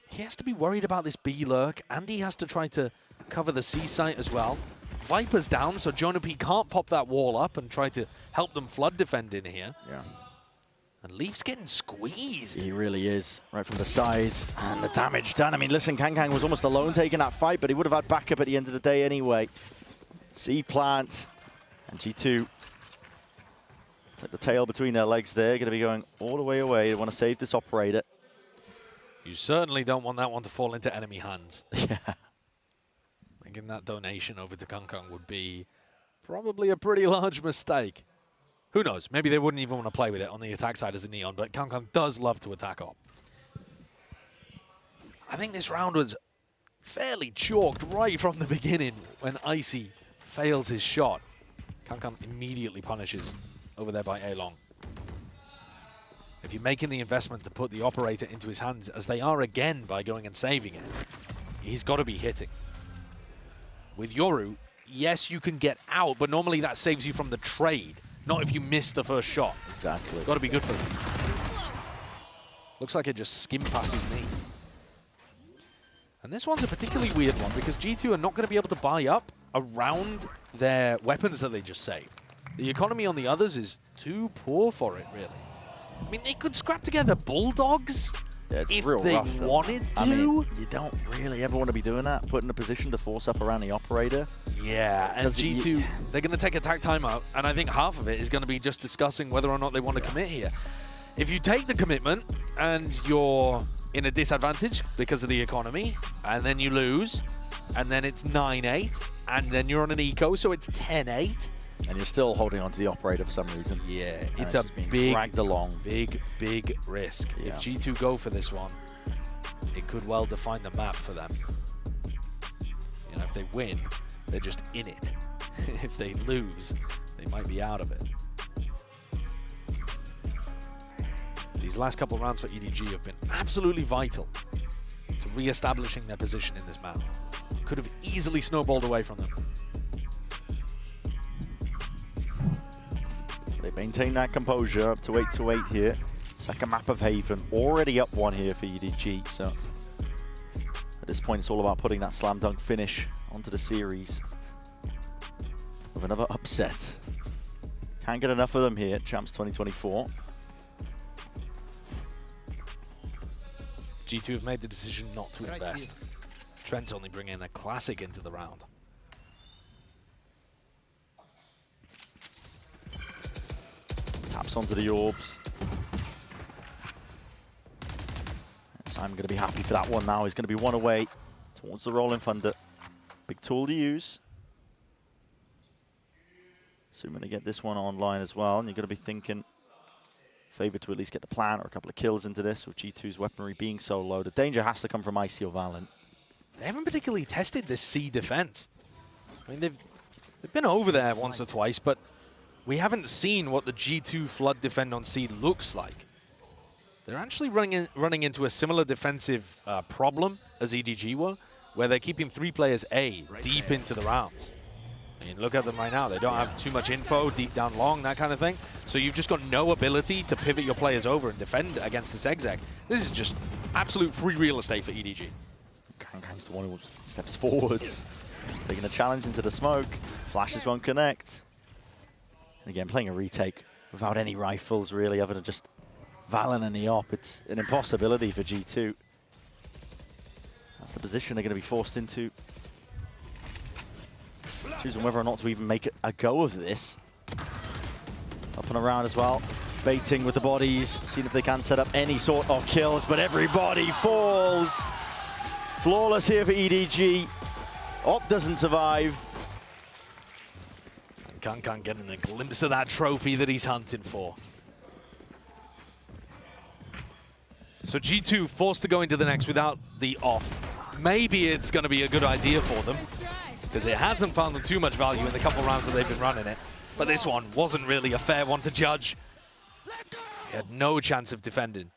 He has to be worried about this B lurk, and he has to try to cover the C site as well. Viper's down, so Jonah P can't pop that wall up and try to help them flood defend in here. Yeah. And Leaf's getting squeezed. He really is, right from the sides. And the damage done. I mean, listen, Kang was almost alone taking that fight, but he would have had backup at the end of the day anyway. C-plant and G2. Take the tail between their legs there. Going to be going all the way away. They want to save this operator. You certainly don't want that one to fall into enemy hands. Yeah. Thinking that donation over to Kangkang would be probably a pretty large mistake. Who knows? Maybe they wouldn't even want to play with it on the attack side as a Neon, but Kangkang does love to attack up. I think this round was fairly chalked right from the beginning when Icy fails his shot. Kangkang immediately punishes over there by A-Long. If you're making the investment to put the operator into his hands, as they are again by going and saving it, he's got to be hitting. With Yoru, yes, you can get out, but normally that saves you from the trade, not if you miss the first shot. Exactly. Got to be good for them. Looks like it just skimmed past his knee. And this one's a particularly weird one because G2 are not going to be able to buy up around their weapons that they just saved. The economy on the others is too poor for it, really. I mean, they could scrap together Bulldogs if real they rough, wanted to. I mean, you don't really ever want to be doing that, put in a position to force up around the operator. Yeah, and G2, they're going to take attack timeout, and I think half of it is going to be just discussing whether or not they want to commit here. If you take the commitment and you're in a disadvantage because of the economy, and then you lose, and then it's 9-8, and then you're on an eco, so it's 10-8. And you're still holding on to the operator for some reason. Yeah, it's a big, dragged along. Big risk. Yeah. If G2 go for this one, it could well define the map for them. You know, if they win, they're just in it. If they lose, they might be out of it. These last couple of rounds for EDG have been absolutely vital to re-establishing their position in this map. Could have easily snowballed away from them. They maintain that composure up to 8-8 here. Second map of Haven, already up 1 here for EDG. So at this point, it's all about putting that slam dunk finish onto the series with another upset. Can't get enough of them here, Champs 2024. G2 have made the decision not to invest. Trent's only bringing a classic into the round. Taps onto the orbs. So I'm going to be happy for that one now. He's going to be 1 away towards the Rolling Thunder. Big tool to use. Assuming to get this one online as well. And you're going to be thinking, favored to at least get the plant or a couple of kills into this, with G2's weaponry being so low. The danger has to come from Icy or Valorant. They haven't particularly tested this C defense. I mean, they've been over there once or twice, but we haven't seen what the G2 Flood defend on C looks like. They're actually running into a similar defensive problem as EDG were, where they're keeping 3 players A deep into the rounds. I mean, look at them right now. They don't have too much info, deep down long, that kind of thing. So you've just got no ability to pivot your players over and defend against this exec. This is just absolute free real estate for EDG. Kangkang's the one who steps forwards, taking a challenge into the smoke. Flashes won't connect. And again, playing a retake without any rifles, really, other than just Valen and the op. It's an impossibility for G2. That's the position they're going to be forced into. Choosing whether or not to even make a go of this. Up and around as well. Baiting with the bodies, seeing if they can set up any sort of kills, but everybody falls. Flawless here for EDG. Op doesn't survive. Kangkang getting a glimpse of that trophy that he's hunting for. So G2 forced to go into the next without the off. Maybe it's going to be a good idea for them, because it hasn't found them too much value in the couple rounds that they've been running it. But this one wasn't really a fair one to judge. He had no chance of defending.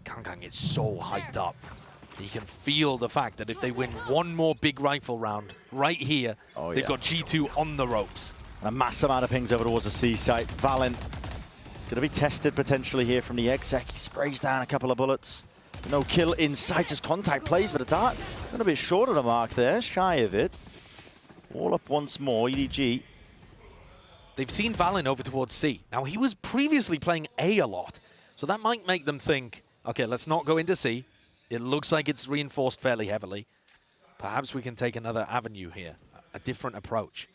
Kangkang is so hyped up. You can feel the fact that if they win one more big rifle round right here, they've got G2 on the ropes. A mass amount of pings over towards the C site. Valen is going to be tested potentially here from the exec. He sprays down a couple of bullets. No kill inside, just contact plays, but a dart going to be short of the mark there, shy of it. All up once more, EDG. They've seen Valen over towards C. Now, he was previously playing A a lot, so that might make them think, okay, let's not go into C. It looks like it's reinforced fairly heavily. Perhaps we can take another avenue here, a different approach.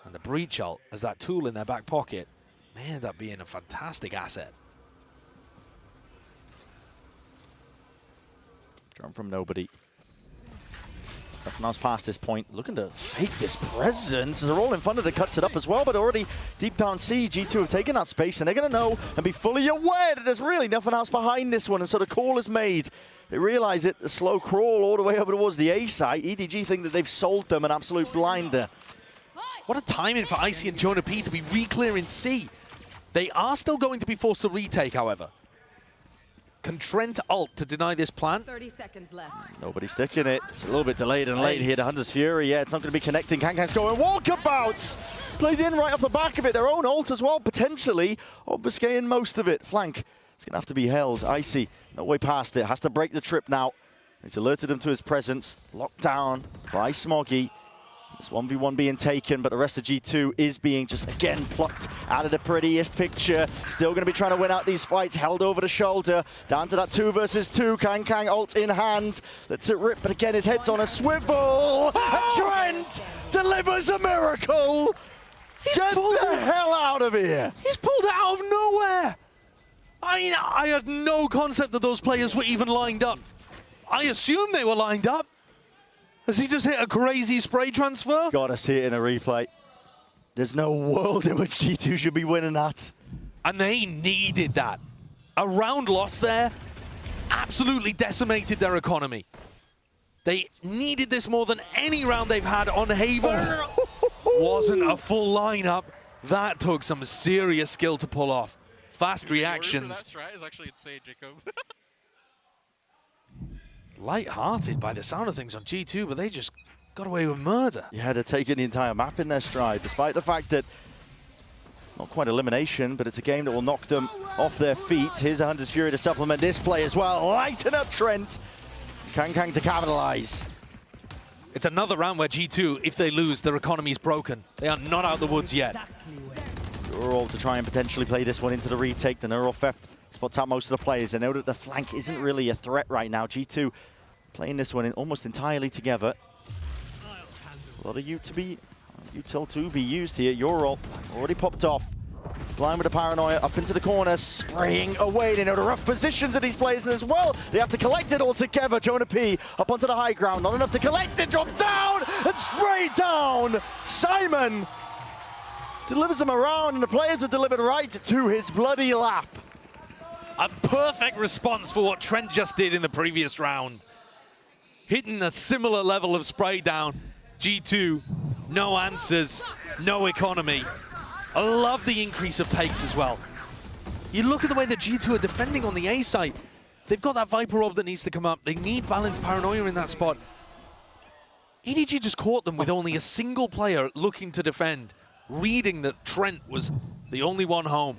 And the breach ult, as that tool in their back pocket, may end up being a fantastic asset. Jump from nobody. Now past this point, looking to fake this presence. They're all in front of it, cuts it up as well, but already deep down C, G2 have taken that space, and they're going to know and be fully aware that there's really nothing else behind this one, and so the call is made. They realize it, a slow crawl all the way over towards the A site. EDG think that they've sold them an absolute blinder. What a timing for Icy and Jonah P to be re-clearing C. They are still going to be forced to retake, however. Can Trent ult to deny this plan? 30 seconds left. Nobody's sticking it. It's a little bit delayed and late here to Hunter's Fury. Yeah, it's not going to be connecting. Kangkang's going walkabouts. Played in right off the back of it. Their own ult as well, potentially obfuscating most of it. Flank. It's going to have to be held. Icy, no way past it. Has to break the trip now. It's alerted him to his presence. Locked down by Smoggy. This 1v1 being taken, but the rest of G2 is being just, again, plucked out of the prettiest picture. Still going to be trying to win out these fights. Held over the shoulder. Down to that 2 versus 2. Kangkang ult in hand. Lets it rip, but again, his head's on a swivel. And Trent delivers a miracle. Get the hell out of here. He's pulled it out of nowhere. I mean, I had no concept that those players were even lined up. I assumed they were lined up. Has he just hit a crazy spray transfer? Gotta see it in a replay. There's no world in which G2 should be winning that. And they needed that. A round loss there absolutely decimated their economy. They needed this more than any round they've had on Haven. Wasn't a full lineup. That took some serious skill to pull off. Fast reactions. That strat is actually insane, Jacob. Light-hearted by the sound of things on G2, but they just got away with murder. Yeah, they're taking the entire map in their stride, despite the fact that not quite elimination, but it's a game that will knock them off their feet. Here's a Hunter's Fury to supplement this play as well. Lighten up Trent. Kangkang to capitalize. It's another round where G2, if they lose, their economy's broken. They are not out of the woods yet. Neural to try and potentially play this one into the retake. The Neural Theft spots out most of the players. They know that the flank isn't really a threat right now. G2 playing this one in almost entirely together. A lot of util to be used here. Ural already popped off. Blind with the paranoia, up into the corner, spraying away. They know the rough positions of these players as well. They have to collect it all together. Jonah P up onto the high ground. Not enough to collect it. Drop down and spray down. Simon delivers them around, and the players are delivered right to his bloody lap. A perfect response for what Trent just did in the previous round. Hitting a similar level of spray down. G2, no answers, no economy. I love the increase of pace as well. You look at the way that G2 are defending on the A site. They've got that Viper Orb that needs to come up. They need Valen's Paranoia in that spot. EDG just caught them with only a single player looking to defend, reading that Trent was the only one home.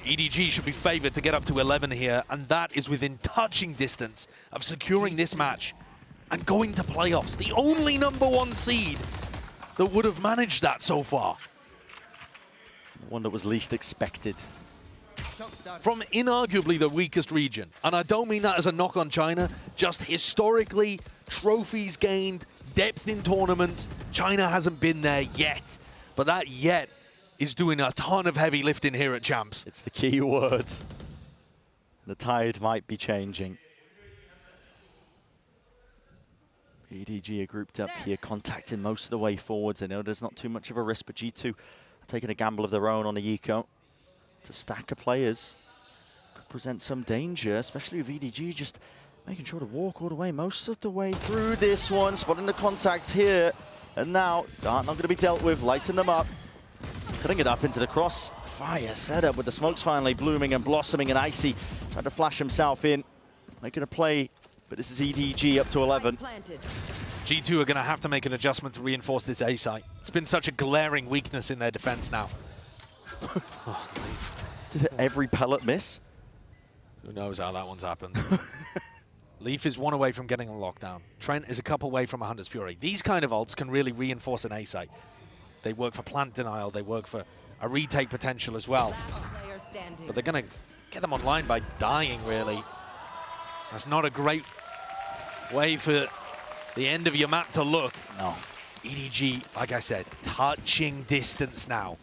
EDG should be favored to get up to 11 here, and that is within touching distance of securing this match and going to playoffs. The only #1 seed that would have managed that so far. One that was least expected. From inarguably the weakest region, and I don't mean that as a knock on China, just historically, trophies gained, depth in tournaments, China hasn't been there yet. But that yet is doing a ton of heavy lifting here at Champs. It's the key word. The tide might be changing. EDG are grouped up here, contacting most of the way forwards. I know there's not too much of a risk, but G2 are taking a gamble of their own on the eco. To stack of players could present some danger, especially with EDG just making sure to walk all the way, most of the way through this one, spotting the contact here. And now, not going to be dealt with, lighten them up. Cutting it up into the crossfire setup with the smokes finally blooming and blossoming, and Icy trying to flash himself in, making a play, but this is EDG up to 11. G2 are going to have to make an adjustment to reinforce this A site. It's been such a glaring weakness in their defense now. Oh, did every pellet miss? Who knows how that one's happened. Leaf is one away from getting a lockdown. Trent is a couple away from a Hunter's Fury. These kind of ults can really reinforce an A site. They work for plant denial, they work for a retake potential as well. But they're going to get them online by dying, really. That's not a great way for the end of your map to look. No. EDG, like I said, touching distance now.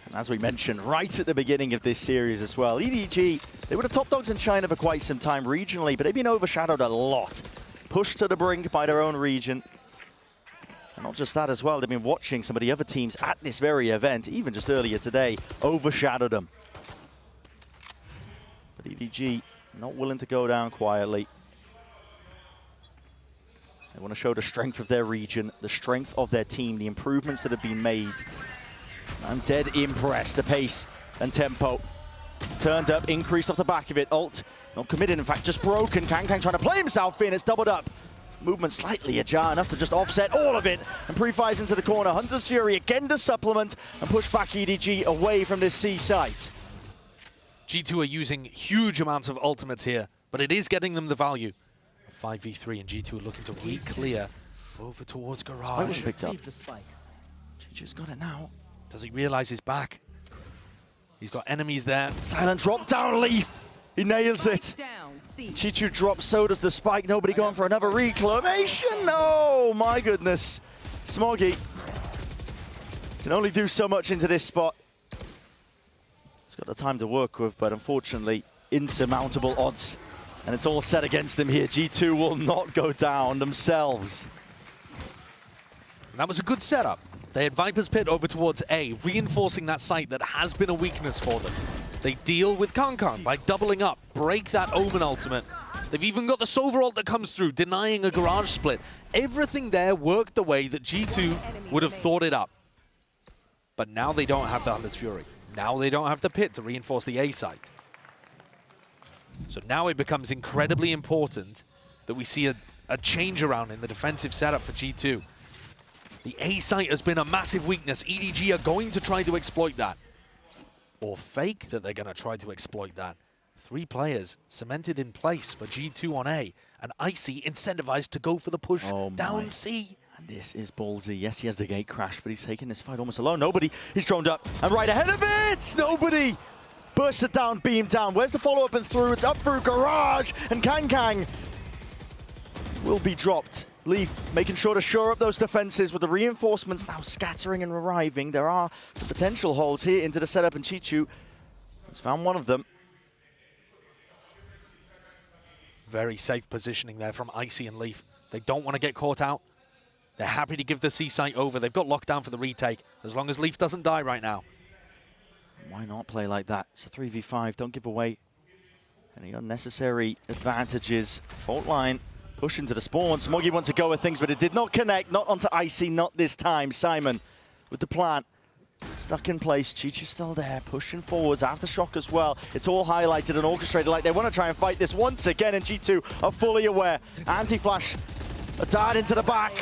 And as we mentioned right at the beginning of this series as well, EDG, they were the top dogs in China for quite some time regionally, but they've been overshadowed a lot pushed to the brink by their own region. And not just that as well, they've been watching some of the other teams at this very event, even just earlier today, overshadow them. But EDG not willing to go down quietly. They want to show the strength of their region, the strength of their team, the improvements that have been made. I'm dead impressed. The pace and tempo. It's turned up, increased off the back of it. Ult not committed, in fact, just broken. Kangkang trying to play himself in. It's doubled up. Movement slightly ajar, enough to just offset all of it. And pre-fires into the corner. Hunter's Fury again to supplement and push back EDG away from this C site. G2 are using huge amounts of ultimates here, but it is getting them the value. 5v3 and G2 are looking to re-clear over towards Garage. Spike was picked up. G2's got it now. Does he realize he's back? He's got enemies there. Silent drop down Leaf. He nails it. Chichu drops, so does the spike. Nobody going for another reclamation. No, my goodness. Smoggy can only do so much into this spot. He's got the time to work with, but unfortunately, insurmountable odds. And it's all set against them here. G2 will not go down themselves. That was a good setup. They had Viper's Pit over towards A, reinforcing that site that has been a weakness for them. They deal with Kankan by doubling up, break that Omen ultimate. They've even got the Sova ult that comes through, denying a Garage split. Everything there worked the way that G2 would have thought it up. But now they don't have the Hunter's Fury. Now they don't have the Pit to reinforce the A site. So now it becomes incredibly important that we see a change around in the defensive setup for G2. The A site has been a massive weakness. EDG are going to try to exploit that. Or fake that they're going to try to exploit that. 3 players cemented in place for G2 on A. And Icy incentivized to go for the push down C. And this is ballsy. Yes, he has the gate crash, but he's taking this fight almost alone. Nobody. He's droned up and right ahead of it. Nobody. Burst it down, beam down. Where's the follow-up and through? It's up through Garage. And Kangkang will be dropped. Leaf making sure to shore up those defenses with the reinforcements now scattering and arriving. There are some potential holes here into the setup, and Chichu has found one of them. Very safe positioning there from Icy and Leaf. They don't want to get caught out. They're happy to give the C site over. They've got lockdown for the retake, as long as Leaf doesn't die right now. Why not play like that? It's a 3v5. Don't give away any unnecessary advantages. Fault line. Push into the spawn. Smoggy wants to go with things, but it did not connect. Not onto Icy, not this time. Simon with the plant. Stuck in place. Chichu's still there, pushing forwards. Aftershock as well. It's all highlighted and orchestrated like they want to try and fight this once again, and G2 are fully aware. Anti-flash. A dart into the back.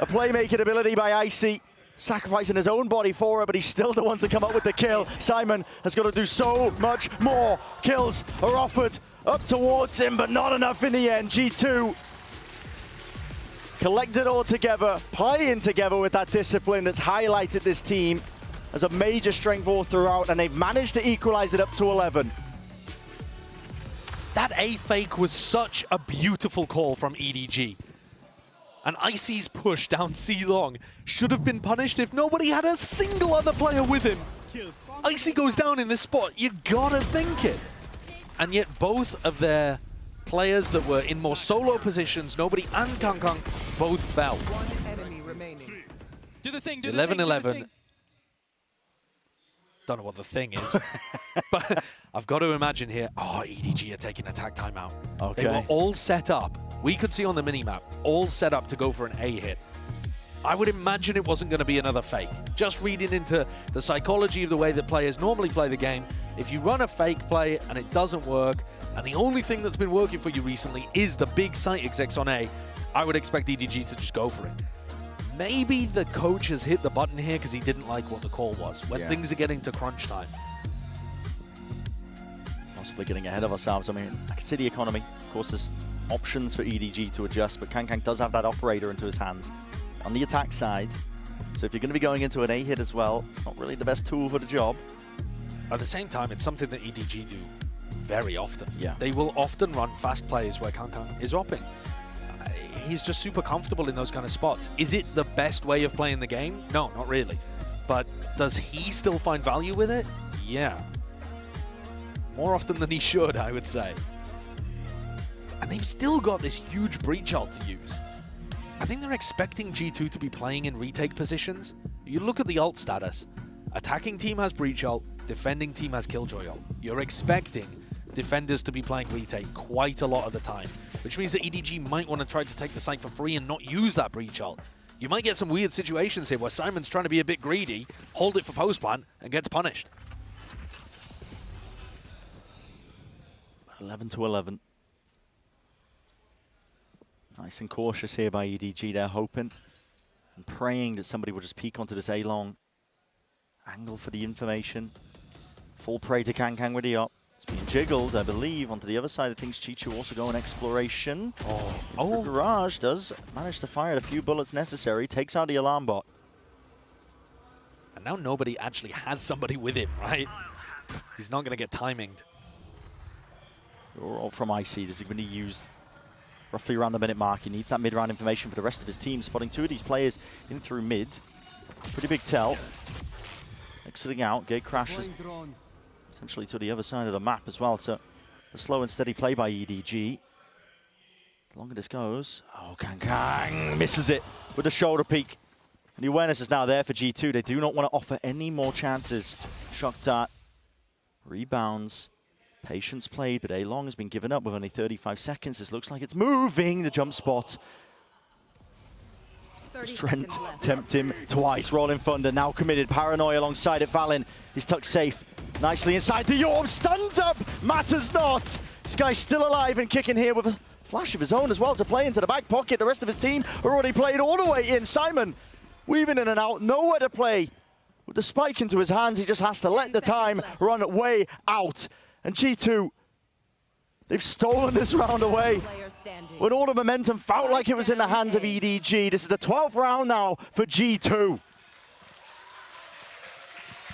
A playmaking ability by Icy. Sacrificing his own body for it, but he's still the one to come up with the kill. Simon has got to do so much more. Kills are offered up towards him, but not enough in the end. G2 collected all together, playing together with that discipline that's highlighted this team as a major strength all throughout, and they've managed to equalize it up to 11. That A fake was such a beautiful call from EDG. And Icy's push down C long should have been punished if nobody had a single other player with him. Icy goes down in this spot, you gotta think it. And yet both of their players that were in more solo positions, Nobody and Kangkang, both fell. 11-11. Don't know what the thing is, but I've got to imagine here, EDG are taking a tag timeout. Okay. They were all set up. We could see on the minimap, all set up to go for an A hit. I would imagine it wasn't going to be another fake. Just reading into the psychology of the way that players normally play the game, if you run a fake play and it doesn't work, and the only thing that's been working for you recently is the big site execs on A, I would expect EDG to just go for it. Maybe the coach has hit the button here because he didn't like what the call was, when things are getting to crunch time. Possibly getting ahead of ourselves. I mean, I can see the economy. Of course, there's options for EDG to adjust, but Kangkang does have that operator into his hands on the attack side. So if you're going to be going into an A hit as well, it's not really the best tool for the job. At the same time, it's something that EDG do very often. Yeah. They will often run fast plays where Kangkang is opping. He's just super comfortable in those kind of spots. Is it the best way of playing the game? No, not really. But does he still find value with it? Yeah. More often than he should, I would say. and they've still got this huge breach ult to use. I think they're expecting G2 to be playing in retake positions. You look at the ult status. Attacking team has breach ult, defending team has killjoy ult. You're expecting defenders to be playing retake quite a lot of the time, which means that EDG might want to try to take the site for free and not use that breach ult. You might get some weird situations here where Simon's trying to be a bit greedy, hold it for post-plant, and gets punished. 11-11. Nice and cautious here by EDG. They're hoping and praying that somebody will just peek onto this A-long. Angle for the information. Full prey to Kang with the up. It's being jiggled, I believe, onto the other side of things. Chichu also going exploration. Oh, Garage does manage to fire a few bullets necessary. Takes out the alarm bot. And now nobody actually has somebody with him, right? He's not going to get timinged. All from IC. This is going to be used roughly around the minute mark. He needs that mid-round information for the rest of his team. Spotting two of these players in through mid. Pretty big tell. Exiting out. Gate crashes. Potentially to the other side of the map as well. So a slow and steady play by EDG. The longer this goes. Oh, Kang misses it with a shoulder peek. And the awareness is now there for G2. They do not want to offer any more chances. Shock dart. Rebounds. Patience played, but A-long has been given up with only 35 seconds. This looks like it's moving, the jump spot. Trent tempt him twice. Rolling Thunder now committed. Paranoia alongside it. Valen, he's tucked safe. Nicely inside the orb. Stunned up. Matters not. This guy's still alive and kicking here with a flash of his own as well to play into the back pocket. The rest of his team are already played all the way in. Simon weaving in and out. Nowhere to play. With the spike into his hands, he just has to let the time run way out. And G2, they've stolen this round away. When all the momentum felt like it was in the hands of EDG. This is the 12th round now for G2.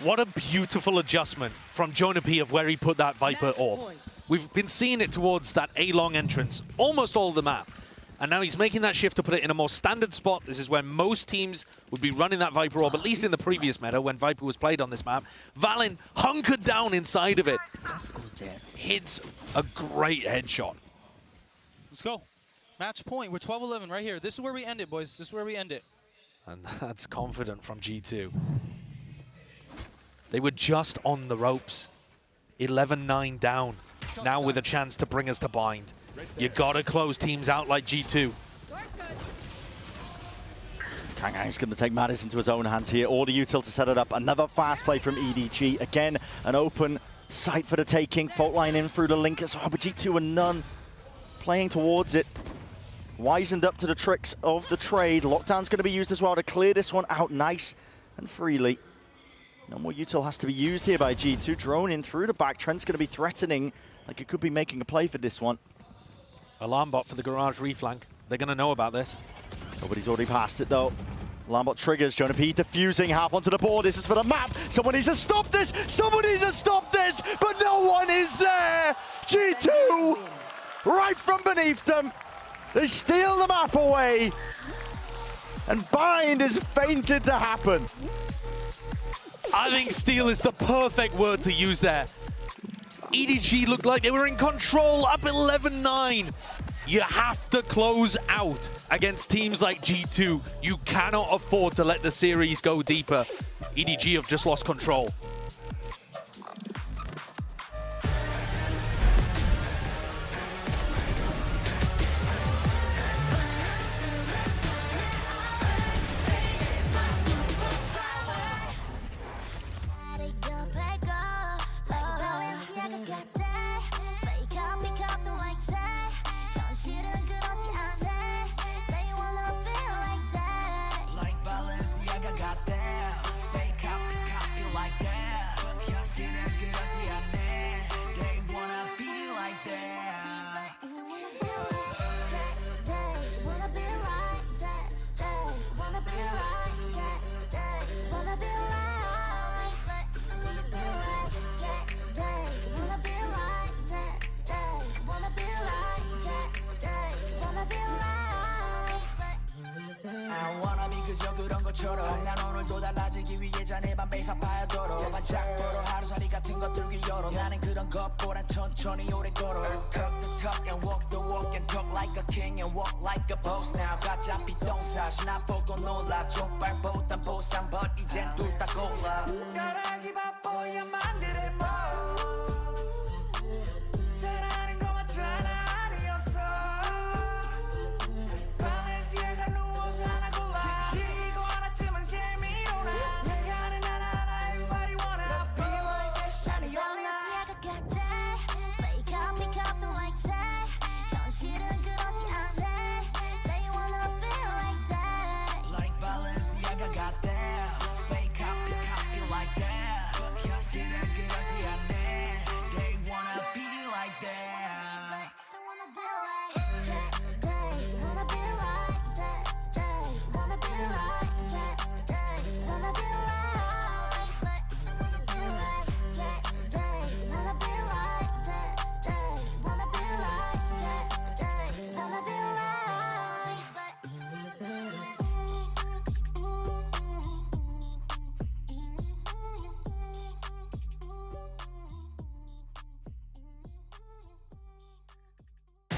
What a beautiful adjustment from Jonah P of where he put that Viper orb. We've been seeing it towards that A-long entrance, almost all of the map. And now he's making that shift to put it in a more standard spot. This is where most teams would be running that Viper orb, at least in the previous meta when Viper was played on this map. Valen hunkered down inside of it. Hits a great headshot. Let's go. Match point. We're 12-11 right here. This is where we end it, boys. This is where we end it. And that's confident from G2. They were just on the ropes. 11-9 down. Now with a chance to bring us to bind. You gotta close teams out like G2. Kang's going to take matters into his own hands here. All the util to set it up. Another fast play from EDG. Again, an open site for the taking. Fault line in through the link as well, but G2 and none playing towards it. Wisened up to the tricks of the trade. Lockdown's going to be used as well to clear this one out nice and freely. No more util has to be used here by G2. Drone in through the back. Trent's going to be threatening like it could be making a play for this one. Alarm bot for the Garage reflank. They're going to know about this. Nobody's already passed it though. Alarm bot triggers. Jonah P defusing half onto the board. This is for the map. Someone needs to stop this. Someone needs to stop this. But no one is there. G2 right from beneath them. They steal the map away. And bind is fated to happen. I think steal is the perfect word to use there. EDG looked like they were in control, up 11-9. You have to close out against teams like G2. You cannot afford to let the series go deeper. EDG have just lost control. 그런 것처럼 난 오늘도 달라지기 위해 잔해반 베이사 파야도록 반짝도록 하루 살이 같은 모든 것들 위여로 나는 그런 것보단 천천히 오래 걸어 Talk the talk and walk the walk and talk like a king and walk like a boss now 가짜피 똥사시 나 보고 놀라 족발보단 보상 but 이젠 둘 다 골라 가라기 바보야만 그래 뭐